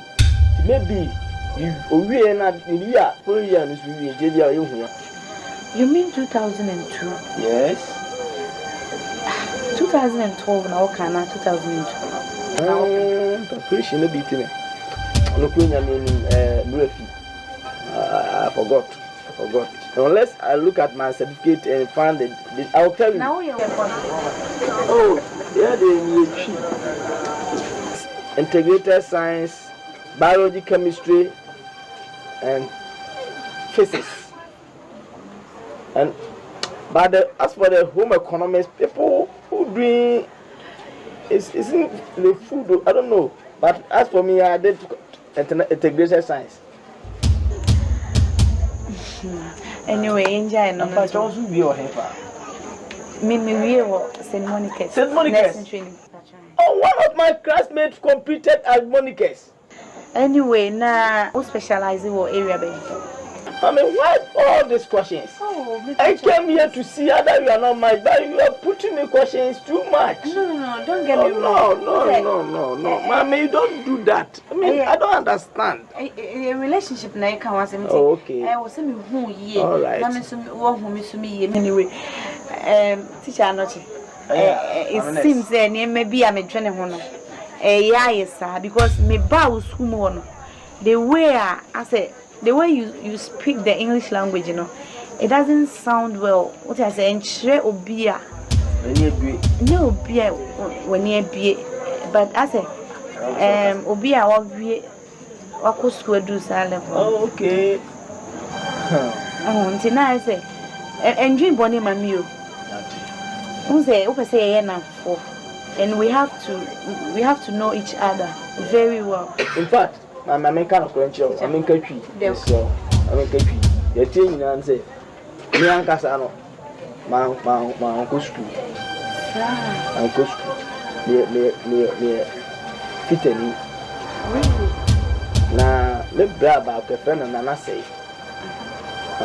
Maybe we are not in here. For years we are here. You mean 2002? Yes. 2012 now, Kana 2002. Preparation a bit. Look, I mean, I forgot. Unless I look at my certificate and find it, I'll tell you. Now you're Oh, yeah, the integrated science, biology, chemistry, and physics. But as for the home economics, people who doing isn't the food. I don't know. But as for me, I did integrated science. Anyway, enjoy no. But also be your helper. Me we were St. Monica's. St. Monica's. Oh, one of my classmates competed at Monica's. Anyway, now who specializes in what area, baby? I mean, why all these questions? Oh, I came here to see that you are not married, but you are putting me questions too much. No, don't get me wrong. No. Mommy, you don't do that. I mean, I don't understand. A relationship now can was oh, okay. I was saying who ye. All right. Anyway, teacher Anochi. It seems that maybe I'm a training honor. Yes, sir, because me bows whom on the way I say. The way you speak the English language, you know, it doesn't sound well. What I say, enchre obia. No obia when you be, but I say, obia wako school do salem. Oh, okay. Until now I say, enjoy bonny mamio. Say and we have to know each other very well. In fact. I'm kind of credential. I'm in country. Yes, so I'm in country. The thing and say, me and Casano, my uncle school. Uncle school. Me fitting. Na me braba ke friend na na say.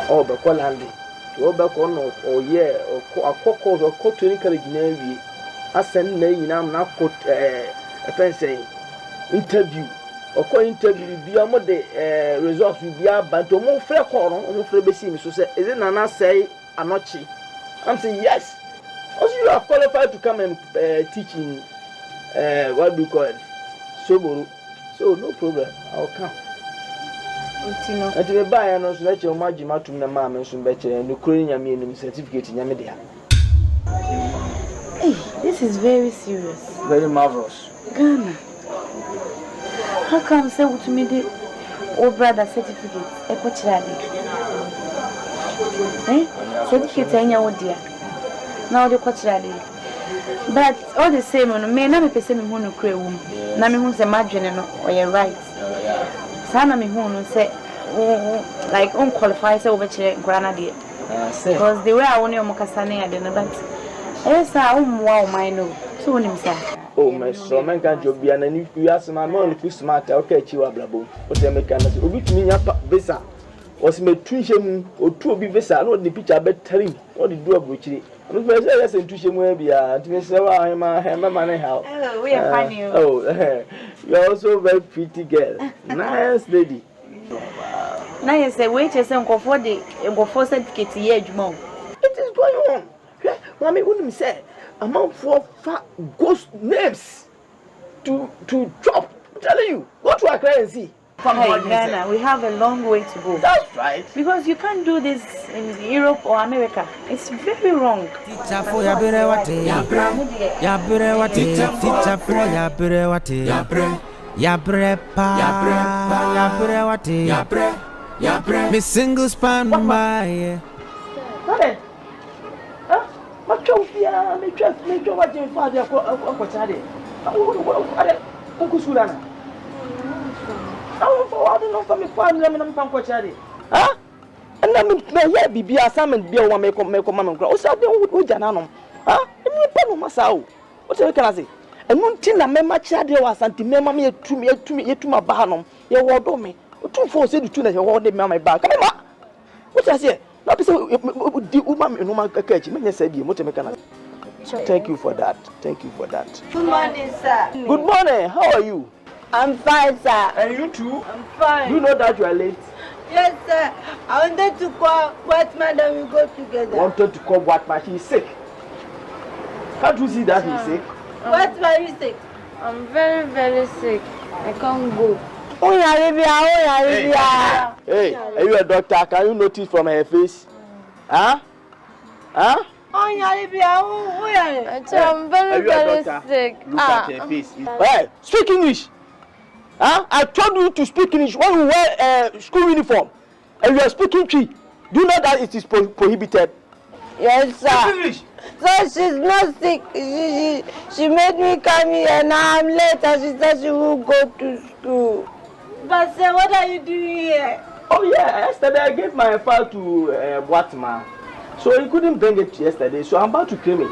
Oh, be call landing. You be call no oh yeah, akoko ko Training College na wi. Asen na yina na ko say interview. Oko interview bi amode results bi abantu mo frɛ call no mo frɛ besi mi so say is it nana say anochi. I'm saying yes. Also you are qualified to come and teach in what do you call it, Soboro. So no problem, I'll come. Utino ati me buy no so na che o magima tum na ma me so be che no kro nya me no certificate nya me dia. Hey, this is very serious. Very marvelous. Ghana. How come say what me the old brother certificate? Certificate anya odia. Now the quachirade. But all the same, me na me pese me hu no kra wum. Na me hu se madwene no or right. Sana me hu no say like unqualified say obekire grana de. Because the way I want you mokasane I don't but yes I wow my no so when him say oh my so man can't you be an you ask my mom if you smart okay chiwa blabo what they make us obi tumi nya visa was me twihye o tu obi visa no the picture better what the do abrochiri no be say yes twihye mu bia ntimi say wa hema man how oh we are funny oh you're also very pretty girl nice lady. Now you say wait you say go for certificate here adwuma. It is going on. Mommy wouldn't say amount for ghost names to drop. I'm telling you, go to Accra and see. Hey, Ghana, we have a long way to go. That's right. Because you can't do this in Europe or America. It's very wrong. Teacher for Abre what? Abre what? Teacher for Abre what? Abre pa. Abre what? Abre. Me single span my. What? My trophy, me trust me to what your father Akotade. Uncle Sulana. I don't know for me father and I'm from Kochade. Huh? And I'm here be assignment be one make mamma grow. So don't Janano. Huh? And you pen Masao. What can I say? And one thing I remember Chade was Asante me to my barnum. You word me. 2 4 said to your word my back. What I say? Thank you for that. Thank you for that. Good morning, sir. Good morning. How are you? I'm fine, sir. And you too? I'm fine. You know that you are late? Yes, sir. I wanted to call Watman and we go together. Wanted to call Watman? He is sick. Can't you see that he's sick? Watman is sick. I'm very, very sick. I can't go. Oh, yeah, hey, are you a doctor? Can you notice from her face? Huh? Huh? I'm very, very sick. Look at her face. Hey, speak English. Huh? I told you to speak English when you wear school uniform and you are speaking Twi. Do you know that it is prohibited? Yes, sir. Speak English. So she's not sick. She made me come here and now I'm late and she said she will go to school. But sir, what are you doing here? Oh yeah, yesterday I gave my file to Watman. So he couldn't bring it yesterday, so I'm about to claim it.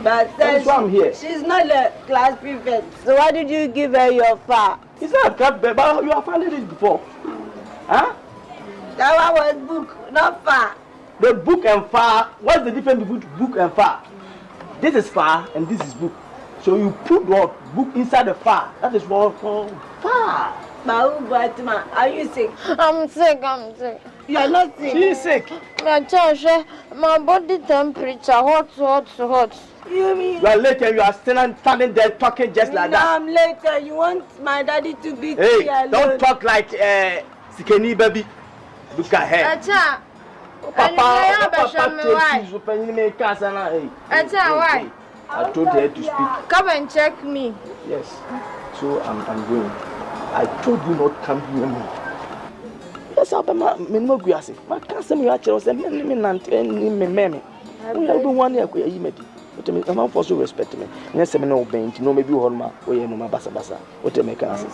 But that's why I'm here. She's not a class prefect. So why did you give her your file? It's not a class prefect, but you have found it before. Huh? That one was book, not file. The book and file, what's the difference between book and file? This is file and this is book. So you put what book inside the file. That is what called file. Batman, are you sick? I'm sick. You are not sick. She is sick. My body temperature hot. You mean? You are late and you are standing there talking just like that. I'm later. You want my daddy to be hey, here alone. Don't talk like Sikeni baby. Look at her. Papa why? I told her to speak. Come and check me. Yes. So I'm going. I told you not come near me. Yes, I'll be my minimum guasi. My cousin, you actually was a man, me. We have been 1 year. But I'm not forced to respect me. Next time, no bench, no maybe Holma, or you know my bassa. What do you make us?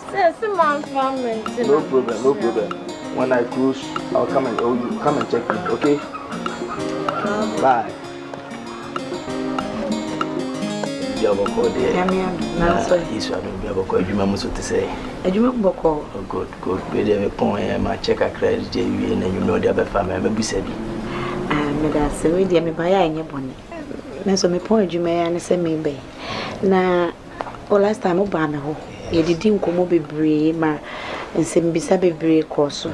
No problem. When I close, I'll come and you come and check me, okay? Bye. Good. Where they point my check a credit, and you know the other family. Maybe said, That's the way they may buy any bonnet. That's my point. You may understand me. Now, last time, Obama, you didn't come over brave, ma, and send beside brave course.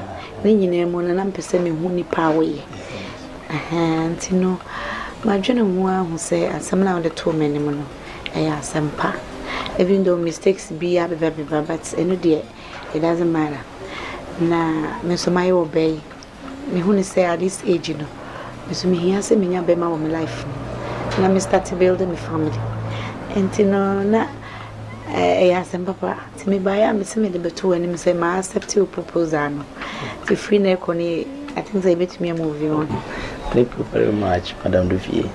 Then you know, and I'm pursuing honey power. And you know, my general one who say, and some now the 2 minimum. Sampa. Even though mistakes be up, but dear, it doesn't matter. Na me so my obey. Me who say at this age, you know. Me so me here say me nya be my life. Na me start building my family. And you know na Sampa. To me buy am say me the betu and me say my accept your proposal no. To free na koni, I think they bet me a movie on. Thank you very much, Madam Dufie.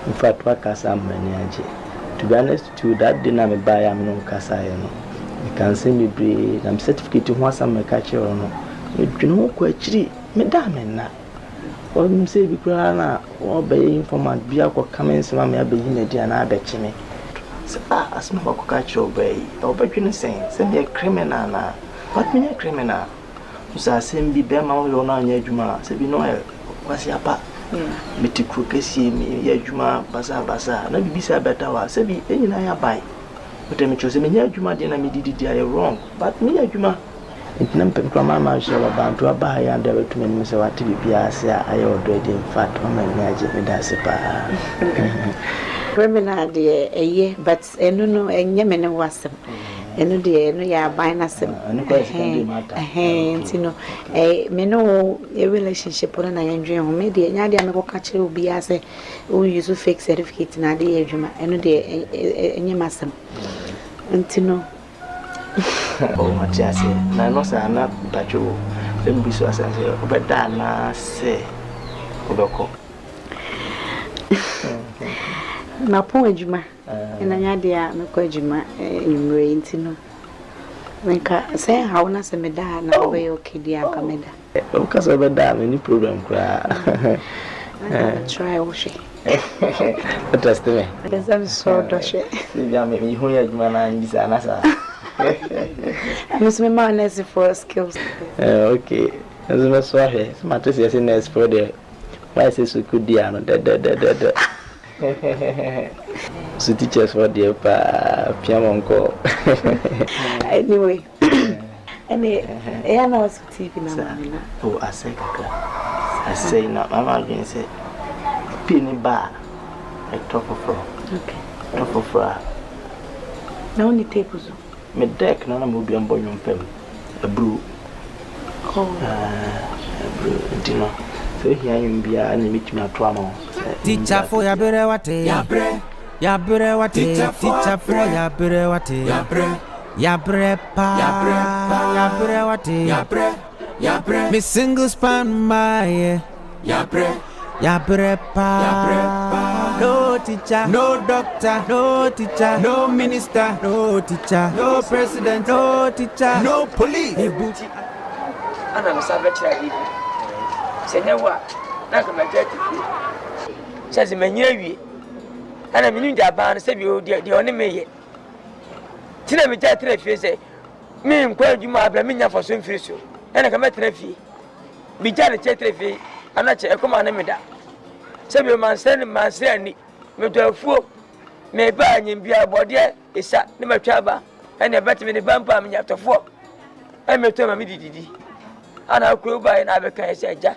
In fact, what can some many to be honest with you, that dinner me buy am no kasa no. You can see me be I'm certificate to want some catch or no. You know ko achiri me da me na. Or say Bicrana or bay informant be a comments, mamma, be in a dear and I bet me. As my catch your bay, or between the saying, send me a criminal now. What mean a criminal? So I send be Bema or non Yajuma, say be no, was your pa. Meti krokesi mi Yajuma, Basa, no be say better, say be any I buy. But I chose me Yajuma, then I did it wrong. But me Yajuma. It number Grandma shall about to a buy and there to me, so what to be Piazza. I already in fact, on my magic with us. Criminal dear, a year, but no, and Yemen was and dear, no, ya buying us a hand, you know, a meno, a relationship on an dream, maybe Nadia no catch will be as a who use to fake certificate in Adia, and dear, and your master. And to know. Oh, my dear, I know, sir, I'm not but you. Let me be so as I say, but Dana say, Oboko. Na po adwuma na nya dia me ko adwuma nwure ntino menka say how na se meda na obe okidi aka meda o ka so beda me ni program kra try wash trust me because I'm so doshe bia me hu ya adwuma na ngisa na sa I'm me man as for skills okay as me so he smart say say next for the why say so could dia no de so teachers for the piamonko anyway I know what's TV now. Oh, I say now mama again say pin bar a top of floor. Okay. Top of floor. Now only tables. Me deck no na mo bi ambo nyom pem. A brew. Oh. A brew, you know. So here you be and meet me at Twamo. Teacher for ya bere wate. Ya bere wate. Teacher for ya bere wate. Ya bere pa. Ya bere wate. Ya bere. Me single span my. Ya bere pa. No teacher, no doctor, no teacher, no minister, no teacher, no president, no teacher, no police. Ana msabachira hivi. Senyewa na kama jeti. Sasa menyewi. Ana minu jaba na sebi o de oni meye. Tina mi jeti na fie se. Mi nkwa adwuma abla mi nya faso mfiri so. Ana kama tena fie. Bi jale chetre fie. Ana che ekoma na meda. Sebi man ani. Me doafuo. Me ba anyimbi abode isa ne matwaba. Ana betime ne bampa me nya tofo. E me to ma mi dididi. Ana kuro ba na abeka ese aja.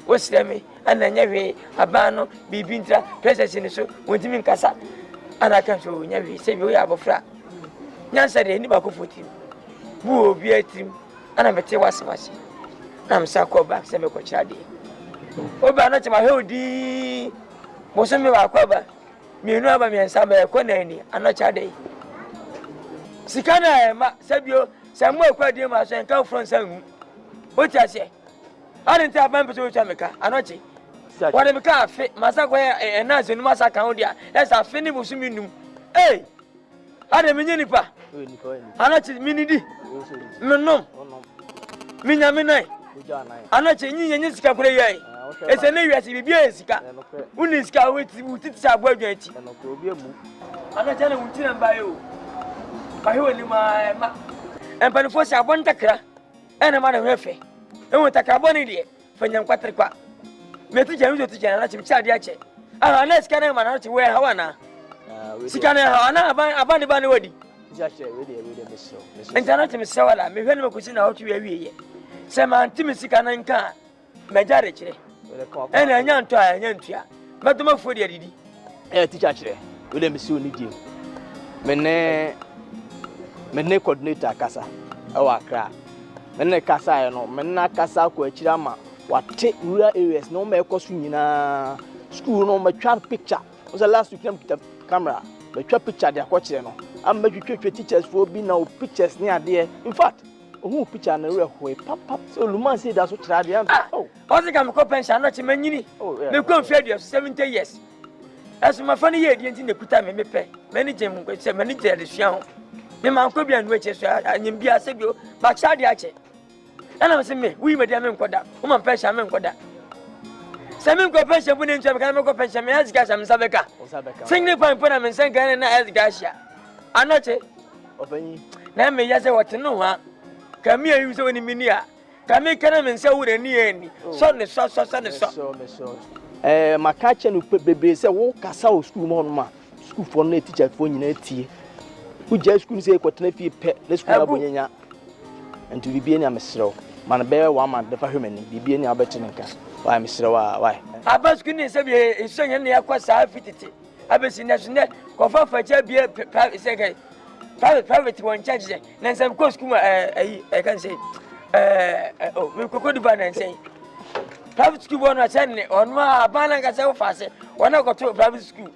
Wosreme ana nyawe abano bibintra princess ni so wontimi nkasa ana kan so nyawe se bi o ya bofra nyansa de ni ba ko fotim bu obi atim ana mete wasewase na msa ko ba se me ko chade oba na chema he odi mo so me ba ko ba mienu aba mi nsa ba ko na ni ana chade sikana ma se bi o se mo ko adi ma so enka front sangu o ti ase I didn't have members of Jamaica. I know it. What am I fit? Massacre and as in Massacre, as I finish with Minum. Hey, I am in Unipa. I know it, Minidi. No, Minamina. I know it, Niska play. It's an area to be Biasica. Uniska with its abogate. I'm not telling you by you. By who in my and Panafosa, I want a crack and a man of refe. E won takaboni de fanyam kwatre kwa metu janu to tijana na chimcha de ache ah na skana ma na chi we hawa na sikana hawa na abani bani wadi jache we de meso entana chim sewala me hwene makusi na hotu wiye se ma antimi sikana nka mejare kire e na anya nto a anya ntua metuma fodi adidi teacher kire we de meso ni dim mene coordinator kasa awa Accra mena kasa no mena kasa ko akira ma wate rural areas no me ekosu nyina school no me twa picture was last week kita camera me twa picture de akokire no am me twetwe teachers for bi na pictures ni ade in fact ohu picture na re hoe pap so luman say that so kira de oh o se kam ko pension no chi manyini me ko mfia de 70 years as my funny year de nti kuta me mepe manager mu ko se manager de hia ho me man ko bia no eche so anyim bia se bio ba cha de ache ana me se me wi me dia me nkoda o man pension me nkoda Same go pension when in Jamaica go pension me as gas am sabeka. Singing point put am sen Ghana na as gasia. Anoche. Obani. Na me ya say what no ha. Kami ayu so ni minia. Kami kana me say wo ni ani. So ne so. Makache no bebre say wo kasa o school mo no ma. School for no teacher for nyina tie. Wo ja school say kwatena fie pe na school abonyanya. Nti bibie ni amesrew. Man be 1 month befa hwemani. Bibie ni abeti nka. Why mesrew why? Aba school ni say be so nya na yakwa sa fititi. Abesi national ko fa facha bia say guy. Private one charge there. Then some course Kuma I can say oh we could do and say private school one attend on my banana say fast. One I got to private school.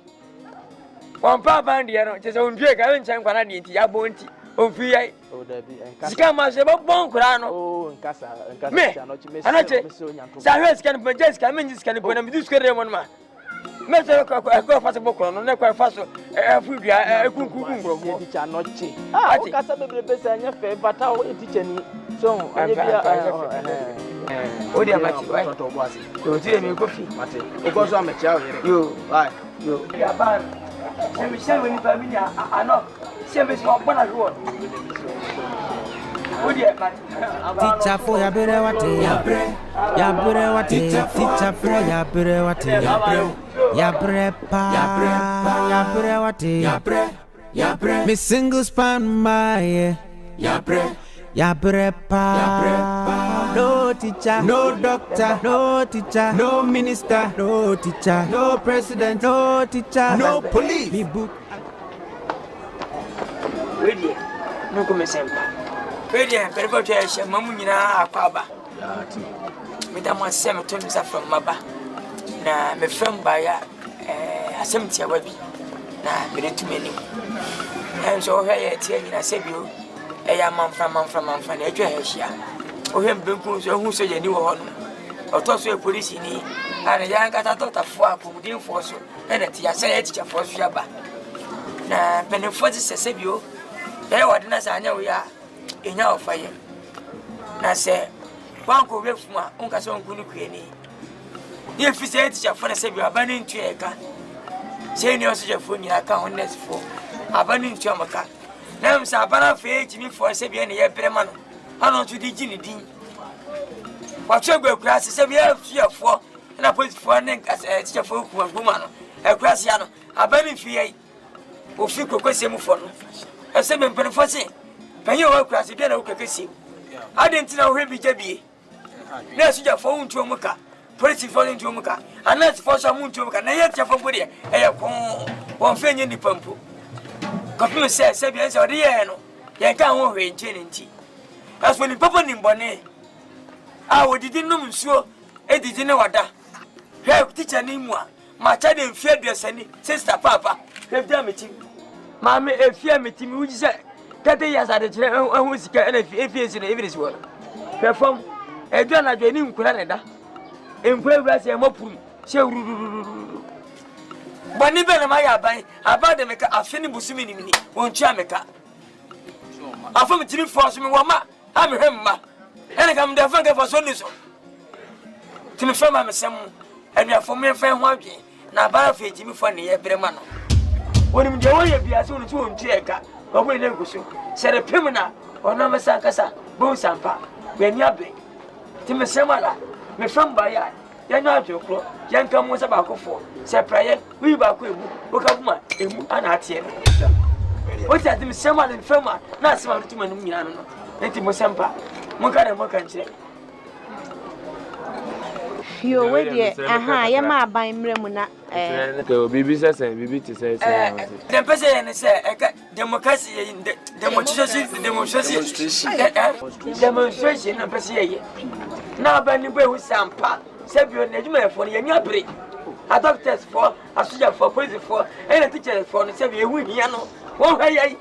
One band here just on break I went time kana di ya bonti. On free I. Oh there be and Sikama say bon kurano. Oh nkasa me. Anache. Sa can be just can me just can be na me do square one man. Mese ko fast book no na ko fast food ya kunkunkunro teacher no chi ah o kasa bebrebe se anya fe bata o teacher ni so anya bia o dia mati why to bo ase o ti me ko fi mate o go so amechi awere yo why yo ya ban se mi se woni family ano se me so bona ro o dia mati teacher for ya bere wate ya bere wate teacher for ya bere wate ya bre wate me single span my ya bre pa no teacher no doctor no teacher no minister no teacher no president no teacher no police me book ready no come sempa ready per voto e mamu nyina akwaba me da mo se me to me sa from maba na me frem ba ya asem tia wabi na me de tu meni so ho ya tia nyina sebio ya manfa na atwa ha hia o he mbenku so hu so yani wo ho no oto so e police ni ana ya nkata tota fo akomudin fo so na tia se ya ticha fo so ya ba na benefo se sebio ya wade na sa anya wo ya enya ofaye na se banko wefu a onka so nkunu kueni ye fi say teacher for say bi abani ntu eka say ni oso jefo ni aka honest for abani ntu amaka na am sa abana fe jimi for say bi na ye brema no ano to di gini din wa chegwe class say bi ye for na police for na teacher for ku aguma no e class ya no abani fi ye o fi kokose mu for no e say be mpene for say penye wa class bi na o kokese adentina o hwe bi jabie na teacher for ntu amuka police for into muka anas for some into muka na yet for body e kon fenye ni pampo kopi se bi se odi ye no ye ka ho hwe nche nti as when papa ni mbone a wodidi num nsuo edidi ne wada he teacher ni mu a ma cha de mfie aduasani sister papa he bia meti mama efie meti mi wuji se kete ya sa de kire hu sika na efie si no evidence wo perform edu na dwe ni nkura ne da enkwe brase e mopuru se urururu bani be na ma ya ban aba de meka afeni busumi ni wontu ameka afom tiri force mi woma amhemma ene kam de fanke for so ni so timi fama mesem enu afom me fan ho adwe na ba fa timi fo ne ye brema no wonim de wo ye bia so wontu wontu eka obo ne guso sere pem na ona mesa kasa bo sampa be ni abe timi semala me from baya ya nya adwokro ya nka mu se ba akofo se praye wi ba ko ebu o ka buma emu ana atie no o ti atim sema ne fema na sema no tuma no nyina no enti mo sempa mo ka na mo kan kire yo we de aha ya ma ban mre mu na ko bibi sese bibi ti sese dem pese ne se democracy demonstration na pese ye na ba ni bo hu sampa se bi na djuma efo ne nya Abre doctors for asoja for police for and teachers for se bi ehu hia no wo hwa yai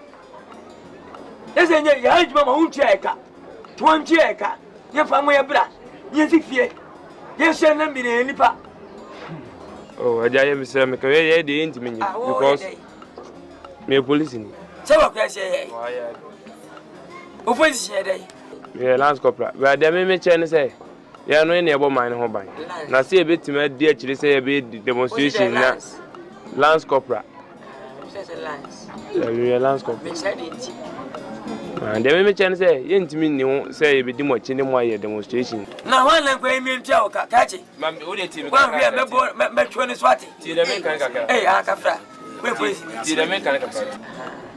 ese nya ya djuma ma hu eka tuanchi eka ye fa mo ye bra ye sifie ye se na mi ne nipa oh aja ye mi se me ka ye de enti menyi because me police ni se wa kwa se ye o police ye dai me lance corporal but dem me che ne say ya no ene ebo man ho ban na se e betima di a chire say e be demonstration na Lance Corporal Lance Corporal and dem me chen say yentimi ni ho say e be di mo chi ni mo aye demonstration na wan lan kwa mi ntwa o ka kachi mam o de ti me ka me chwo ni swati ti de me kan ka eh akafra we police ti de me kan ka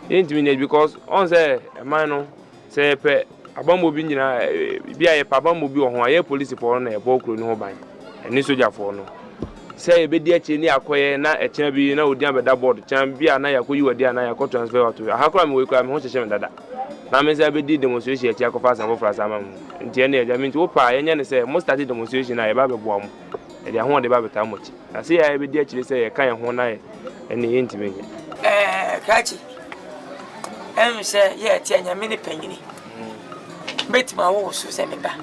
yentimi ni because on say man no say pe abambo bi nyina bi aye pa abambo bi wo ho aye police for no e bo kro ni ho ban eni soja for no say e be di achi ni akoye na e kyan bi na odi abeda board kyan bi ana yakoyi wadi ana yakọ transfer to ahakra me we kra me ho chese me dada na me say be di demonstration achi akofa asan for asama mu nti ene eja me nti wo pa yenye ne say mo start demonstration na e ba be bo am e dia ho de ba beta mo chi na say ya be di achi say e kan ho na ene yenti me kachi say ye ti anya me ni panyini betima wo so say me ba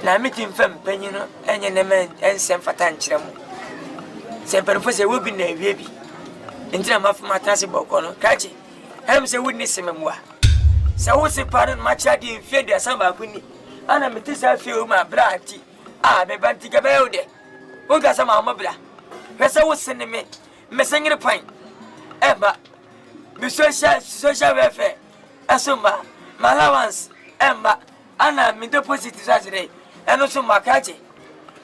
na me tim fam panyino enye ne men ensem fata nkyere mu se perfo se wo bi na ewie bi ntina mafuma trase boko no kachi say wo ni sememwa se wo se pare ma cha di mfie de asamba kuni ana me tisa fie o ma bra ati me banti ga be ode wo ga sama ma bra pese wo se ne me sengire pan eba bi social welfare asoma allowance emba ana me deposit sasire eno so makache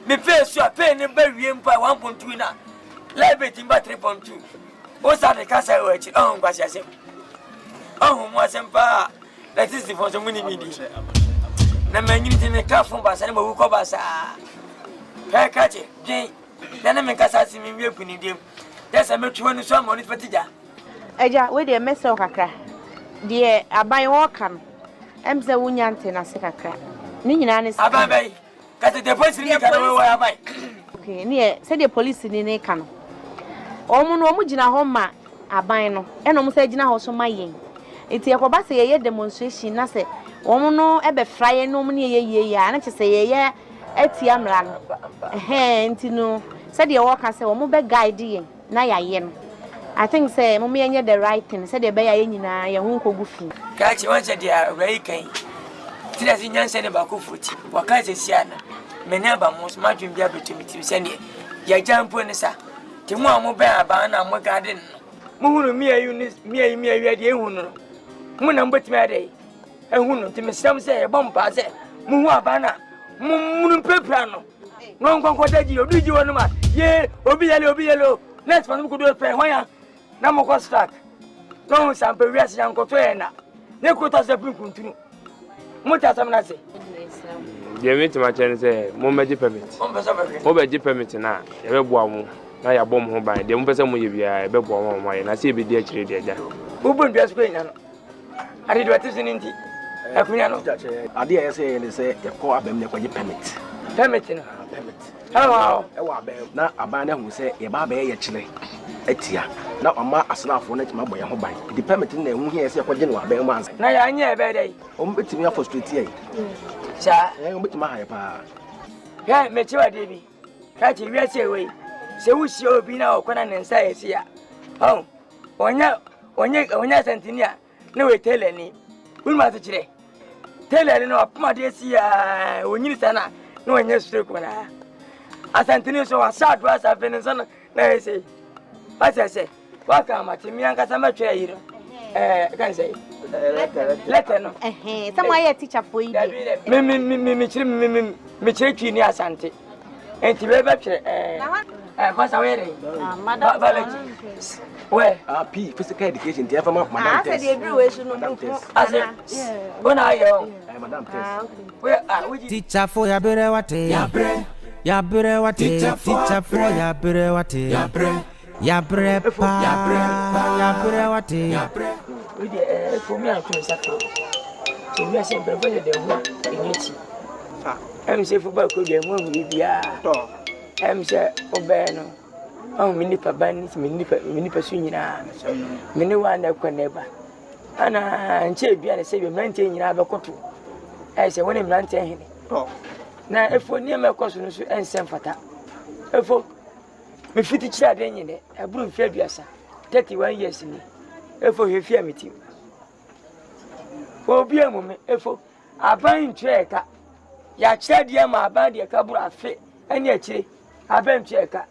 me pay so pay ne ba wie mpa 1.2 na liability mba 3.2 o sa de kasa o echi ngwa siase mo asempa that is the for some mini midi na manyini tene ka fon ba sa ne mawu ko ba sa ka kache din na me kasa si mi wie kuni dem desa metwo ni so amoni fatija eja we de mesel kakra de aban wo kan emze wunya ntena se kakra ni nyina ne aban bai ka te police ni ka no wa aban okay ni e se de police ni ne ka no omu no omu gina ho ma aban no e no mu se gina ho so mayen enti ekoba se ye demonstration na se omu no e be fraye no mu ne ye ya na che se ye etia mra no enti no se de wo ka se omu be guide ye na ya ye no I think say mo me enye the right thing say de be ya ye nyina ye hu nkogu fi ka chi wan che dia rai kan tira si nyanse ne ba ko futi wa ka se siana me ne ba mo ma dwun bia betumi ti se ne ya jampo ne sa ti mo amu be aba na mo garden mo hunu mi ayu ni mi ayu de ehunu mo na mbetimi ade ehunu ti me sam se e bom pa se mo hu aba na mo munu pepra no no nkonko daji oduji wonu ma ye obi yelo next one ko do pe hoya na mo ko start no sampe wi ase yankoto e na ne ko ta se pinkuntunu mo ta sam na se ye me tima chen say mo meji permit mo beji permit na ye be boa mo na ya bom ho ban de mo pese mo ye bia e be boa mo ye na se be di a kire de aja ubo ndua so nya no ade do atisi ni nti akunya no ade ya say ne say ye ko abem ne kwaji permit no hello e wa abem na aban na hu say ye ba ba ye kire etia na oma asrafo na tima boye ho ban di permit na hu here say kwaji no abem man na ya anya e be dai o mbetimi ya frustrate ye sa o mbetimi ha ye pa ya me chiwa de bi ka chi wi ase we se wusi obi na okona ne nsa ye sia oh onya santinia na we tele ni ulma se chire tele no apuma de sia onyini sana na onya sure ko na asantini so asadu asa fenensa na ese asese waka matimi ankasa matwa yiro kan say letter no some aye teacher for you me chire twi ni asante enti be twere kwasa were madam where P physical education the ever madam test I said every way so no when I madam test where teacher for ya bere wate ya bere wate teacher for ya bere wate ya bere wate we dey for me and to suffer so we are saying but the one in it say football ko dey mo bia to say obe no mini pa ban mini pa su nyina mini wa na kwa neba ana nche bia na se bi mrante nyina be koto say woni mrante hene to na efo ni me koso no so ensem fata efo me fiti kira de nyine aburu mfia biasa 31 years ni efo hefia meti fo bia mu me efo aban tweka ya kyerɛ deɛ ma aban deɛ ka boro afe ɛne akyire aban twɛka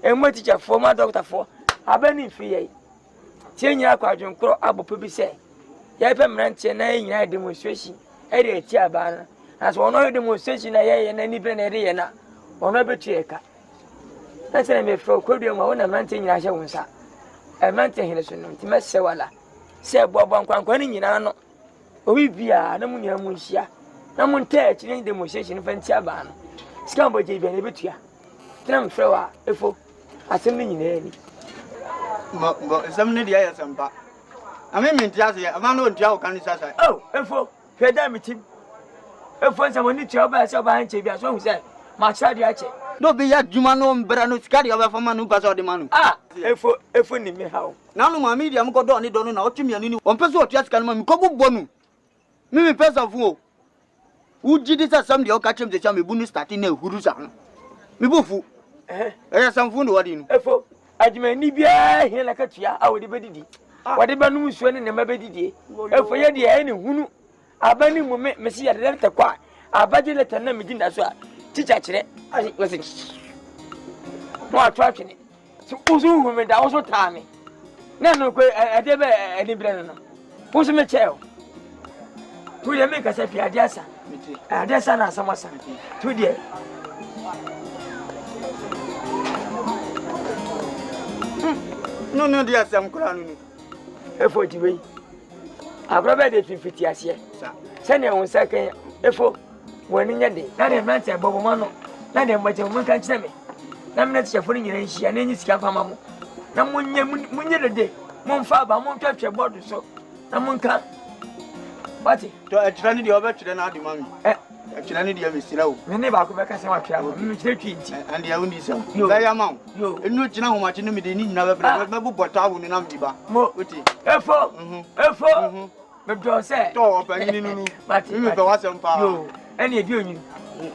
emu teacher fo ma doctor fo aban ni mfi yɛ tie nyina kwadwonkoro abɔpɔ bi sɛ yɛ pɛ mmeranteɛ na yɛ nyina demonstration ɛde ati aban na so ɔno demonstration na yɛ na ni bɛ na ɛde yɛ na ɔno bɛtwɛka na sɛ me fro kodua ma wona mmeranteɛ nyina hyɛ wo nsa mmeranteɛ hene so no ntimɛsɛ wala sɛ bɔbɔ nkwankwa ni nyina no obi bia na mu nyina mu nhyia na mu ntaa kyerɛ demonstration fa nti aban no sika mbɔ gye bia na betua tena mfrɛ wa efo asɛm ni nyina ni mo asɛm ni deɛ yɛ sɛmpa ame minti ase ama no ntua wo kan sasa oh efo hwɛda mitim efo nsɛm ni tua ba sɛ ba nkyɛ bia so hu sɛ ma kyerɛ de akyɛ no be ya dwuma no mbra no sika de oba fama no pa so de ma no efo ni me hawo na no ma media mo kodo ne do no na otwemi anu ni on pese otua sika no ma mi ko bobbo nu mi pesa fu o uji di sa sam de o ka chem de cha me bu ni start na ehuru sa no mi bu fu sam fu no wadi no efo adwuma ni bia hin la ka tua a wodi bedidi wodi banum nsuo ne ma bedidi efo ye de e ne hunu abani mu me si ya de ta kwa abaje le tan na mi dinda so a teacher kire listen no attract ni so usu hu me da wo so ta me na no ko e de be e ni bre no wo so me cheo tu ye me ka se pi adiasa adiasa na samasa tu de no dia sam kura no efo ti we Abre be de fifiti ase se ne won sakan efo wani nya de na de mante bobo ma no na de mbaje mun kan kyerɛ me na me na te chefo nyina nhia na enyi sika fama mo na munye de mumfa ba mun twetwe board so na mun ka bati to atira ni de obetwere na ade mami atira ni de me sira o me ne ba ko be ka se wa twia mo me kyerɛ twi nti and ya undi so la ya ma yo enu gyina ho ma kye no me de ni nyina be me bu bota wo ni nam di ba mo oti efo me do say to opani ni nu bati me be wasem pa yo ene e di onyi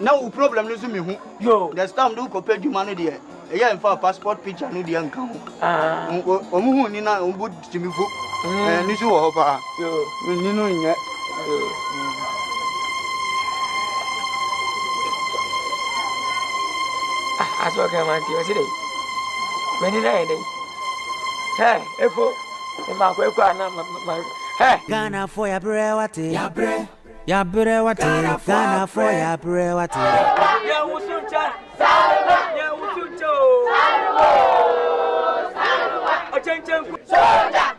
na o problem no so me hu yo the stamp do ko pay dwuma no de e ya mfa passport picture no de nka ho o mu hu ni na o bu timi fu ni so wo ho pa yo ni no nya aso ka man ti o si dei meni na e dei efo e ma ko ana Ghanafuo ya bre wate ya bre wate Ghanafuo ya bre wate ya usuncha salwa ya usuncho salwa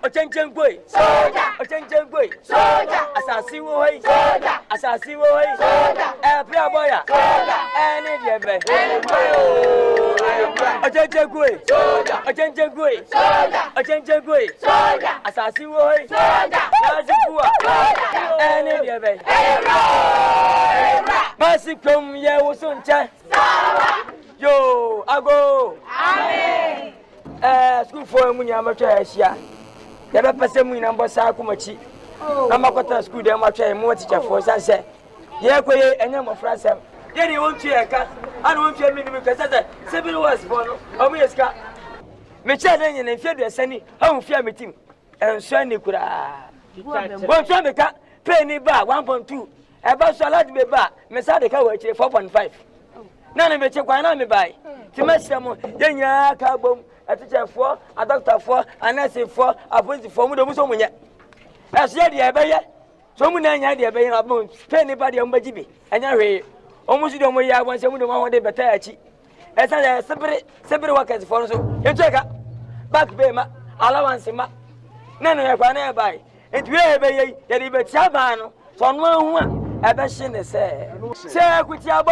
ochenchen boy soja asasi wo hoi soja bra boya ene die be ochenchen boy soja asasi wo hoi soja azifua ene die be basikom ye usuncha yo ago amen school for munya matwa ahia ya be pese munya mbosa akumachi na makota school dem matwa mu teacher for sanse ye koye enya mofra sem ye ni won tue eka ana won tue minimi kasa se bi was for no omu yeska me cha na nyene fie de sani ha fie metim enso ani kura won tue meka pay ni ba 1.2 e ba so alad be ba me sa de ka wa chire 4.5 na na me che kwa na me bai ti mesemo ye nya ka bom a teacher for a doctor for a nurse for a police for mu do muso munye ase de ebe ye so mu na nya de ebe ye abon pay ni ba de mo bajibi anya hwe o mu si de mo ya abon se mu de mo ho de beta achi esa de sebre workers for so encheka back pay ma allowance ma na no ye kwa na e bai enti we ebe ye ye de betia ba no so no ahu a ebe hye ne se akutiabo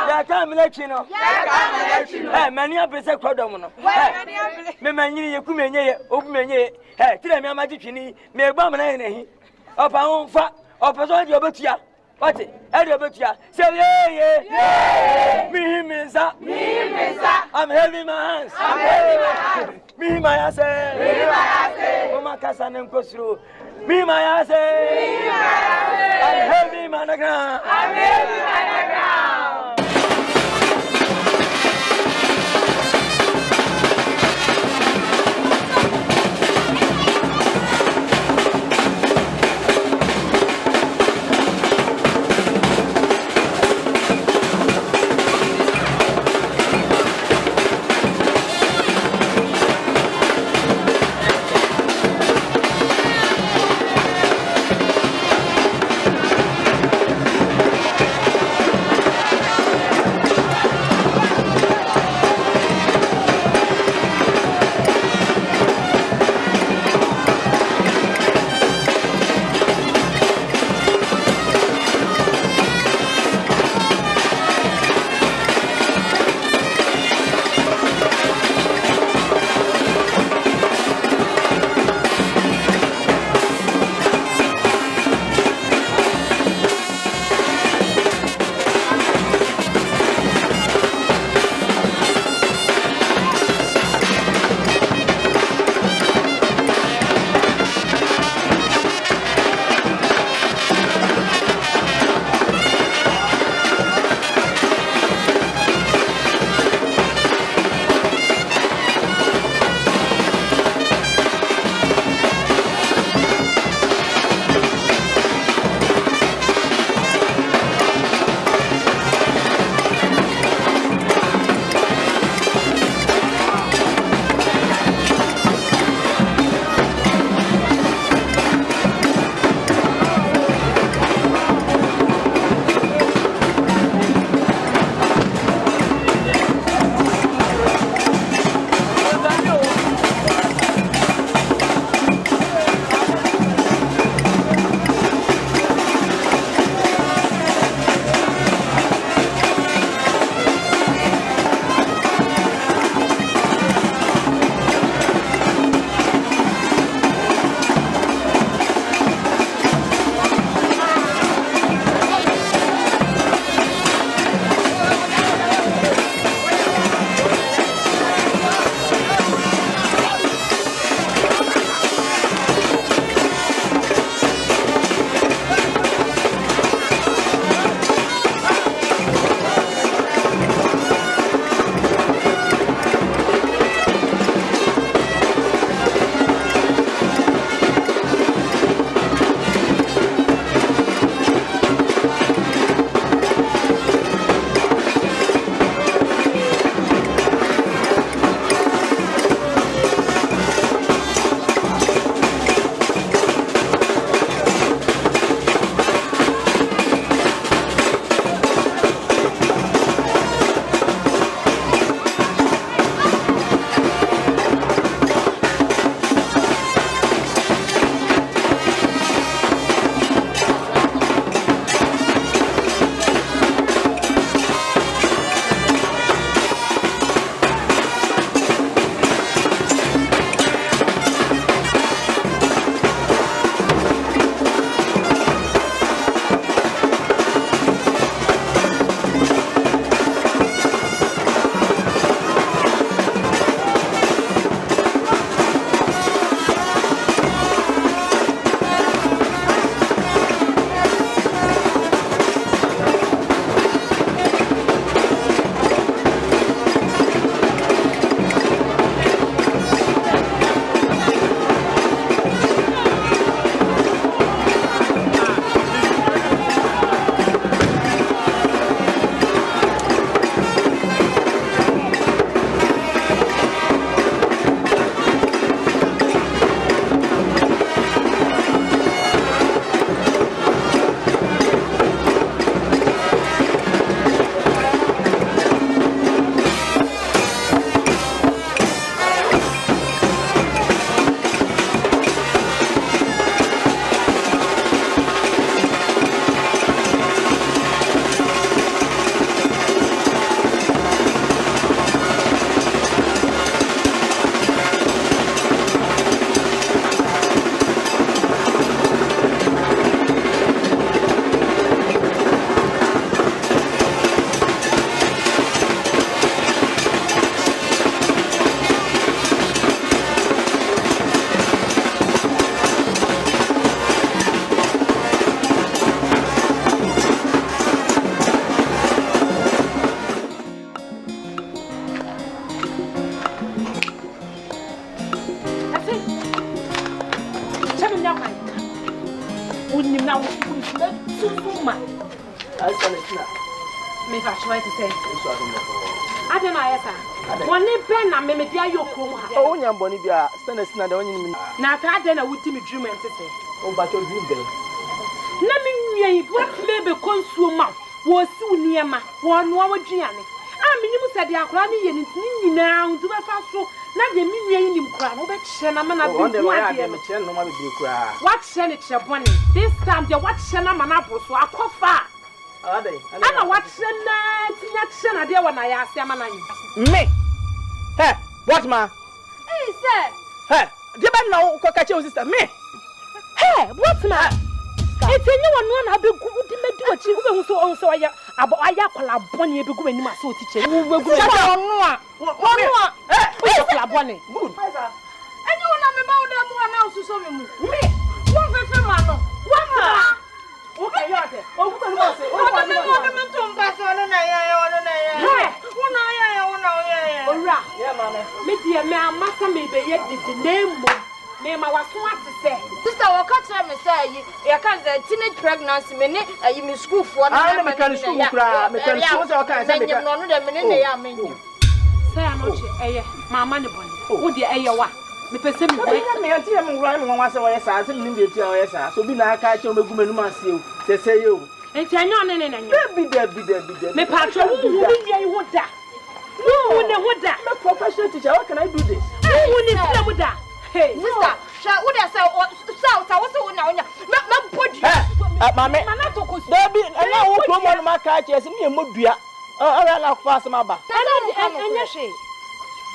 ya ka melechi no mani abese krodom no me manyini ye kumenye ye obumenye ye tire me amaji twini me egba mena na hi opa honfa opeso de obetua what e de obetua say ye mihimisa I'm having my hands me my say o makasa nem kosru me my say I'm heavy man ground Wouldn't now Suma. Make a try to say. I don't know, sir. One pen and maybe I your Kuma. Oh, young Bonibia, stand as not only. Now, if I then I would me dream and say, oh, but your dream day. Let me what maybe consumer was soon near my one Gianni. I mean, you said the Akrani and now do a fast so. Not the million in crown, but Shannaman. What Senator Bonnie? This time the what Shannaman apples were far. Are they? I know what Shanna dear when I asked Yamana. Me? Hey, what ma? Hey, sir. Hey, give me now, Cockatio sister. Me? Hey, what ma? It's anyone have been good to do what you also about Ayakola Bonnie be going to my soul teacher. Who will go on? Bonnie. Good. And you want to about them one house to show me. One for man. One. Okay, you're there. Oh, what was it? Oh, I'm going to pass on an eye. One eye. Yeah, mamma. Me dear, my master may be yet the name. Name I was want to say. Sister, what can I say? You can't say teenage pregnancy. Minute, you miss school for I'm a can school crowd. I can show all kinds of minute. They are menu. Say, I'm not my money. Would the air what? The person me a team rhyme once away, I think in the TOS. So be not catch on the woman must you. They say you. And tell you, be there. Me patron, who would that? No, would that? I'm a professional teacher. How can I do this? Who needs with that? Hey, sister, shall would I say, South, I was so now. Not put you. Mamma, there be a now one of my catches me a mudria. Oh, I like fast maba. And yes,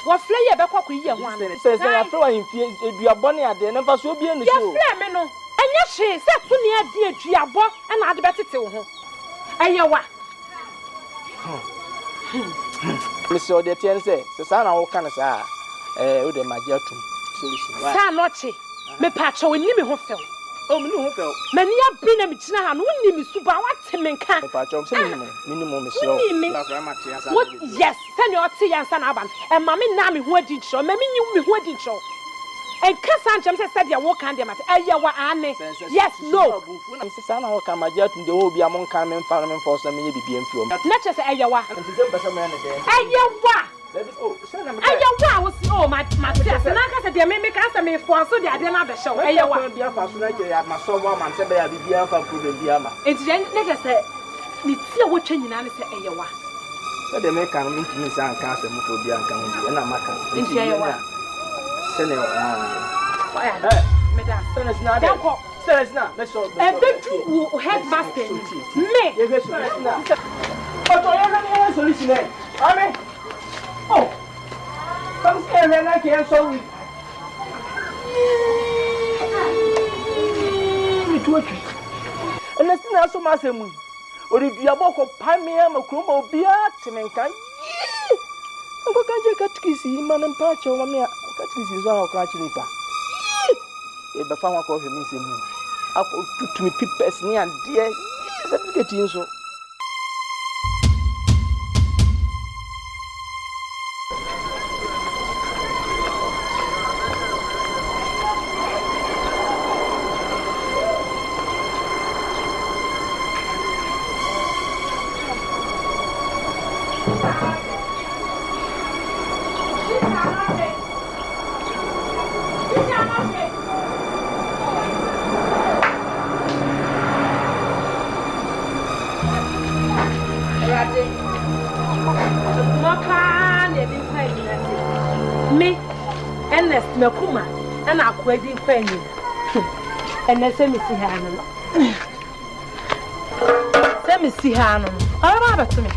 what flay a cocky one says that I throw in fear if you are bonny at the never so be in the show. And yes, she said to me, dear Giabo, and I'd better tell her. And you what? Monsieur de Tiense, Susana, all kind of say, with a magic. Sanoche, me patcho in Nimi Hotel. Oh, no, Hotel. Many have been a Michina and wouldn't me super what him and can. Patcho, minimum, What? Yes, send your tea and San Aban, and Mammy Nami who did show, Mammy knew me who did show. And Cassan James said, you walk on them at Ayawa Anne. Yes, no. Susana, how come I get the whole be among Carmen Farming for some maybe being few. Not just Ayawa. Ayawa. I was oh my dear, and I said, they may make answer me for so they are not the show. I want to be a fascinated at my soul woman, said they are the beer for Prudiama. It's then, let us say, it's still watching in answer. Ayawa. So they make come into me and cast a move be uncoming, and I'm a can. Into Ayawa. Senator, Madame, son is not there. Says not, let's go. And then you headmaster. Me, but I have a solution. I mean, oh, come scared and I can't so weak. And let's not so much. Or if you are both of Pamia, a crumb of beer, and can I'm going to catch kissy, man, and patch over me. Catch kisses on our catching it. If the farmer calls me, I put to me peepers near and dear, getting so. Kuma and I quite penny. And I say, Missy Hannon. Say, Missy Hannon. Oh, Abre to me.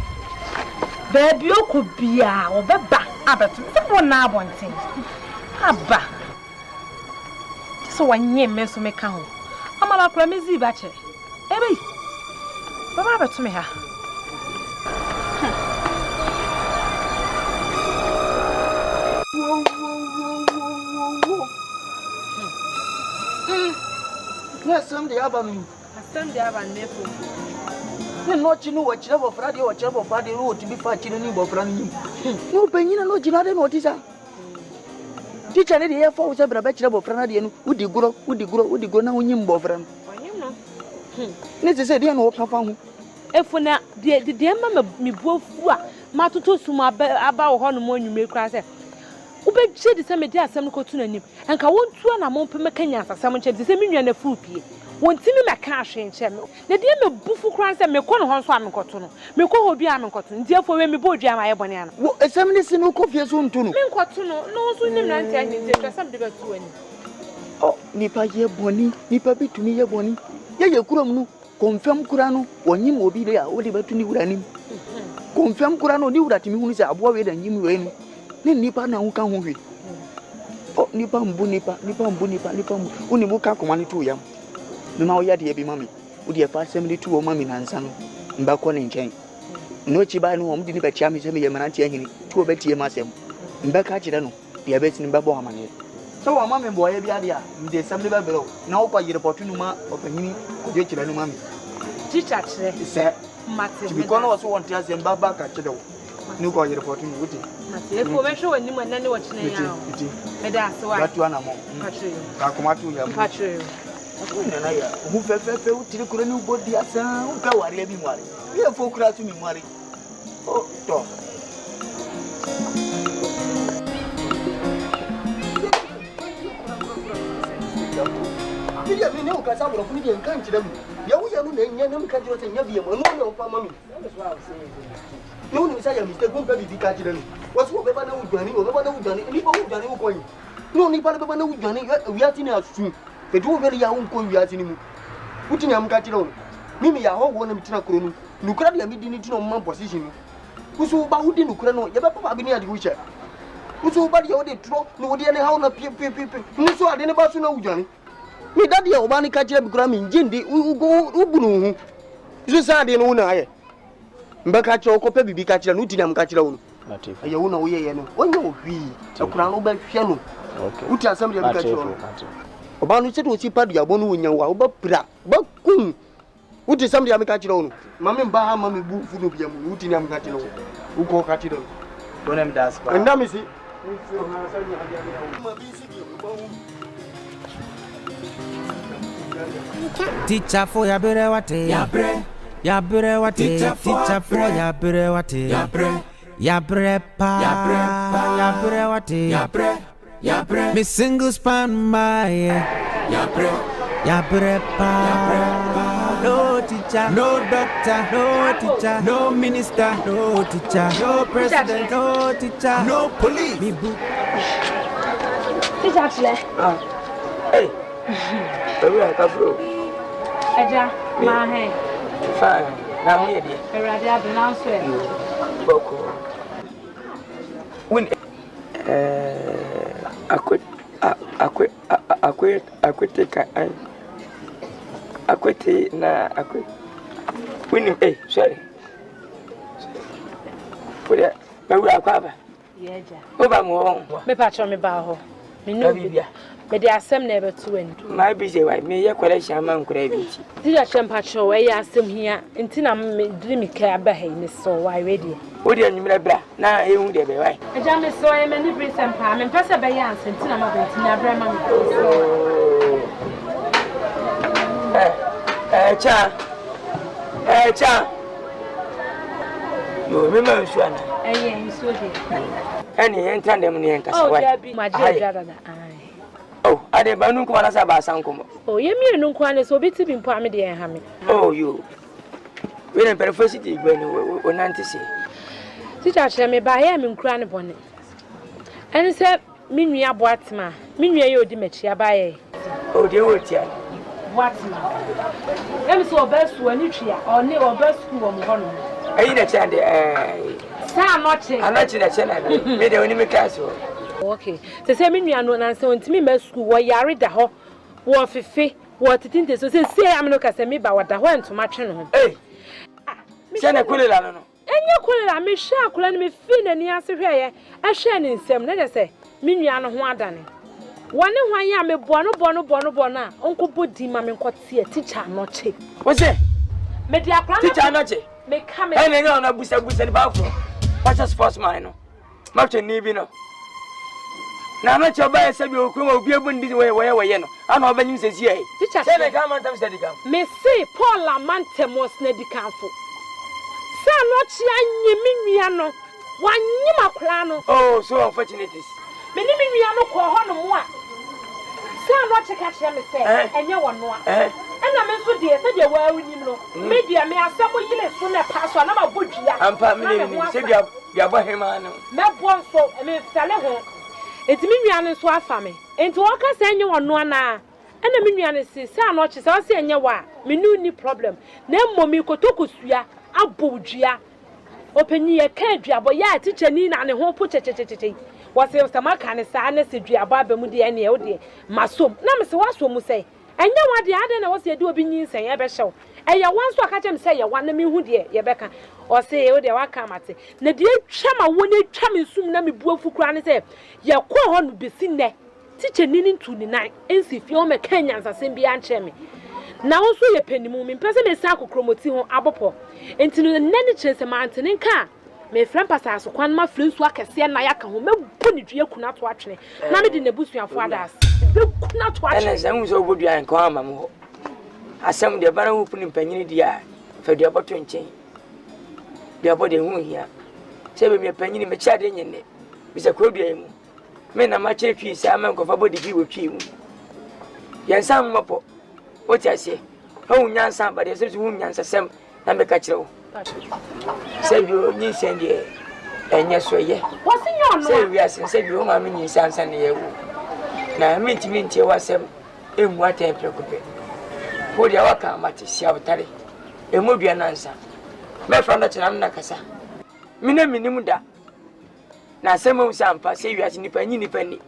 Baby, you could be our back. Abre to me. Someone now wanting. Abba. So one year, Miss Meccan. I'm a promise, Batcher. Ebby. But Abre to me. Yes, some the Aban. Some the Aban, therefore. When not you know what you have of Friday or Chapel Friday road to be fighting any more running. No, Penina, no, you know what is that? Teacher, the air force, a bachelor of Franadian, would you grow, now, when you move from? Ne se say dey no ka fa ho. Efu na de ma me buafu a matoto suma aba wo ho no mo anwume kra se. Ube je de se me de asem ko tu nanim. Enka wontu na mo peme kanya asasam nche de se me nwa na fruipie. Wontimi me ka ahwe nche me. Na de me bufu kra se me ko no ho so amenkoto no. Me ko ho bia amenkoto. Ndi afo we me bodua ma ye bone ana. Wo esem ne se no ko fie so ntu no. Me nkoto no no so nim na nte ahwe nche twasam de betu ani. Oh, nipa ye boni, nipa bitumi ye boni. Ye kurom no. Confirm kura no wonyim obi de a wo de betu ni wura nim. Confirm kura no ni wura timi hunu se abo we da nyim we ni. Ne nipa na hu ka ho hwe. Oh nipa mbu nipa mbu. Uni mu ka koma ni tu yam. Me ma wo ya de bi mami. Wo de fa sem de tu o mami na nsa no. Mba ko ne nchen. No chi ba no om de ni be chia mi se me ye manante ahini. Tu o betie ma sem. Mba ka kire no. De be tin mba bo amane. So wa mami bo ye bi ade a mde sem de be belo. Na wo kwa yire potunu ma opanyini ko je kire no mami. Teacher kire. Se Mate. Because no so want to say baba ka kire wo. Ni ko yire potunu wuti. Mate. E ko me hwe wani mo na ne wo kine ya. Me da so wa. Gatu ana mo. Patro. Ka kuma tu ya. Patro. Akuna na ya. Hu fe utiri kure ni ubodi asa. U ka wari bi mwari. Ye fo kura tu mi mwari. Oh, to. Vivian, me ka sa bro funi de nkan kire mu. Ya wo ya no na nya na mka kire se nya biye mo no na ofa mami. No ni sa ya mistake ko baby ka kire no. Wasu wo beba na udwani, wo beba na udwani, ni ba udwani wo ko yin. No ni pa beba na udwani, wi ati na asu. E do be ya wo ko wi ati ni mu. Uti nya mka kire no. Mimi ya ho wo na mitina kuro no. Nukura de amidi ni tino man position no. Usu ba wudi nukura no, ye be papa bi ni ade wo che. Usu ba de wo de tro, no wo de ne ha na pie. Nusu ade ne ba su na udwani. Mi dadi ya obani ka kire bi kura mi njindi ubunu hu. Isu sa de no na aye. Mba ka kire ko pe bibi ka kire no uti na mka kire wo no. Latif. Aye wo na wo ye no. Onye ohwi. Akura no ba hwe no. Okay. Uti asam de bi ka kire no. Obanu se to si padu ya bonu wonya wa oba pra. Ba kun. Uti sam de amka kire wo no. Mami mba ha mami bu fu no bia mu. Uti na mka kire wo. Uko ka kire no. Bonem das pa. Ndami si. Teacher for ya bere wate ya bere wate teacher for ya bere wate ya bere pa ya bere wate ya bere me single span my ya bere pa no teacher no doctor no teacher no minister no teacher no president no teacher no police me book teacher actually hey Abre Ghanafuo. Eja, ma he. Fine. Na me dey. Erade abena so e. Boko. Win akwete na akwe. Win sorry. Put Bawu akwaba. Yeja. Oba mo. Me pa cho me ba ho. Me no bibia. Me de asem na ebe tu en. My busy why me ye kwara shama nkura bi ti. Di ya chempa cho we ya asem hia. Nti na me dream ka aba he ni so why ready. Wo de anwumra bra na ehu de be why. Eja me so e me ni bri sempa me pese be ya asem nti na ma be nti na bra ma me. Cha. Yo me ma nsu ana. Nsu de. Ani enta dem ni enka Oh, ya bi ma je dada. Oh, ade ba nu kuma na sa ba san kuma. Oh, ye mi nu kwa ne so bi ti bi mpo ame de en ha me. Oh, you. We na perfectly gbe ni o nanti se. Teacher chere me ba ye me nkura ne bone. Eni se mi nua boatma, mi nua ye odi machi aba ye. Oh, de wo tia. Boatma. Emi so obesu ani twia, oni obesu wo mo hono. Ayi na chande Sa anoche. Anoche na chande. Me de oni me kaso. Okay. Se mi nua no na se ontimi ma school wo yare da ho. Wo fefe, wo titinte so se am no ka se me ba wo da ho entoma twe no. Eh. Se na kulela no. Enye kulela me hwa akula ni me fi na ni ase hwe ye. A hwe ni nsem na de se mi nua no ho adane. Wone hwan ya me bono a onko bodi ma me nkote teacher anoche. Wo se me dia akula teacher anoche. Me come. Eh me no na busa ni ba fo. Watch sportsman no. Ma twe ni bi no. na ma cho ba se bi okuma obi ebundi we no ana obanyim se si ai teacher se na ka mantam se dikam me say Paul amantemos na dikanfo sa no chi anyi menua no wanyim akra no oh so unfortunate me ni menua no ko ho no mo a sa no cheka kire me se enye wono a ena me so de se de wa awunim no me dia me asemo yile so na paso na ma bodua ampa me ni se dia bo hema no me bon so me sale ho etimi nua no so afa me enti wo ka se enye wono na ena me nua no se ano che se o se enye wa me nu ni problem na emmomi kotokosua abodua openyi ye ka aduabo ya teacher ni na ne ho po chechecheche wase samaka ne sa na se duabo abamu de ene e wo de masom na me se waso mu sei enye wa de ade na wase de obi nyinsen ye be hyew eye wanso aka chem sei ye wa na me hu de ye beka o se ye wo de waka mate na de twama wo ne twam nsum na me buafu kura ne se ye ko ho no besi ne teacher ni ntu ni nan ensi fi o me kanya nsasem bi anche me na wo so ye panimu me pese me sa kokromoti ho abopo enti no nani chense mantene nka me friend pasa so kwan ma frensu akese na ya ka ho mebu ni dua kuna to atwene na me de nebusuafo adas be kuna to atwene ene zan so bodua nko ama mo ho asem de bara hu puni panyini dia fa dua boto nchen dua bode hu hia se be me panyini me cha de nyene bi se ko dua mu me na ma che twi sa ma nko fa bode bi wo twi mu yansam mapo woti ase ho nyansa ba de se hu nyansa sem na me ka kire wo se bi o nyi sende enye so ye wasi nyo no se wi ase se bi o ma me nyi sansa ne ye wo na minti wasem emu ate prekope ho dia waka mate sia botare emu bia nansa me fra na chena na kasa mina minim da na asemu sampa se wi ase nipa nyi nipa ni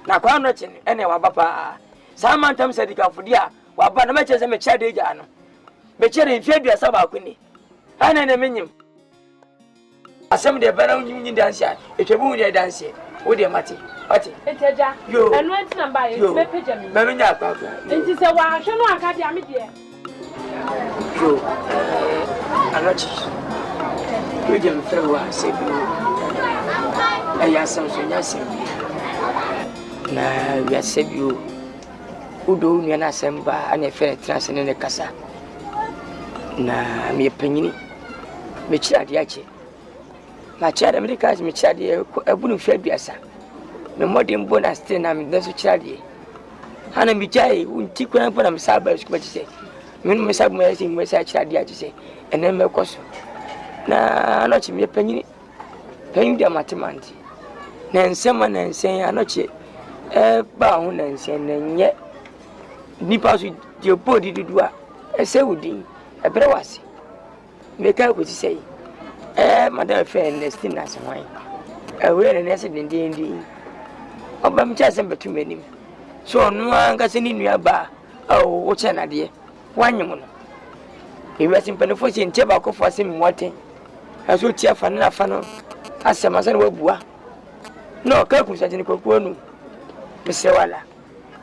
na kwa no chene ene wa bapa sa mantam sadika fudia wa ba na me chese me chade ja no me chere mfia bia saba akuni ana na menyim asem de bana nyi dansia etwebu nyi dansia wo de mate ati eteja enu enti namba ye me peja mi me nya akwa enti se wa hwe no aka dia me de yo anochi peja me fere wa se bi aya samso nya se na ya se bi udo nyi na semba ane fere transene ne kasa na me panyini me chirade ache ma chirade me ka me chirade ebunu fa biasa me modern bonus te na me daso chirade hana mi jai unti kwana pona me saba su kwachi se me no me saba me sin me sa chirade ache se ene me koso na anochi me panyini de matemanti na nsema na nsen anochi ba hu na nsen na nye nipa su de body dudua ese wudin ebre wase me ka ko ti sei madam fe nestin na se wan we ne nese dindindi oba mi cha se betu menim so no anga se ni nua ba o wo che na de wanyem no e wi asim penefo se ntie ba ko fo se mi moten aso ti afa na afa no asema se no wabua no ka ku sa jini kokko nu me se wala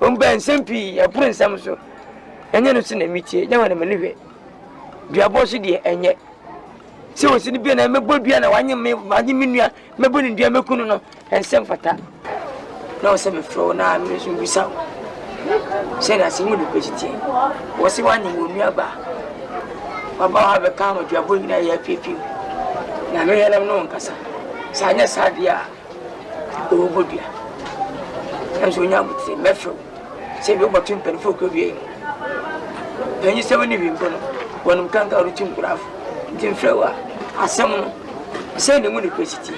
o mba nsempi ya puru nsam so enye no se na mitie nya wana me ne hwe dua boso de enye se o sini bia na mebo dua na wanye minua mebo ni dua mekunu no ensem fata na o se me fro na me so bisa se na simu de kwechiti wo se wanye monua ba baba ha be ka no dua bo nyina ya pipi na me yelam no nkasa sanya sadia o bodua enso nya buti me fro se bi o botum penfo ko bi penyi se woni bi mpono wonum kanka rutim kurafo ntim frewa asem no se ne mu ne kwesiti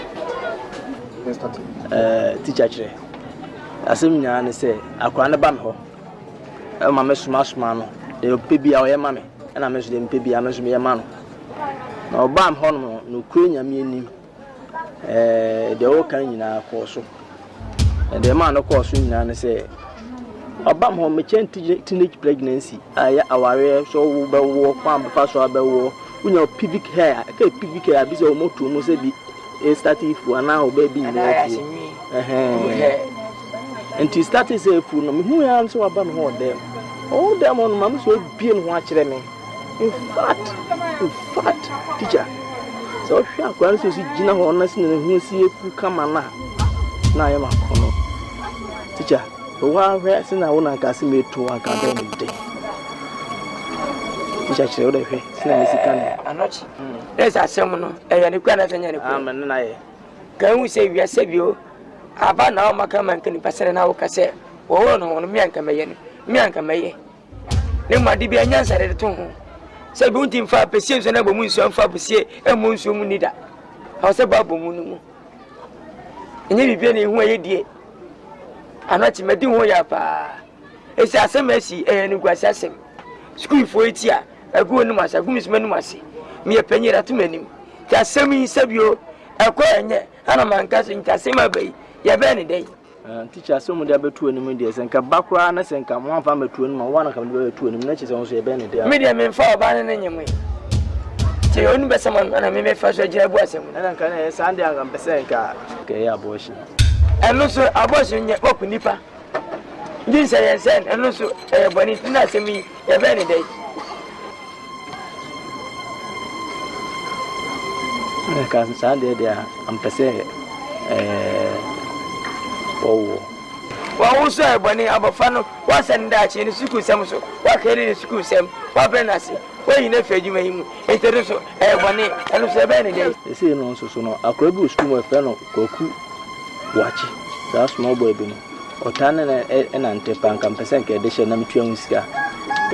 teacher chere asem nya ne se akwa ne ba me ho e ma me suma no de pebi a o ye ma me na me so de pebi a me so me ye ma no na oba me ho no kure nya me anim de o kan nyina ko so de ma no ko so nyina ne se oba me ho me teenage pregnancy aya aware so wo be wo kwa be fa so be wo unya pubic hair ka pubic hair bi so moto mo se bi starting fu ana o baby ni enti starting say fu no me hu ya so aba me ho dem o dem on ma so bie no ho a kire me in fact teacher so hwa kwa so si gina ho na sin ne hu si efu kama na ya ma kono Teacher, one reason I want to see me to one academic day. Teacher, she would have seen Miss Can. I'm not. There's a seminar, and you can't attend any. Can we say we are Sabio? About now, my command can pass an hour cassette. Oh, no, me and Camayan, me and Camaye. No, my dear, answer at the tomb. Say, don't think 5% and never moon so 5% and moon so munida. How's about Moon? And you be anywhere, dear. I'm not my doing way up. It's a semester and you was assassin. School for 8 years. I go no mass, I go Miss Menumasi. Me a penny at 2 men. Just send me Sabio. I call and I'm a cousin to say my bay. Ya bene day. Teacher, some of the other 2 days and come back round and come one family to one can be 2 minutes on say bene day. Medium and 4 banana anyway. Say only by someone and I may first a job was and I can Sunday and Besenka. Okay, abortion. And also abortion yet open nipper. This I said, and also when it's not to me, ya bene day. I can't Sunday there, I'm per se. Oh, well, also, Bonnie, Abafano, what's and that in the school, some so, what can in the school, Sam, what Benassi, where you never you may introduce Bonnie, and also Benny days. They say no, so no, a crab school of fellow, Goku, watch that small baby, or Tannen and Antepan can present edition of Tionska.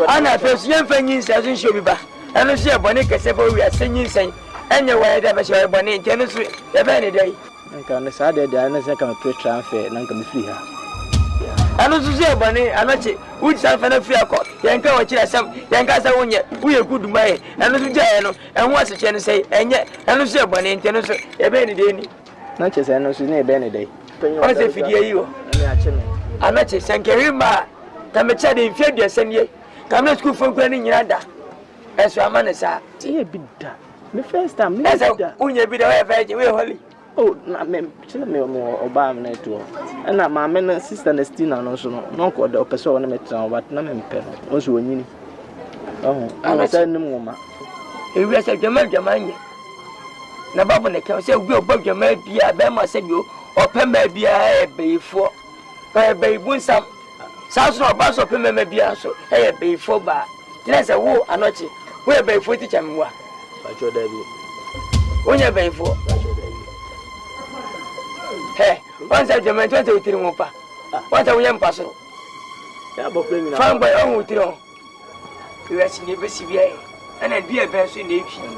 Anna, first young things doesn't show me back, and I see a Bonnie Cassebo, we are singing, saying, and your way that I Bonnie, Tennessee, the Benny day. I can't decide that I never come to transfer and I can be free here. I don't see a bunny, I'm not which self and a free court. Yanka, what you some Yankasa won yet. We are good to buy and little Jano, and what's the chance say, and yet, I don't see a bunny in Tennessee, a Benny day. Not just I know she's near Benny day. What's the video you? I'm not just Sankarima. Come a chat in February, send ye. Come to school for granting Yada. As your man is a the first time, that's a unya be the way holy. Oh, not me, more Obama network. And not my men, sister Nestina, no called the person, but no pen. Also, when you oh, I was saying no more. If we are a German, Nababone can say, we'll bug your may be a Bama said you, or Pen may be a bay for a bay win some. Sounds no bus of Pen may be also a bay for bar. There's a war, and not we're bay for teacher. But your daddy. When you're bay for. Hey, once I demand 20 with Mopa. What are we young person? Found by own with you. You are seeing a CBA, and I'd be a best in the evening.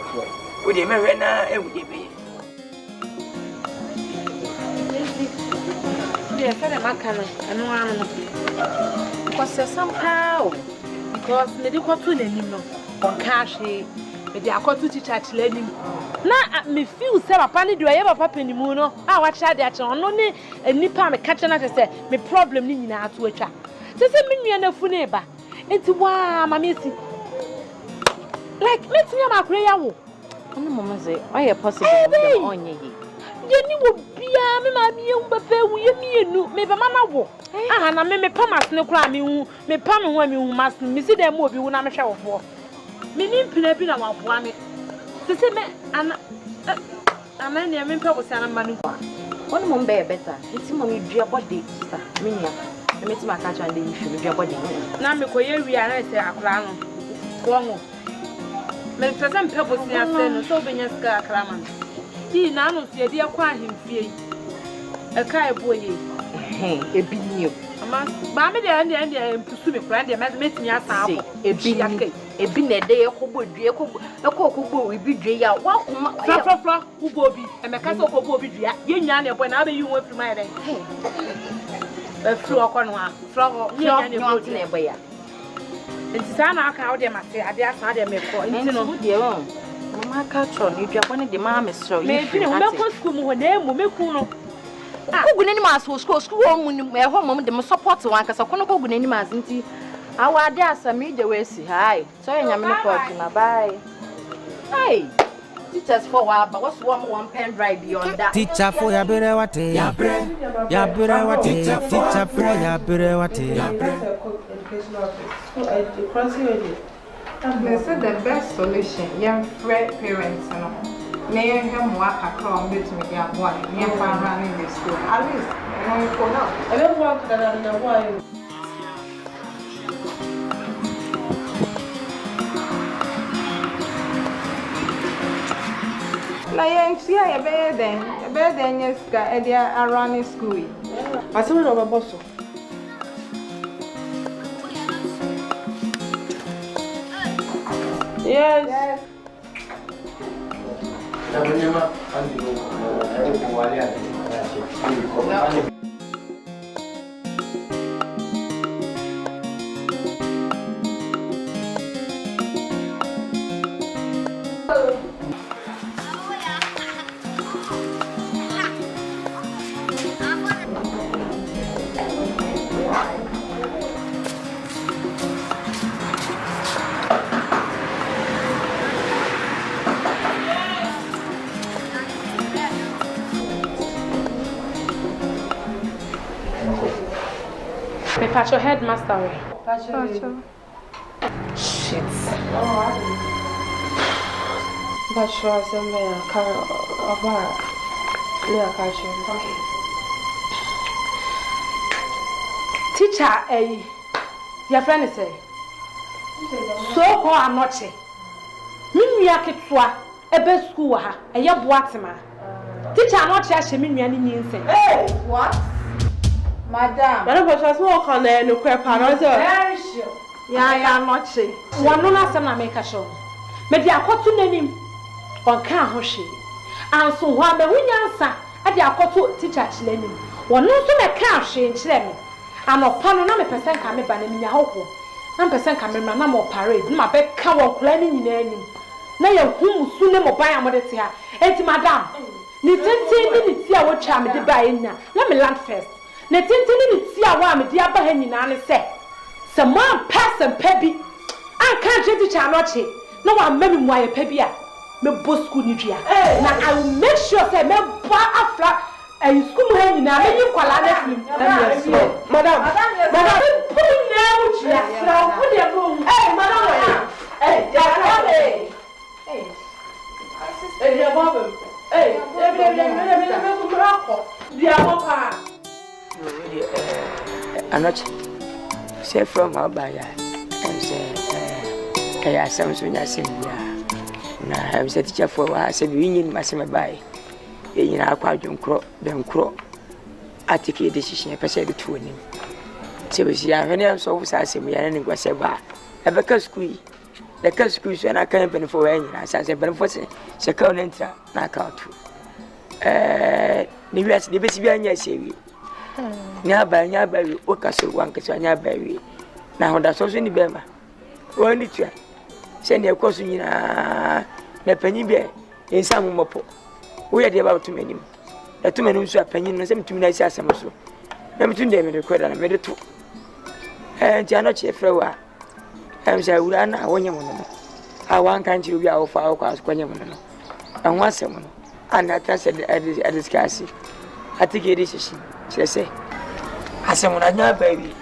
With the Marina and with the bay. Yes, I'm a because somehow, because they do what to anymore on cash. They are called to teach at learning. Now, me feel say, a panny do I ever pop any moon? I watch that on only a nipper, a catcher, not to say, me problem in our to a chat. Say, me and a full neighbor. It's why, my missy. Like, let's me a prayer. On the moment, say, I am possible on ye. You will be a mammy, but we knew, maybe Mamma. Ah, and I may promise no crime, me pam when you must miss it, and movie when I'm a shower for. Meaning, Pinapin, I want one. This is me, and I mean, Papa was a man. One more better. It's mommy, dear body, Minia. I met my catcher and the issue with your body. Now, me coy realize a crown. One. May present purpose near so being a scar clamor. He now see a dear crying him fear. A kite boy, a big new. Mammy, the end and pursue me, friend, and make me a sample. A big a bin a day, a cocoa will be drea. What who will be a mechanical will be drea. You whenever you want to my day. A floor corner, flower, you want in a way. It's an account, I must say, I dare not have me for your own. My catron, you just wanted the mamma so. Maybe you don't school when they will make Kuno. Good animals will school when we're home, the most support one because I can't go good animals into. Our dears are me the way see hi. So I'm not talking bye. Hey, teachers for what, but what's one pen right beyond that? Teacher for ya bere wate, ya bre wate, teacher for ya bere wate. They said the best solution, young parents, may have more a crumb with me, young one, young man running the school. At least, Na yensia ye be den yeska e dia around school. Aso no be bosso. Yes. Patch your headmaster. Shit. But sure, somewhere, okay. Teacher, your friend is so called I'm not say. Miniakitwa, a best school, a your boatima. Teacher, I'm not sure she means hey, what? Madam, but I was walk on there, no crap, very sure. Yeah, I am not saying. One no last time I make a show. Maybe I got to name him on Kahoshi. And so one the winning answer at the Akoto teacher Chileni. One no to make cash in Chilemi. I'm not panel, percent coming by the Miyaho. 9% coming, my number parade, my back cow planning in any. Now you whom sooner more buy a modesty. It's madam. Ni 10 minutes here, what charm the buy in now. Let me land first. Na 10 minutes see a woman the upper hand in an say. Some man pass and pebby. I can't get the chanoche. No one maybe why a pebby. Me boss school nidria. Now I will make sure say me bar a flat and school hand in a menu Madam, put in now. Put your room. Hey, madam. Hey, hey, your mother. Hey, Anoche, say from our buyer and say, I have some soon as now I was a teacher for I said, Union Massima by in our quadrant crop, then crop. I take a decision, I perceive the two in him. So we see, I have so was I say, we are any was a bar. A becker squee. The curse squeeze and I can't benefit for any, as I said, benefit, second enter, knock out. The rest, the best behind your say. Nyaba okaso wankese nyaba wi na honda so so ni bema woni tua se ne ekoso nyina na panyin bia ensam mopo wo ye de ba to manim da to manim so apanyin no se mtumi na si asem so na mtumi de me record na me de to nti anoche frewa se wura na wonye mo no a wan kan ji obi a wo fa wo kwa so kwanye mo no anwo asem no ana ta se de discuss atike decision say asem na nya baby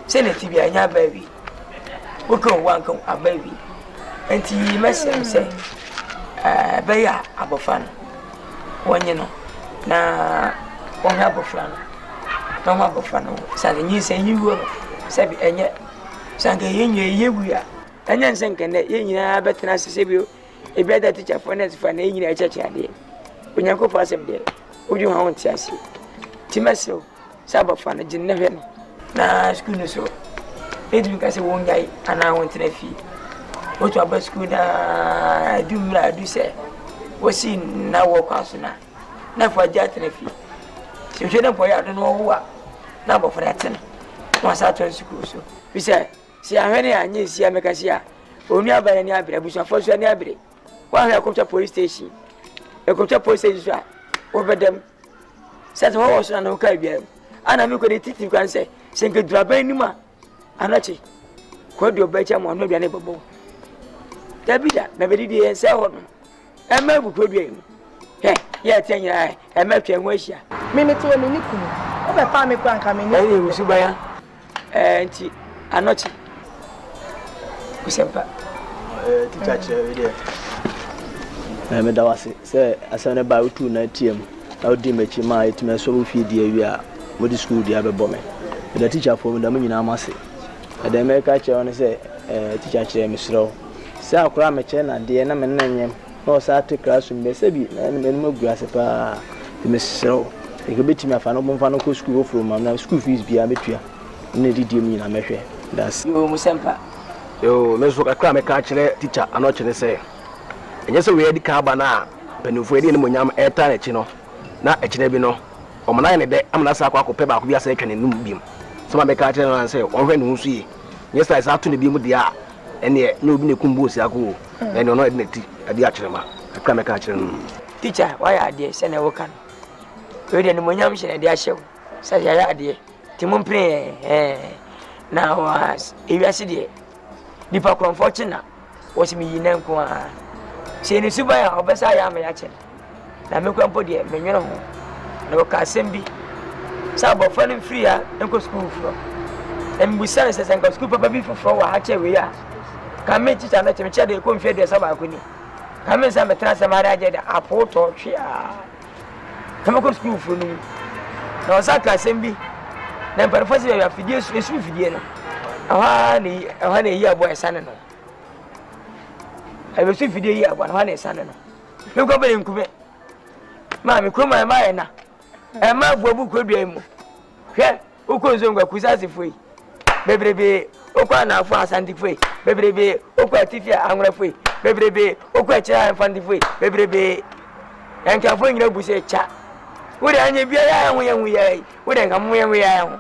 say na tibia nya baby wo kan wan kan a baby enti mesem say beya abofan wonye no na wonye abofan no ma abofan no say nyi say yiwo say bi enye sanke yenye yewua enye nsenke ne yenyina betena sese bio e be da teacher for next for na yenyina echeche ade onyankopɔ asem de oju ha wonti ase timaso saba fana jinna hweno na school no so edu ka se won gai ana won tena fi o to aba school na du mra du se wosi na wo kwaso na fa ja tena fi se hwe na boya do no wo a na bo fara tena no sa to school so bi se si ahwene anye si ameka si a onu abare ni Abre busu afo so ni Abre wa hwe akopcha police station ekopcha police station so a wo bedam se to wo so na ka bia ana mi ko de titi kan se senke draban ni ma anachi ko de obacha mo no bia ne bobo tabida na be di en se ho no e ma bu ko dua mu he ye tenya e ma twa ho ahia me to ni nikunu o be fa me kwa nka me ni e musu baya nti anachi kusempa teacher che me da wase se asane ba utu na tiem na odi mechi ma itime so bu fi di awia mo di school dia be bombe the teacher for me da me nyina amase e da me ka che on say teacher che me sro say akura me che na de na me nanyem no sa to classroom be say bi na me no magu ase pa me sro e go betimi afa no bomfa no ko school from na school fees bia metua na didi mu nyina mehwe that's yo musempa yo me so akura me ka che teacher ano che ne say enye so we di ka ba na penufo edi ne monyam eta na chi no na echine bi no omana ne de amana sa akwa kope ba ko bia sa etwa ne num biem so ma me ka che no say onhwe ne nsu yi yes sa sa to ne bi mu dia ene na obi ne kumbu osi ako ene no edi ne ti adi a chere ma akra me ka chere no teacher why ade se na wo kan we de ne monyam hye ne de a hyew sa ya ade ti mo mpre na was ewiase de dipa konfortuna wosi mi yi nan ko a se ni suba ya obesa ya me ya che na me kwampo de me nwene ho na wo ka sembi sa bo fani free ya enko school fro em busan se senko school papa bi fofo wa ha che we ya ka me teacher na che me che de ko mfe de sa ba ko ni ka me sa me transfer ma da je de apoto twi a ka me ko school fro ni na sa ka sembi na perforce ya fidie su fidie no aha ne yi abo esane no ebe su fidie yi abo aha ne esane no me ko be nkume ma me Kuma ma ya na e ma buabu ko dua mu hwe uko ngwa kusase foi bebrebe okwa na afo Asante foi bebrebe okwa tifia anwra foi bebrebe okwa kira Afande foi bebrebe yanka foi nyina buse cha wo de anye bia ya hu ya wo de ngam ya hu ya hu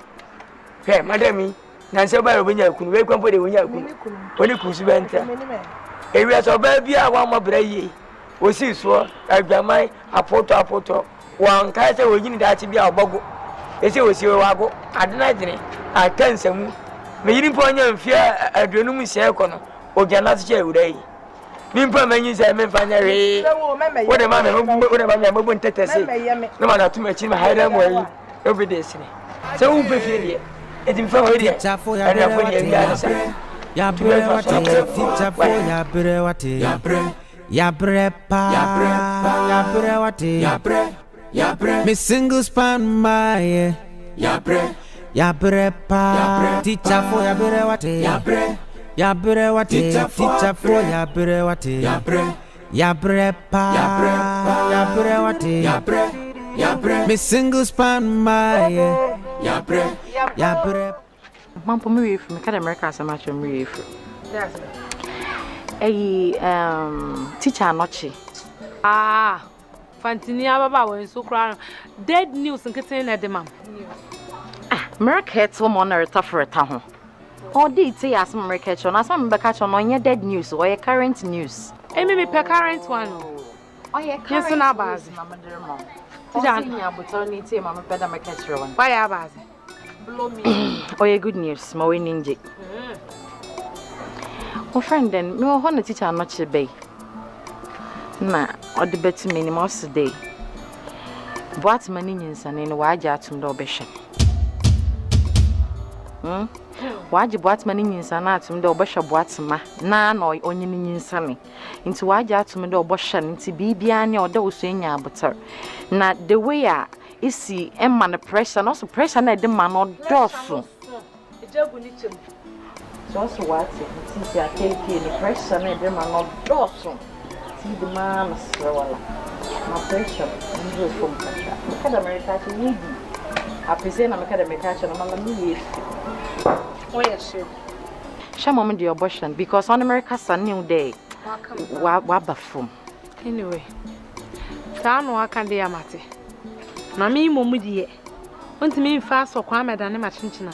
hwe madami na nse ba obonya kunu we kwampo de wonya kunu oni kusu benta ewi so ba bia wa mo braye osi so agbaman apoto wan ka se wonyini da chi bia obogo ese osi wago adena gine akansamu me yiri mpo nya mfia aduonum sie ko no ogana se che wurai mi mpo manyi se me fanya we wo de ma me mo bon tetese no ma na tuma chi ma haira mo yi obedience ni se wo pe fie de edi mfa ho de ana fo de ya sa ya bre wate teacher for ya bre wate ya bre pa ya bre wate ya bre me single span my ya bre pa teacher for ya bre wate ya bre wate teacher for ya bre wate ya bre pa ya bre wate me single span my ya bre Mampo me if me kada America so much me if. That's teacher anochi. Fantini ababa won so kra dead news nkete na de mam. America it's woman na tougher ta ho. All day say as America cho na some be catch on onye dead news or current news. Me pe current one. Oh yeah, current na bazi na madere mom. Teacher nya botoni tie mama pe da America cho one. Why ya bazi? Oh yeah, good news. My winning J. Oh friend then, no one teacher not be. Na, or the better minimum today. What maninians and in waja to no besha. Waji what maninians and atom do besha boatma, na no onion sunny. Into waja to me do boshan into bibiani or those saying ya butter. Na the way I. Isi emma pressure no so pressure na de man no doso so what since ya take the pressure na de man no doso see the man swala na pressure ndio from pressure kada America to need a present na kada America no mama ni oh yes sure mama the abortion because on America san new day wa bafum anyway sa no aka de amate na me momudie ontimi mfa so kwa medane machinchina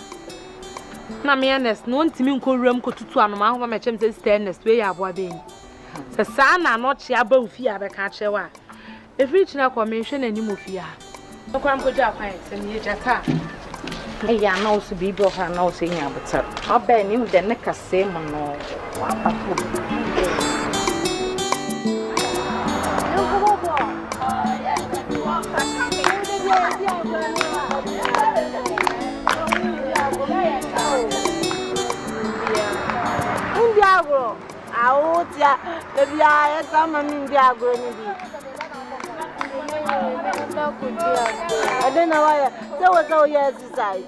na me honest no ontimi nkoruam kotutu anoma ho ma chem se stainless we ya abo abeni se sa na no chia ba ofi abeka chewa efri china kwa me hwe na ni mofi a no kwa mkoja kwan se me jata e ya na osu bibi o ha na osu nya buta oba ni hu de ne kase mo no wa papo Indiagro, Autia, the Bia, some Indiagro. I don't know why So what's all your exercise?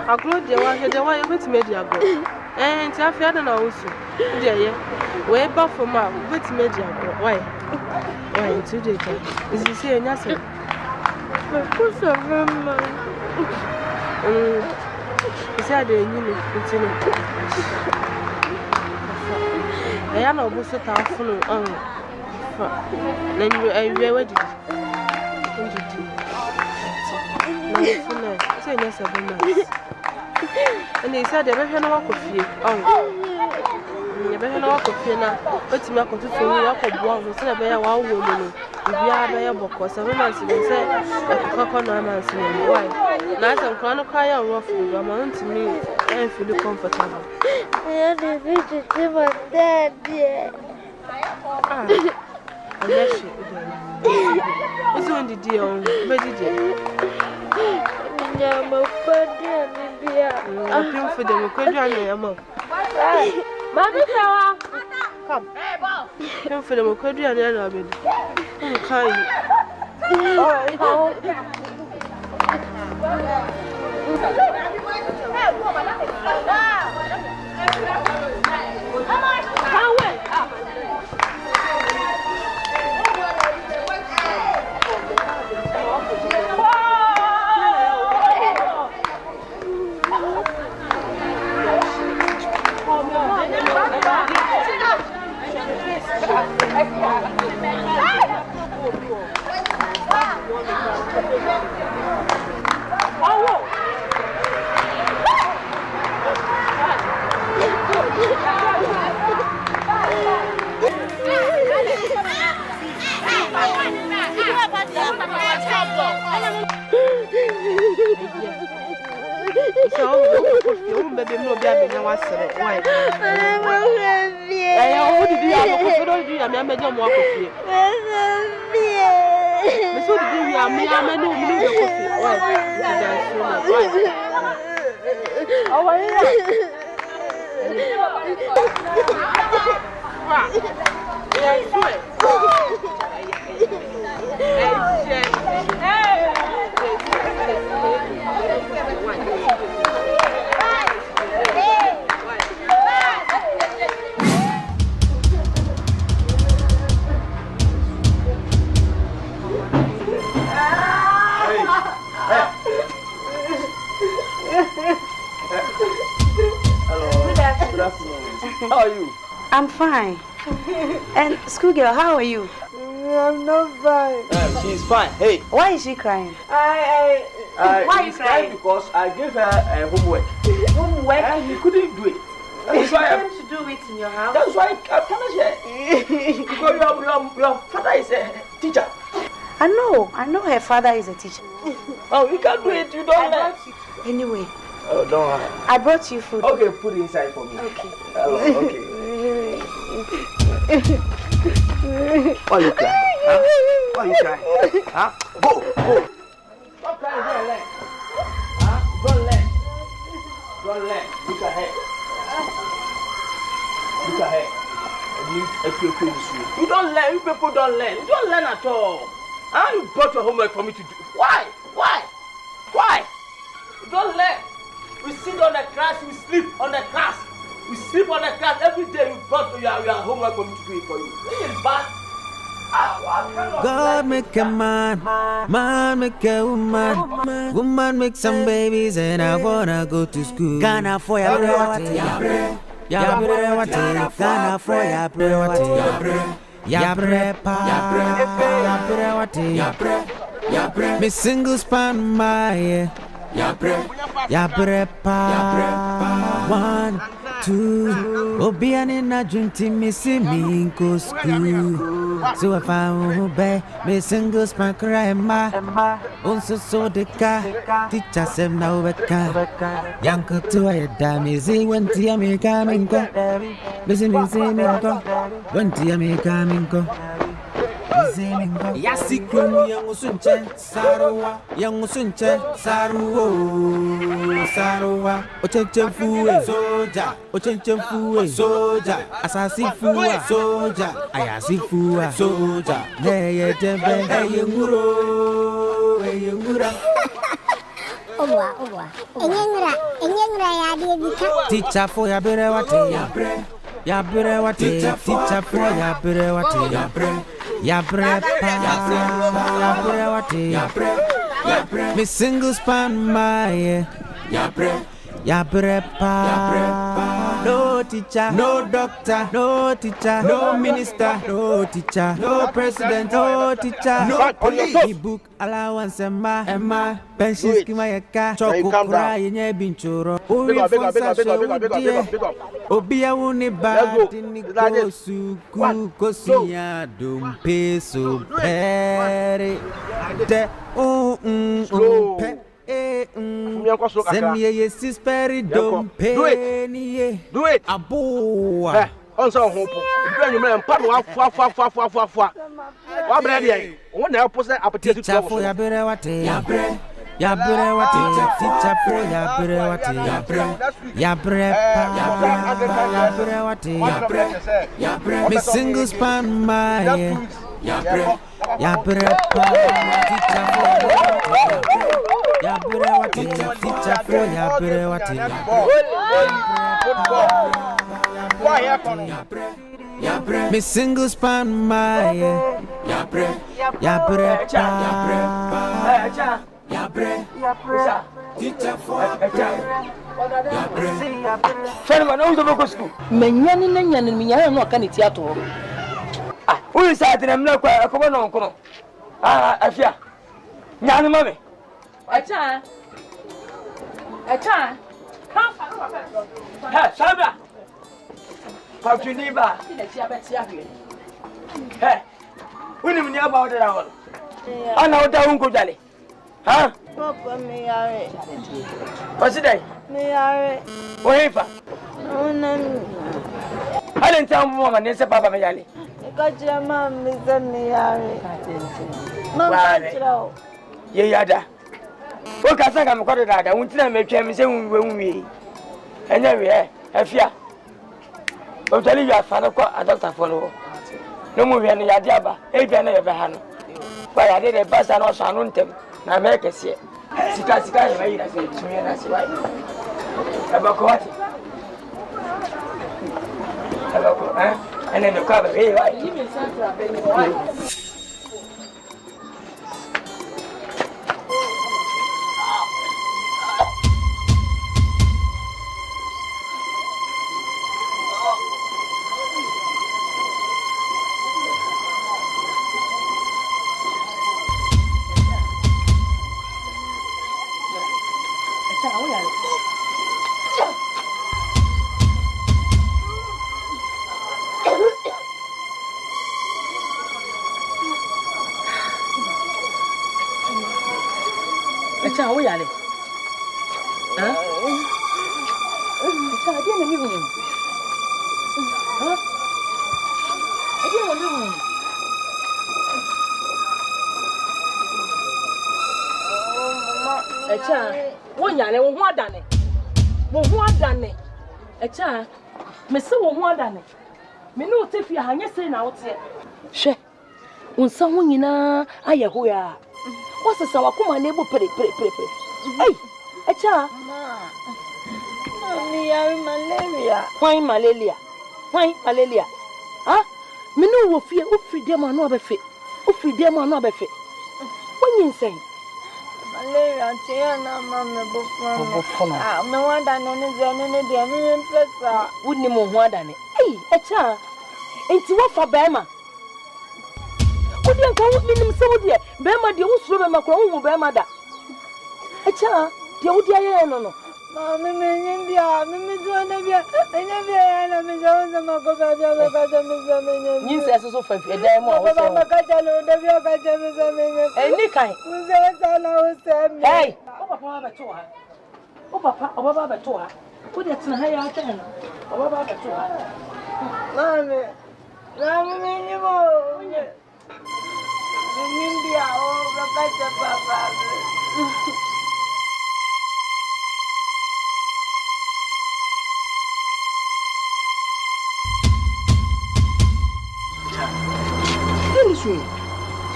I grew the one you went to media go. And I feel an also. Yeah, way back from my wit media go. Why? Why, 2 days? Is he saying nothing? What's a rumor? He said, you know, it's in it. I am almost a thousand. Then you are ready. Say yes, and he said, I better not walk of you. Oh, you better not walk of you now. But you make a two walk of one, so I bear 1 woman. If you are by a book or 7 months, you say, I can't no man's name. Why? Nice and chronic cry or rough, you are mounted to me and feel comfortable. I had a visit to my dad, dear. Yes, it's on the deal, but did you? I'm a for them, could you? Mammy, come. Come for them, could you? How are you? I'm fine. And schoolgirl, how are you? I'm not fine. She's fine. Hey. Why is she crying? Why are you crying? Because I gave her homework. Homework? And you couldn't do it. That's why I to do it in your house. That's why I punished her. Because your father is a teacher. I know her father is a teacher. Oh, you can't do it. You don't learn. Anyway. Oh, don't worry. I brought you food. Okay, put it inside for me. Okay. Okay. Why are you crying? Huh? Why are you crying? Huh? Go. Stop crying. Go and learn. Huh? Go and learn. Look ahead. You don't learn. You people don't learn. You don't learn at all. Huh? You brought your homework for me to do. Why? You don't learn. We sit on the class, we sleep on the class. We sleep on the class every day. You brought your homework for me to do it for you. This is bad. God make a man, man make a woman, woman make some babies, and I wanna go to school. Ghanafuo Abre, Ghanafuo Abre, me single span my Abre, 1, 2, Obian in a dream team, missing me in school. So if I obey, me single span cry ma. Also so the car, teacher said now we can. Yanko to a damn easy when tia me coming go. Listen me say me go. When tia me coming go. Yasi Kuma yang usunche Saruwa yang usunche Saruwa Ochenche fuwe soja Ochenche fuwe soja Asasi fuwe soja Ayasi fuwe soja Neye tembe Eye ngura Owa Enyengra ya die bika Teacher for ya bere wate Teacher for ya bere wate Abre, me single span my Abre, no teacher, no doctor, no teacher, no minister, no teacher, no president, no teacher, no police. Book allowance Emma, pension scheme yaka, choco cry in binchuro. Obia wuni bad in kosu kosia dum peso pere de pe send me a sisperi dum pe do it abo on so hope you man pad wa fa wa bre dey won na post opportunity to for ya bere wate Abre teacher for Abre, me single span my Abre, teacher for me single span my Abre, teacher for Sherman, no to go school. Menyani no kan theater. Who is at them no come on. Afia. Nyani mame. Acha. Ha, Sabra. Patriniba. Hey. We need about that. I know that uncle Jolly. Huh? Papa, me are. What's it? Me are. Whatever. Oh, no. I didn't tell woman, it's a papa Mayali. Because your mom is a me are. Mama, yada. What can I come to that? I won't tell me, when we. And then we are, Afia. I'll tell you, I found a doctor follow. No more than Yadiaba, Adrian ever had. But I did a bus and also an untem. Na America see. Sika you may say to me and I say why. About what? About and then the cover, hey, why? Give me some Echa, me se wo ho adane. Me no tefi hanye sei na wote. Hwe. Unsa ho nyina aye ho ya. Wasesa wakoma na ebo pere. Hey, echa. Mommy, I malaria. Why malaria? Ha? Me no wo fie, wo free dem anu abefe. Wo free dem anu abefe. Wonyi nsɛn. Malaria tia na mama bofona. Ah, me wanda no ne dia me mpesa. Wonni mo ho adane. Ei, echa. Enti wo fa bema. Wodi anka wo minim se wodi bema de wo suro bema kro wo bema da. Echa, de wodi aye no. Mama me nyimbia, me do na bia. Nyimbia na me zo ma ko ba bia ba ka me zo me nyimbia. Nyin se so fa fi dan mo wo se. Ba ka ja lo da bia ka ja me zo me nyimbia. Eni kan. Wo se ta la wo se me. Hey, o papa ba to ha. O baba ba to ha. Wo de tena ha ya ta no. O baba ba to ha. Mama. Mama me nyimo. Nyimbia o ba ka ja papa.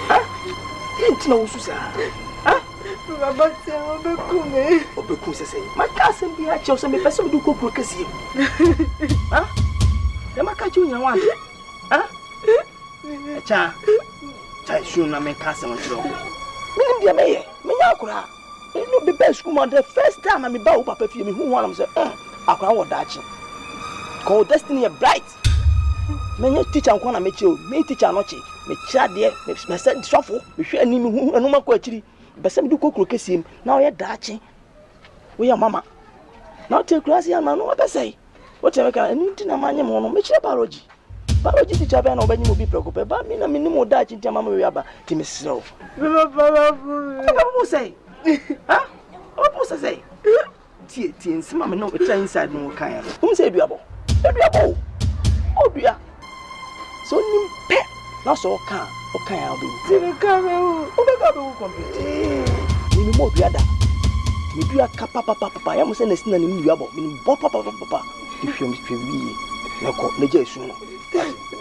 Ah? Ain't no Susa. Ah? Baba, Obekum say, my cousin be a chosen me person do cook crocus. Ah? The Macachu, you want? Ah? Cha, soon I make cousin on the Mindia May, Mayakura. It will be best Kuma the first time I bow papa for me who wants to I can't what that. Call destiny a bright. Many teacher and corner met you, me teacher noche, me chat dear, me said shuffle, me share any who and no more quality, but some do cook him, now you're dashing. We are mamma. Now take grassy and man, what I say. Whatever can anything a man, you make your biology. Biology teacher, and when you will be preoccupied, but me, no minimum dodge into Mamma Yaba, to Miss Snow. What say? Huh? What was I say? Tea and some mamma no try inside no kind. Who say, Biabo? Oh, dear. So nim pet na so kan abi tiri kame o be ka be complete ni mo duada mi dua ka papa ya mo se na sina ni mi duabo mi bo papa di hwem hwewi na ko na ja isu no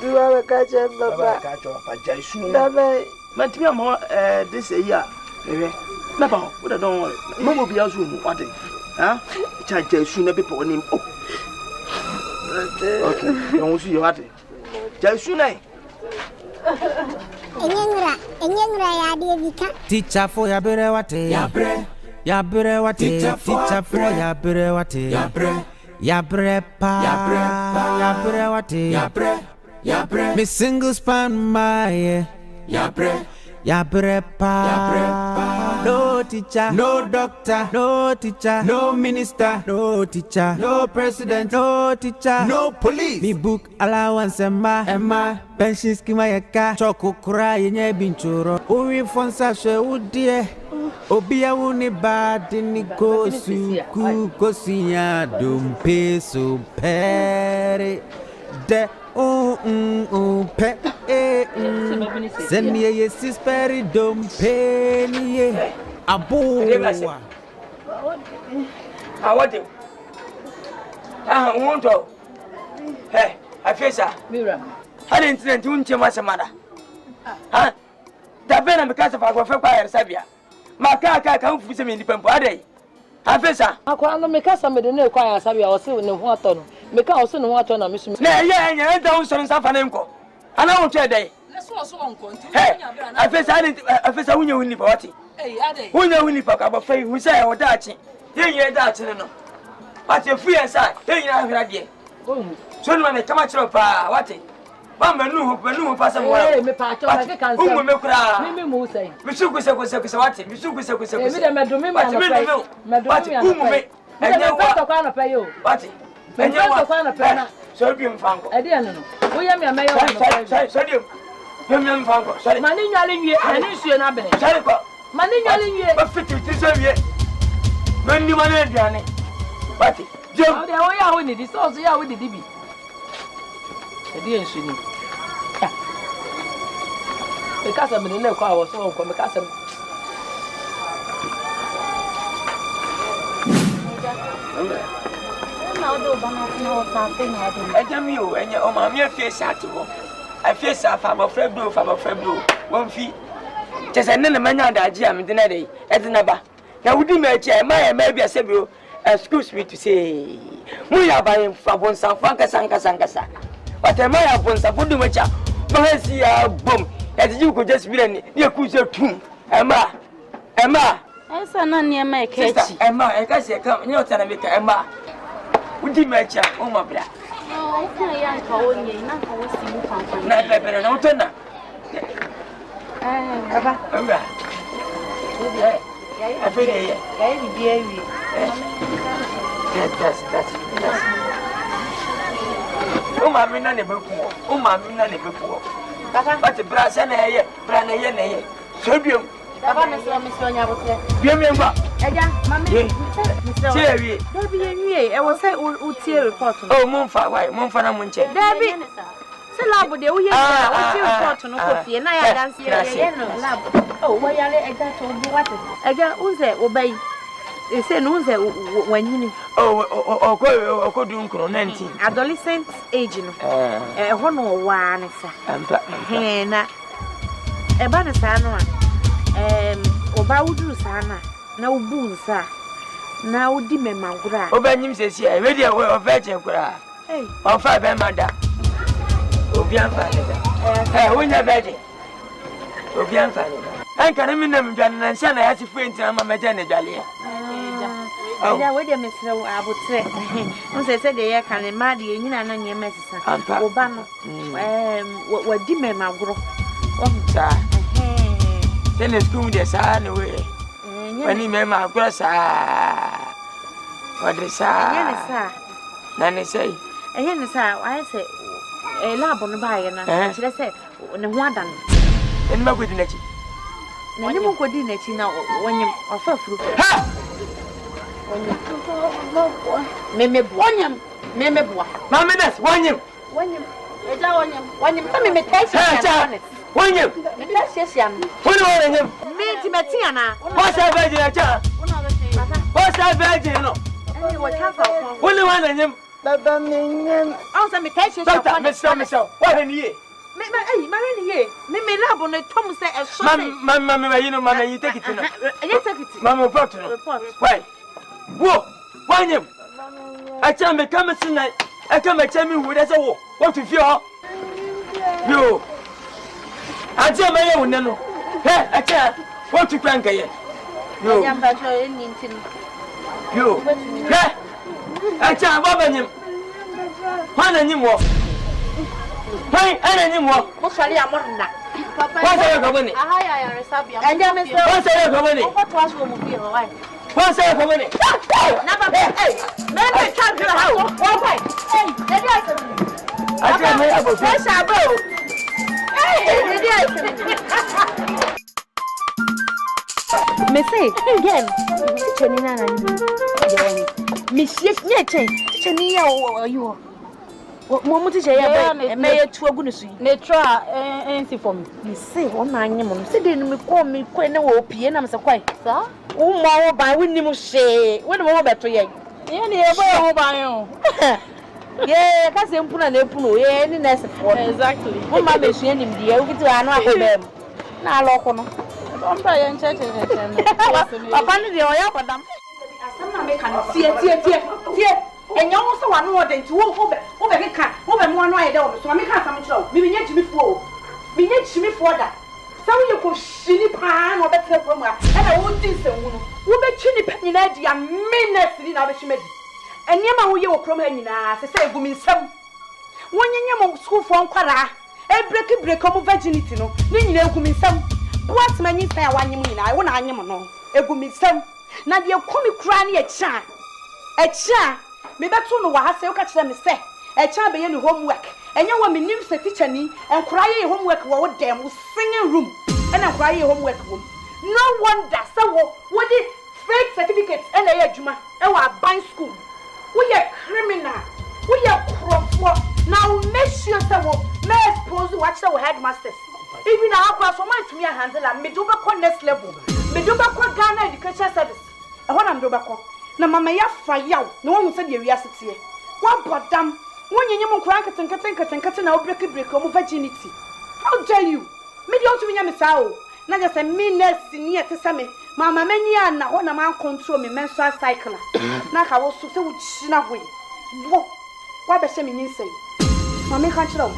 dua be ka che papa ja isu no baba ma timi am this year ehwe na ba o da don worry mo mo bia so mu wade ha ja isu na be po ni okay don't see you wade Jasunai. Enyengra ya devika. Teacher for ya bere wate. Ya bere wate. Teacher for ya bere wate. Ya bre pa. Ya bere wate. Me single span my. Ya bre pa. No teacher, no doctor, no teacher, no minister, no teacher, no president, no teacher, no police. Me book allowance Emma, pension scheme yaka, choco cry yenye binchuro. Uwi fonsa she udie, obia uni bad ni kosu kukosia dumpe so pere de pe send me a sisperi dumpe ni abo what do want to hey I face her Mira I didn't tell my mother huh that been because of our fire sabia my car come for me in the pump are they I face her I can't make us some of the new choir sabia or see in the water make us in the water na mission yeah don't send some for and I won't tell day hey I face I win you in the party hey ade win you in the park about free we say or that yeah that no but you free inside yeah you have here so no me come at your pa what ba menu pa some hey me pa cho na ke kan say me kura me mo say me su ku se what me su ku se me de me do me ma no pa me enye wa kwa na pa yo what enye wa kwa na pa na so bi mfanko e de no wo ye me amayo so de yo me mfanko sorry mani nyale wie ani sue na bene sorry ko mani nyale wie ba fiti ti so wie mani ma na aduane what je o de wo ya ho ni di so ya wo di bi e de nsu ni e ka sa me ne ko awo so ko me ka sa Ejami o enye o ma me face atiwo afface afa ma frabdo won fi tese ne manya daji am de na dey edina ba na wudi ma echi ma ya ma bia sebio excuse me to say mu ya ba yin fa bon san fa kasa what am I upon safudu mecha Fancy a bomb. As you could just be an near cruiser tomb. Emma. I saw none near my cage. Emma, I can't say, come, no, Tanamica, Emma. Would you match up? Oh, my black. Oh, I can't call you. Not always see you from Not better than Otona. I feel it. That's. Oh, my mina never poor. Oh, my mina never poor. But the brass and a year, brand a year. Serbium. Remember, Jerry, don't be a year. I was say, report. Oh, Monfa, why? Monfana Munche. Debbie, Salabo, the way I report on coffee, and I dance here. Oh, why are I got to do what? I got Uze obey. They say Uze when you. Oh, could do 19. Adolescent age, a honor one, sir. And a banner. Oba wudu sana na ubu sa na udi me mangura oba nyim sesi e ready away of virgin kura o fa be mada obi anfa ne da wonya virgin obi anfa ne da an kan mi na mdwan na nsia na ya si fuenti na mama ja ne dwale ja we de mesre abotre on se de ye kan ma de nyina na nyema sisa oba no wadi me manguro o ta then it's going to say away. When he made my grass, what they say, Nanny say, and then I say, a lab on the buy, and I said, no one done. And my good nature. No, you won't go dinner now when you offer fruit. Mamma, that's one you. When you come in the taste. When you yes, young. When you are him, meet him at Tiana. What's that virgin? What's that virgin? When you want him, also me catch you. Mr. What in ye? Marry ye. Me love on the Tom say, Mamma, you know, Mamma, you take it to know. Mamma, report. Why? Whoa, why him? I tell me, come tonight. I come and tell me who that's all. What if you're you? I tell my own no. Hey, I tell what to crank again. You, hey, I tell Bobbin. One and you walk. Hey, and you walk. What's your name? What's your company? And then, what's your company? What was your wife? What's your company? Never hey, man, I can't do how. Why? Hey, I tell me about this. Me say again, teacher ni nana ni. Me chef ni teacher, teacher ni ya you. Mo teacher ya ba me ya tu agu ne su. Ne try ensi for me. Me say o na anye mo. Se de ni me ko na wo pie na me se kwai. Sa? Wo mo wo ba wonni mo hwe. Wo ne mo beto ye. Ye ne ye ba ho ban yo. Yeah, that's the impuna na epuno. Yeah, ni nurse for. Exactly. Mo ma be su enim die. Wo kiti anu akobem. Na aloko no. Don't buy and check. Papa ni de oya kodam. Asam na me kan tie. Enya wo so wanu oden ti wo be keka. Wo be mo anu ayede wo so me kan asam kiro. Mi nya jimifo. Mi nya jimifo da. Sa wo ye ko shini pa na obetre program. E na wo tin se wu no. Wo be twi ni pa nyina di a minutes ni na be hwemadi. Enyema wo ye wo krom ha nyina se se egumi nsam. Wonyenye mo school for nkwara. E break omo virginity no. Ni nyina egumi nsam. What many say wanyem nyina. Wo na anyem no. Egumi nsam. Na de komi kura ne echa. Me beto no wa ha se wo ka kire me se. Echa be ye ni homework. Enye wo menim se teacher ni enkura ye homework wo dem singing room. And enkura ye homework wo. No wonder say wo di fake certificates and e adwuma e wa ban school. We are criminal. We are corrupt. Now make sure that we may expose watch the headmasters. Even our class, we might me a handle and me do back on next level. Me do back on Ghana Education Service. And what I'm do back on. Now, Mamma, ya fire. No one will say the reality. What but damn? When you know, crank and cutting out break of virginity. How dare you? Me don't mean Miss Owl. Not just a meanness near to Sammy. Mamma, many are not one amount control me menstrual cycle. Now I was so chinaway. What the same in say? Mamma can't know.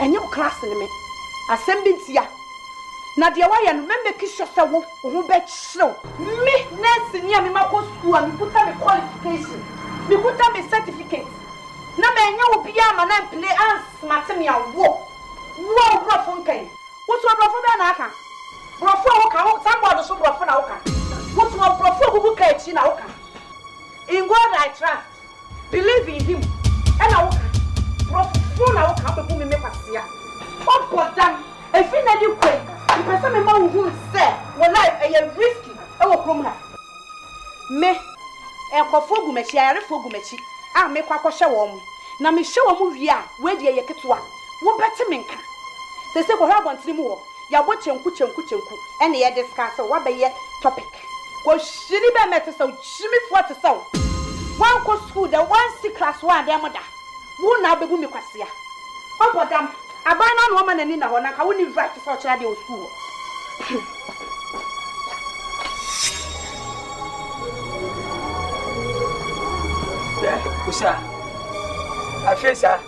And your class in me. Assembitia. Nadia why and remember Kishosa who bet show. Me, nurse near me, my school, and put up a qualification. Me put up a certificate. Na me nya obi ama na play as matemi awo. Wo brofo nkan. Wo so brofo be na aka. Brofo wo ka wo somebody so brofo na wo ka. Wo so brofo gugu ka echi na wo ka. In God I trust. Believe in him. And na wo ka. Brofo na wo ka be bu me pasia. O bodam. E fi na di kwen. The person me ma wo hu se. Wo life e risky. E wo krom ha. Me e kofo gu mechi ayarefo gu mechi. Ah, me kwa kwahye wo mu na me hye wo mu wi a we de ye ketewa wo beti me nka se ko hwa bontiri mu wo ya bo chenku ene ye discuss wo ba ye topic ko shiri be mete so shimi fo te so wan ko school da wan si class 1 dem da wo na bebu me kwasea obodam aban na no ma nani na ho na ka wo ni right so kira de school Kusa, afesa.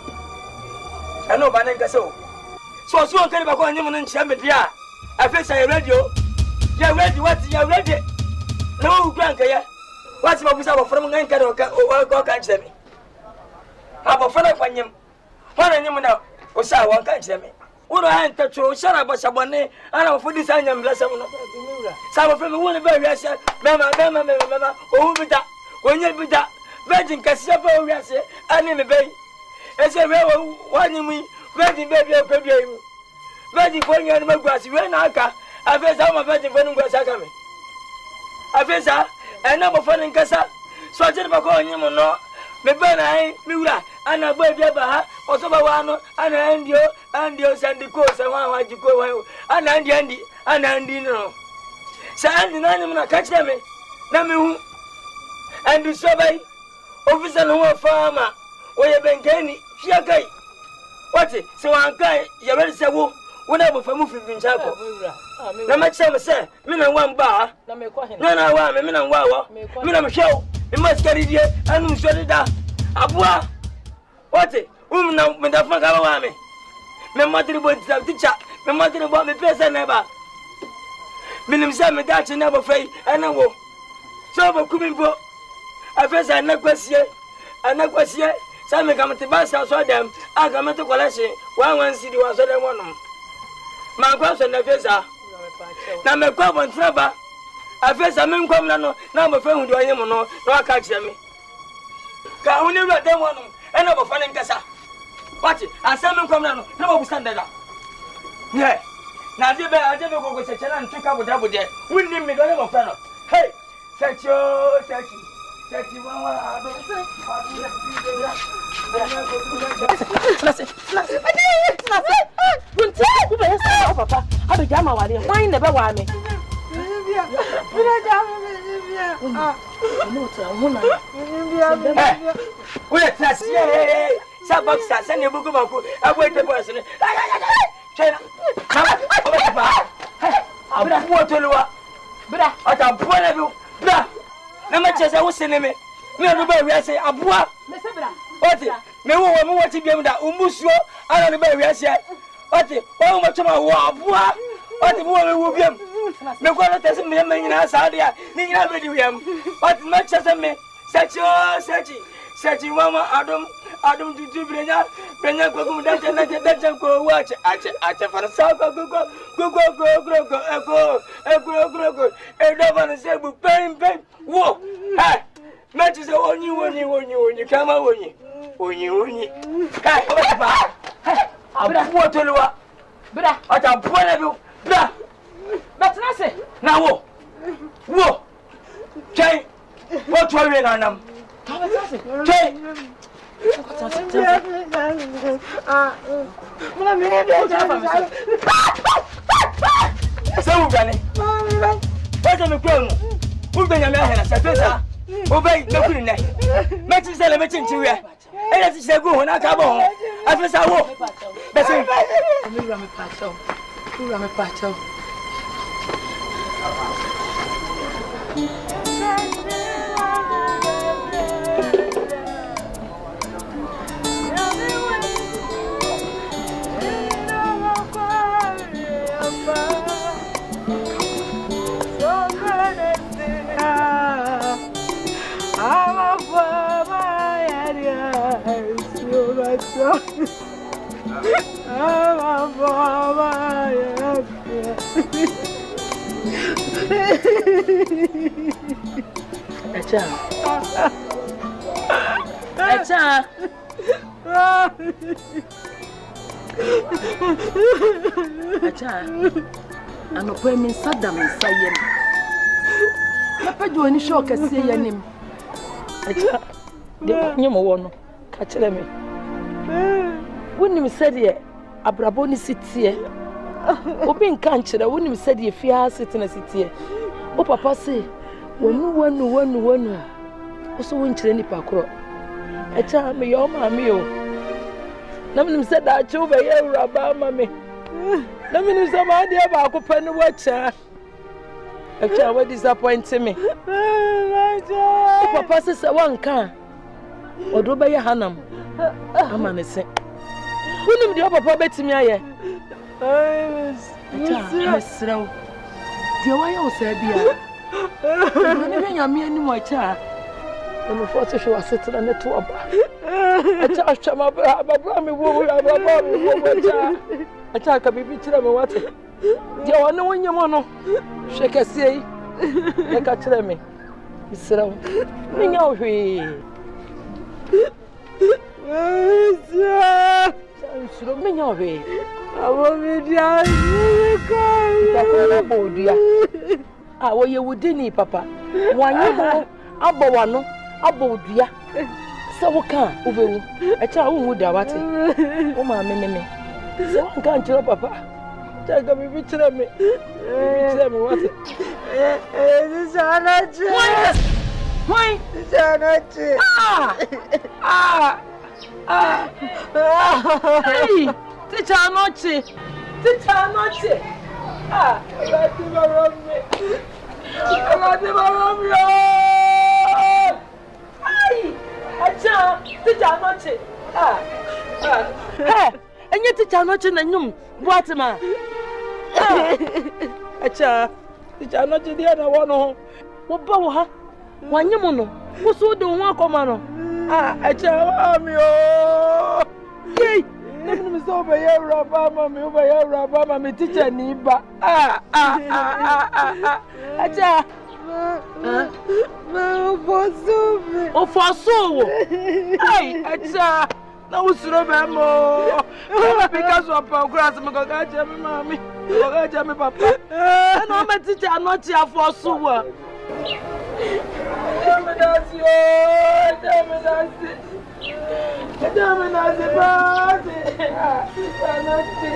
I know Bananga so. So soon can back on you and Chamedia. Afesa, you ready? You're ready, what you're ready? No, Granka, what's my wizard from Ganka or go catch me? How about Father Panyam? What I name now? Osa won't catch me. What I ain't touch you, shut up, someone, and I'll put this on bless some of them won't be very sad. Mamma, oh, be that. When you be that. Virgin Cassava, we are saying, I name a bay. As a real one in me, Virgin baby, Virgin for you and my grass, you and Aka. I face how my virgin for Ghassakame. I face her, and number fun in Cassa. So I tell about him or no. Me burn Mura, and a baby Baha, or Sobawano, and Andio, Sandy Coast, and one you go, and Andy, and Andy no. So Andy, I catch them. Namu and do survey. Officer no farmer, where you been gaining, Shiakai. What's it? So I'm going, you're ready to say, whatever for moving in Chapo. No much ever say, Mina one bar, no, I want Mina Wawa, Mina show, you must get it here, and you shut it down. Abua, what's it? Now, with the fuck out of me. My mother would have teacher, my mother about me, person never. Minim said me that you never fail, and I will. So, but coming for. I first I not question, some come to bus house for them. I come to collection. One city was other one. My question, the face are now my crop on trouble. I first I mean, come no, number friend, do I am no, I catch me. Can only let them one and over fun in Casa. Watch it, and some come no, no, stand there. Yeah, now the bear, I never go with a channel and took up with that. We need me to have a fellow. Hey, search you, search you. What's the name? Me and the baby, I say, Abua. What it? Me who want to give that Umusio, and the baby, I say, what it? Oh, much of my Abua. What the woman will be him? Me go to test me, and I saw there. Me never do him. What much as me? Searching, Mama, Adam to do Brenya, go, that's go watch. I for the south, go, and never say, pain. Whoa! Hey! Matches are on you, come out on you. Hey! I'm what to do. But I'm poor of you. That's nothing. Now, whoa! Jay, what are you on them? Jay! So, Granny, what am I grown? Who's been a man as a better? Obey the queen. Make it celebrating to you. And as it's a good one, I come on. I feel so walk. That's it. I'm a patch. Ano po min sadam sayem. Papa do ni shock ase yanim. Acha. De nyemo wo no. Ka kire me. Wonim sede abrabo ni sitie. Obi nka nkire wonim sede fia sitina sitie. O papa se wonu. Oso won kire ni pakro. Acha me yo ma me yo. Na wonim sede a chu be ye uraba ma me. Na minu sama dia ba ko panu wacha. Acha what disappoint me. Papa say wan kan. Odo be ye hanam. Ama ne se. Wonim dia papa betimi aye. Acha mesraw. Dia wa ye o se bia. Ne be nyame anim acha. Ono force show asetna ne to aba. Acha achama baba me wo baba me wo acha. Acha ka bibi kire me wate. Dia wona wonyam no. Hwekase yi. E ka kire me. Misrawo. Minya ohwe. Suro minya ohwe. Awo mi dia ko. Ta ko na bodua. Ah wo ye wudini papa. Wanyam abo wano, abo odua. Se wo kan obewu. Acha wo hu da wate. Wo ma me. Se wan kan kire papa. Jaga bibi kire me. Kire me what? This anachi. Why? This anachi. Hey, teacher anachi. Hey, acha, teacher anachi. Hey. Enye teacher no chi na nyum boat ma. Acha teacher no chi dia na wo no. Wo ba wo ha. Wanyem no. Wo so de wo akoma no. Acha mi o. Yey, na mi so be ye raba ma me teacher ni ba. Acha. O fosu. Hey, acha. Na usuro bemo because of progress me go ga je me mami go ga je me papa na me teacher anochi afosu wa me dasi ba anochi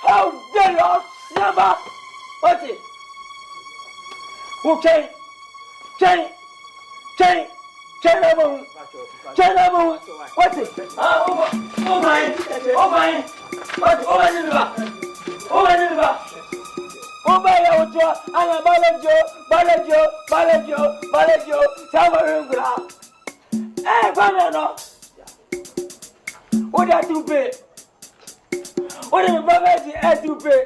How dare you, Saba? What is? Okay. Change. What is? Oh my. What? Oh my, I'm Balajo. Hey, Banana. What are you pay? What are you pay? To pay?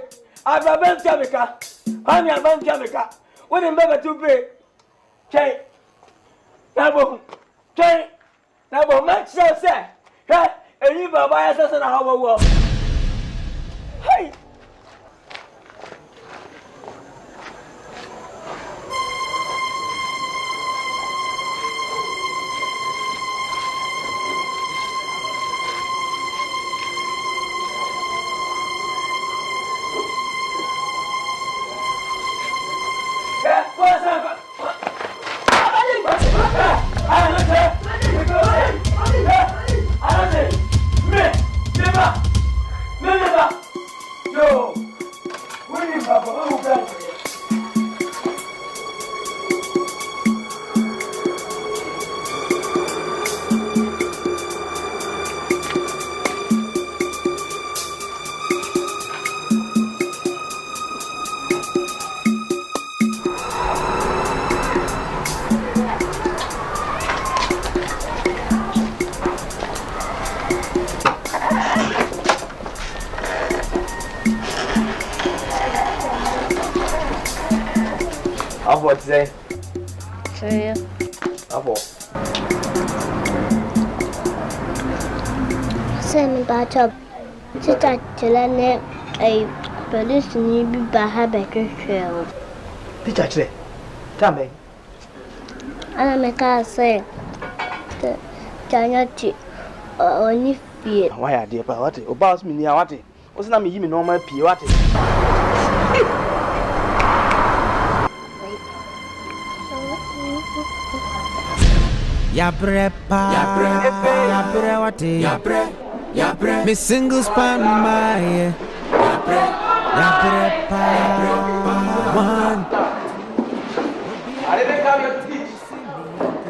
I've a bank Jamaica. I'm a bank Jamaica. What are you to pay? Jay. Nabo. Jay. Nabo. Max says, hey, and you buy us an hour. Hey. What say? Say Abo. Send about job. Sit at Jelene, a police need be by Habecker trail. Teacher, tell me. And I can't say that Janati only fear. Why are dear Pawati? About me near what? Wasn't I me even normal Piwati? Yabre wate. Yabre. Me single span my. Yabre pa. One. I didn't come here to teach.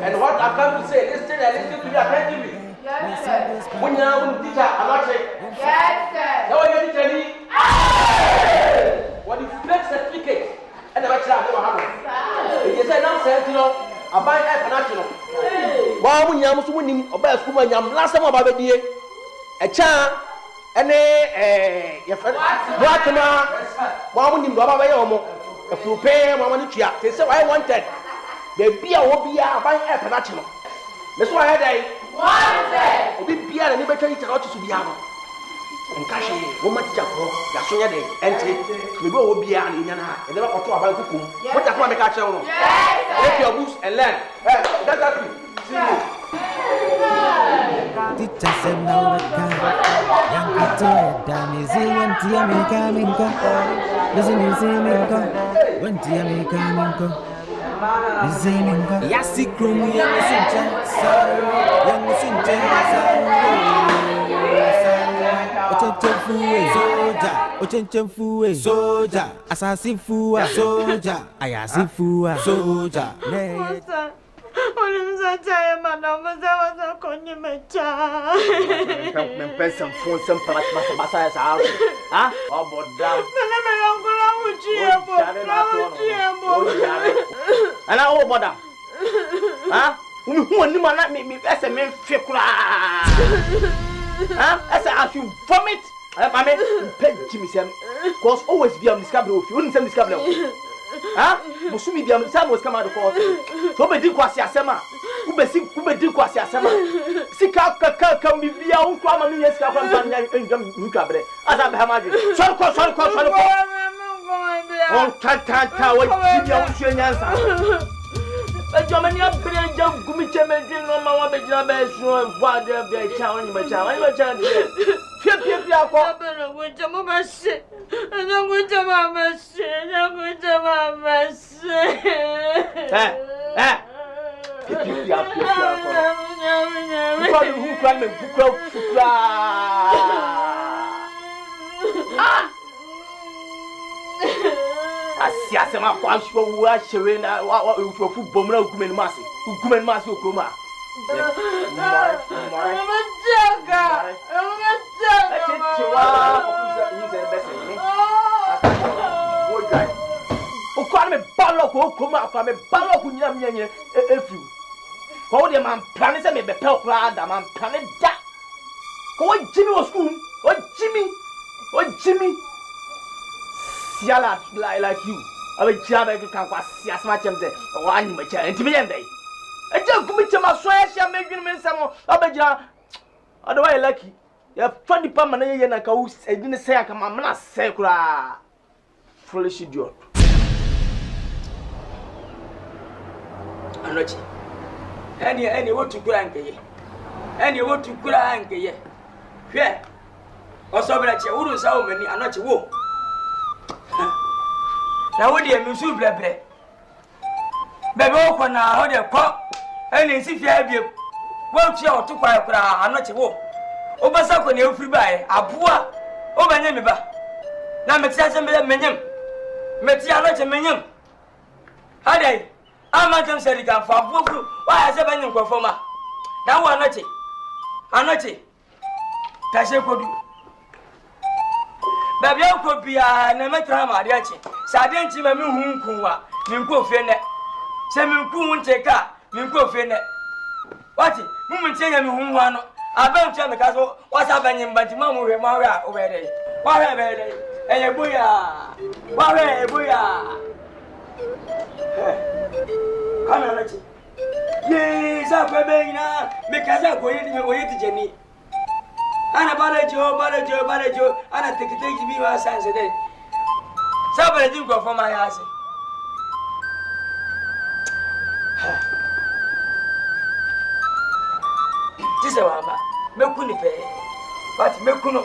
And what I come to say, listen to me attentively. Yes, sir. When you are teacher, I'm not saying. Yes, sir. Now you teacher me. What you fake certificate and the lecturer never happened. If you say now, say you know, I buy a national. Wow, when you are winning or best woman, you last time about the a child and a friend. What tomorrow? Wow, when you go away, if you pay my money, they say I wanted. They be a will be a buying a national. That's why I wanted. Be beer and never tell you to be out. And cash woman teacher for Yasonia Day, entry, we go be an Indian, and never got to about Kukum. What I want to catch on. Take your books and learn. That's me. Teacher said no, young people, damn is it when Tiami coming? Listen, is it when Tiami coming? Is it Yassi Krum, young Ochenchemfue soja, assassin fua soja, ayasi fua soja. Mammy, pay Jimmy Sam, cause always be on this cabin. You wouldn't send this cabin. Ah, Musumi, the Sam was come out of court. So be Dinquasia Sama, who be sick, who be Dinquasia Sama. Sick up, come be your own crime, and yes, come and cabre. As I have magic. Sorry, oh, can't, what you answer. But Germany up there, young Gumicham and Mama Bejabe, what they're challenging my child. I'm a child. Asiasema kwa shwo wa sherena wa utofu bomra ukumen masi ukuma Ukame balok ukuma ukame balok nyamnyenye efu. Ko de man plan se me be pe okra da man plan da. What Jimmy was school? What Jimmy? Siala like you. I will jab every can pass as much as one my child. Intimidate. I just commit to my swear, shall make you miss some Abeja. Otherwise, lucky. You have 20 permanent and I didn't say I come. I'm not sacra. Foolish idiot. Anochi. Any what to crank ye. Any what to crank ye. Here. Also, but I wouldn't so many. Anochi wo. Now, what do you mean, Sublebe? Bebo, now, how they pop. And if you have you, work your to buy a crowd. Anochi wo. Obasako ni free buy. Abua. Obanemiba. Now, Metia Menyam. Metia not a Menyam. How they? I'm not going to say it for Buku. Why has a Benyam performer? Now, Anochi. Tasha could do. Baby, I could be a Namatrama, Diachi. Sadenti, my moon, Kuma, Minko Fene. Semin Kun take up, Minko Fene. What? Woman say I'm one. I don't tell the castle. What's happening, but Mamma will marry over there. Why have they? And a booyah! Why, booyah! Come on, Richie. Yes, I'm baby now, because I'm going to wait to Jenny. And a Balajo, and I take it to me my sons today. Somebody do go for my ass. This is what Mekuni pay. But Mekuno.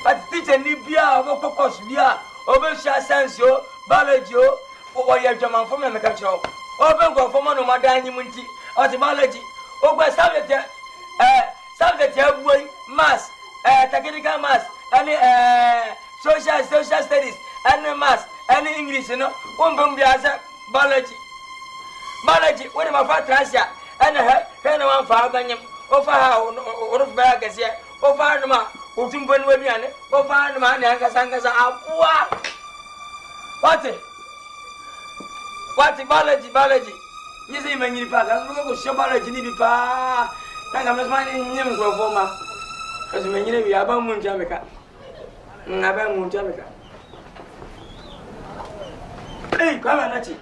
But teacher Nibia, Mokos Bia, Oversha Sansio, Balajo, or your German from the country. Open go for Mono Madani Munti, or the Malaji, over subject boy, mass, technical mass, any social studies, any mass, any English, you know, one Bumbiaza, Balaji, what am I for Transia, and her, one for Albanian, over how, or Bagas here, over Noma, Utumban Webian, over Noma, and Casangas are what Balaji? You see, many parts, I'm going to show Balaji pa. I'm not minding him for former. As many of you are Moon Jamaica. Naban Moon Jamaica. Hey, come on, Nachi.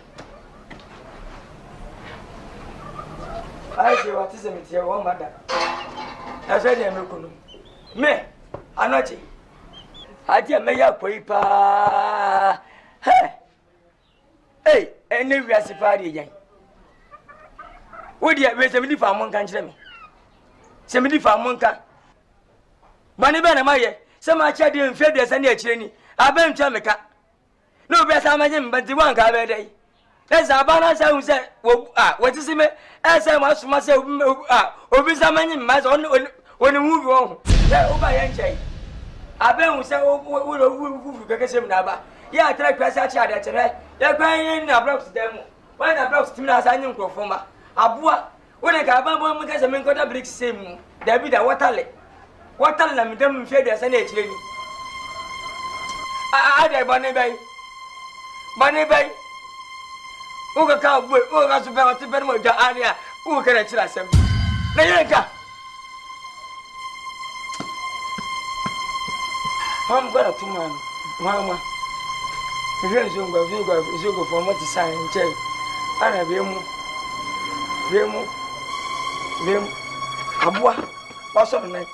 I say what is it here, one mother. I said, I'm looking. Me, Anochi. I tell me, you're paper. Hey, and then we are separated again. Would you have 75 months country me? 75 months. Banibana Maya, some are chatting and fed as any training. I been Jamaica. No best I imagine, but the one car day. That's our balance. I said, what is it? As I was myself, over some many miles on when you move on. Oh, my angel. I been with some who get some number. Yeah, I try to press that chat at tonight. You're crying in a blocks demo. When I blocks to me as I knew performer. Abua, when I got one because I'm going to break same. There be the water. Water and them fed as any training. I had a bunny bay. Bunny bay. Who can come with who has to bear to bed with the area? Who can I trust him? Nayanka. I'm going to man. Mama. If you go for what is sign and check. And I Vemo. Abua. What's up, night?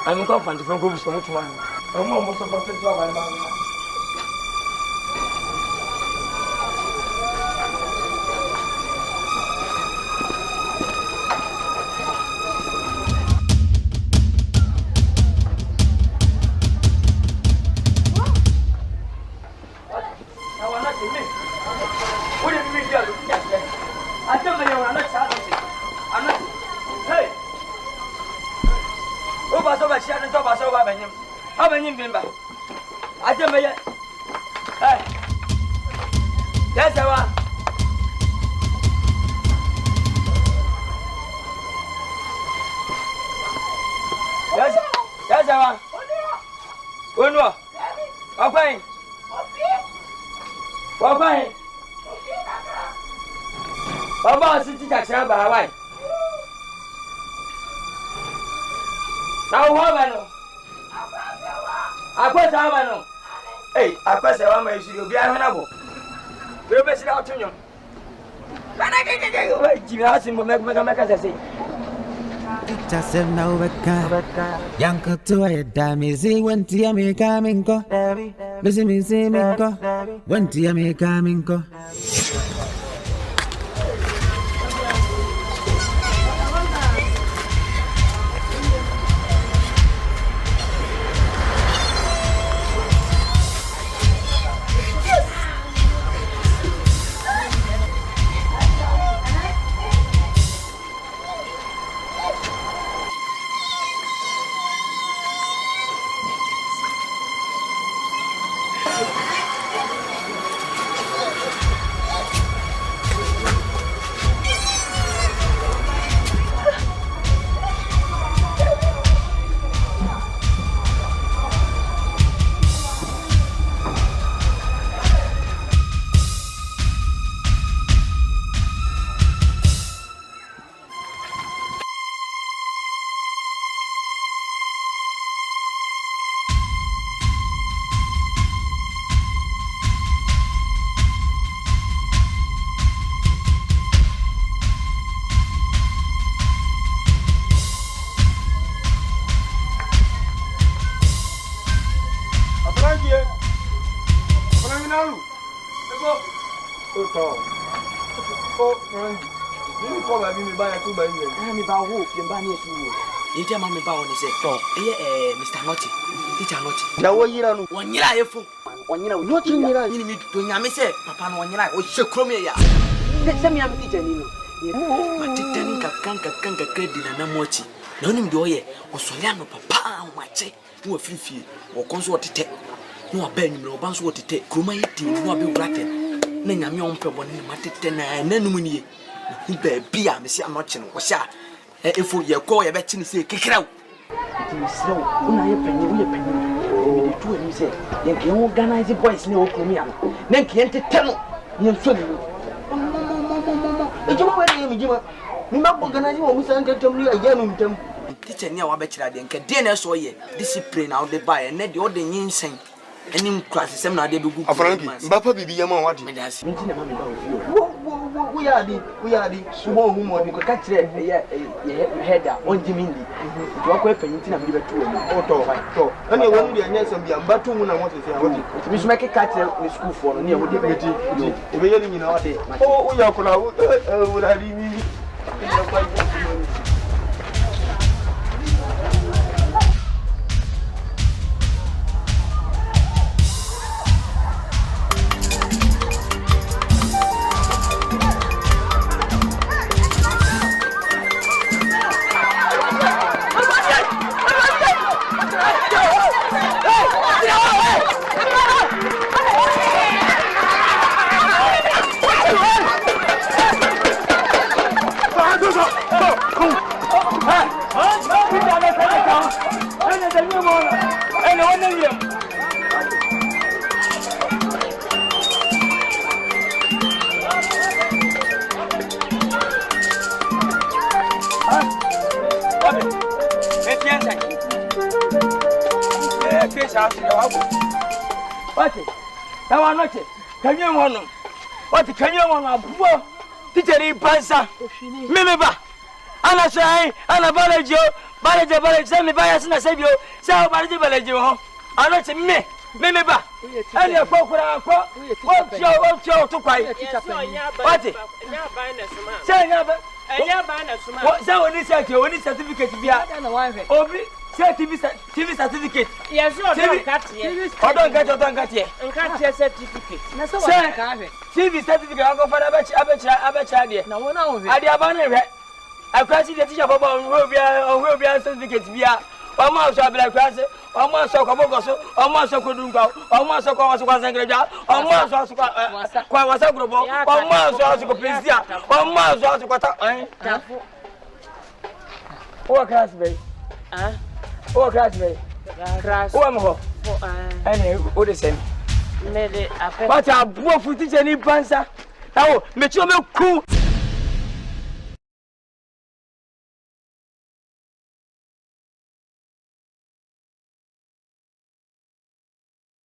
I'm confident from groups so much money. I'm almost about to draw my mouth. I tell me, hey, that's our. That's our. One more. Okay. Okay. Baba, sit in the chair by. Now what no? Akwese aba no. Hey, akwese wa ma isi obi ahwenabo. We be sira otunyo. Kana ke jibi asim mo meka say. Teacher said now beka. Yanko to a damizi when tia me coming ko. Busy me say me ko. When tia me coming ko. Inti ama me ba woni se to Mr. Nochi teacher Nochi na wo yira no wonyira yefo wonyira wo nyira yini mi to nyame se papa no wonyira o hye krom ya se mi am teacher ni no matitani kanka kredi na namochi na onim de oye osole no papa mache no afifie wo konso otete no aba enyim no banso otete kroma yiti no abe wraten na nyame ompe bone ni matete na nanum nie hu ba bia me se Nochi no wo sha efo ye ko ye be chini se kekraw ti sro una ye penye wo ye penye me tu eni se ye ke wo organize boys ne wo kromi ya na nke ye ntete no ye nso ni ejuma we ye mijima ni ma organize wo musa ntetem ni ya no ntem teacher ni a wa be kira de nke de na so ye discipline out the buy na de o de nyinsen enim class sem na de be gu Afranki mbapa bibi ya ma wadi medasi minti na ma me ba wo we ya di sumo hu mo di ko ka kire ye header on jimindi do ko epanyi na me be tu o to ani wo ndi anya sem bia mbatu mu na mo se wodi mi so make ka kire ni school for no ni e wodi beti e be ye ni na wadi o ya ko na wo da di mi What? Now I'm not. Can you want them? What can you want? Teacher, Pansa. Mimiba. Anna say, Anna Balajo, Balaja, send me by us and I said you, so Balajo. I'm not me. Mimiba. And your folk what's your to cry? What? Say never. What's that when it's certificate? Obi. TV certificate. Yes, you don't cut here. I don't get here. And cut your certificate. TV certificate. I'll go for Abre. No one over. I abandoned it. I can't see the teacher for Robia certificate. Almost a black class, almost a Cobogoso, almost a Kudunga, almost a Cobogosa, almost a Quasagro, almost a Copizia, almost a Quata. What class, babe? Oh, class, babe. Class. Oh, I'm home. And what is it? But I brought for teacher any pansa. Oh, Mitchell, cool.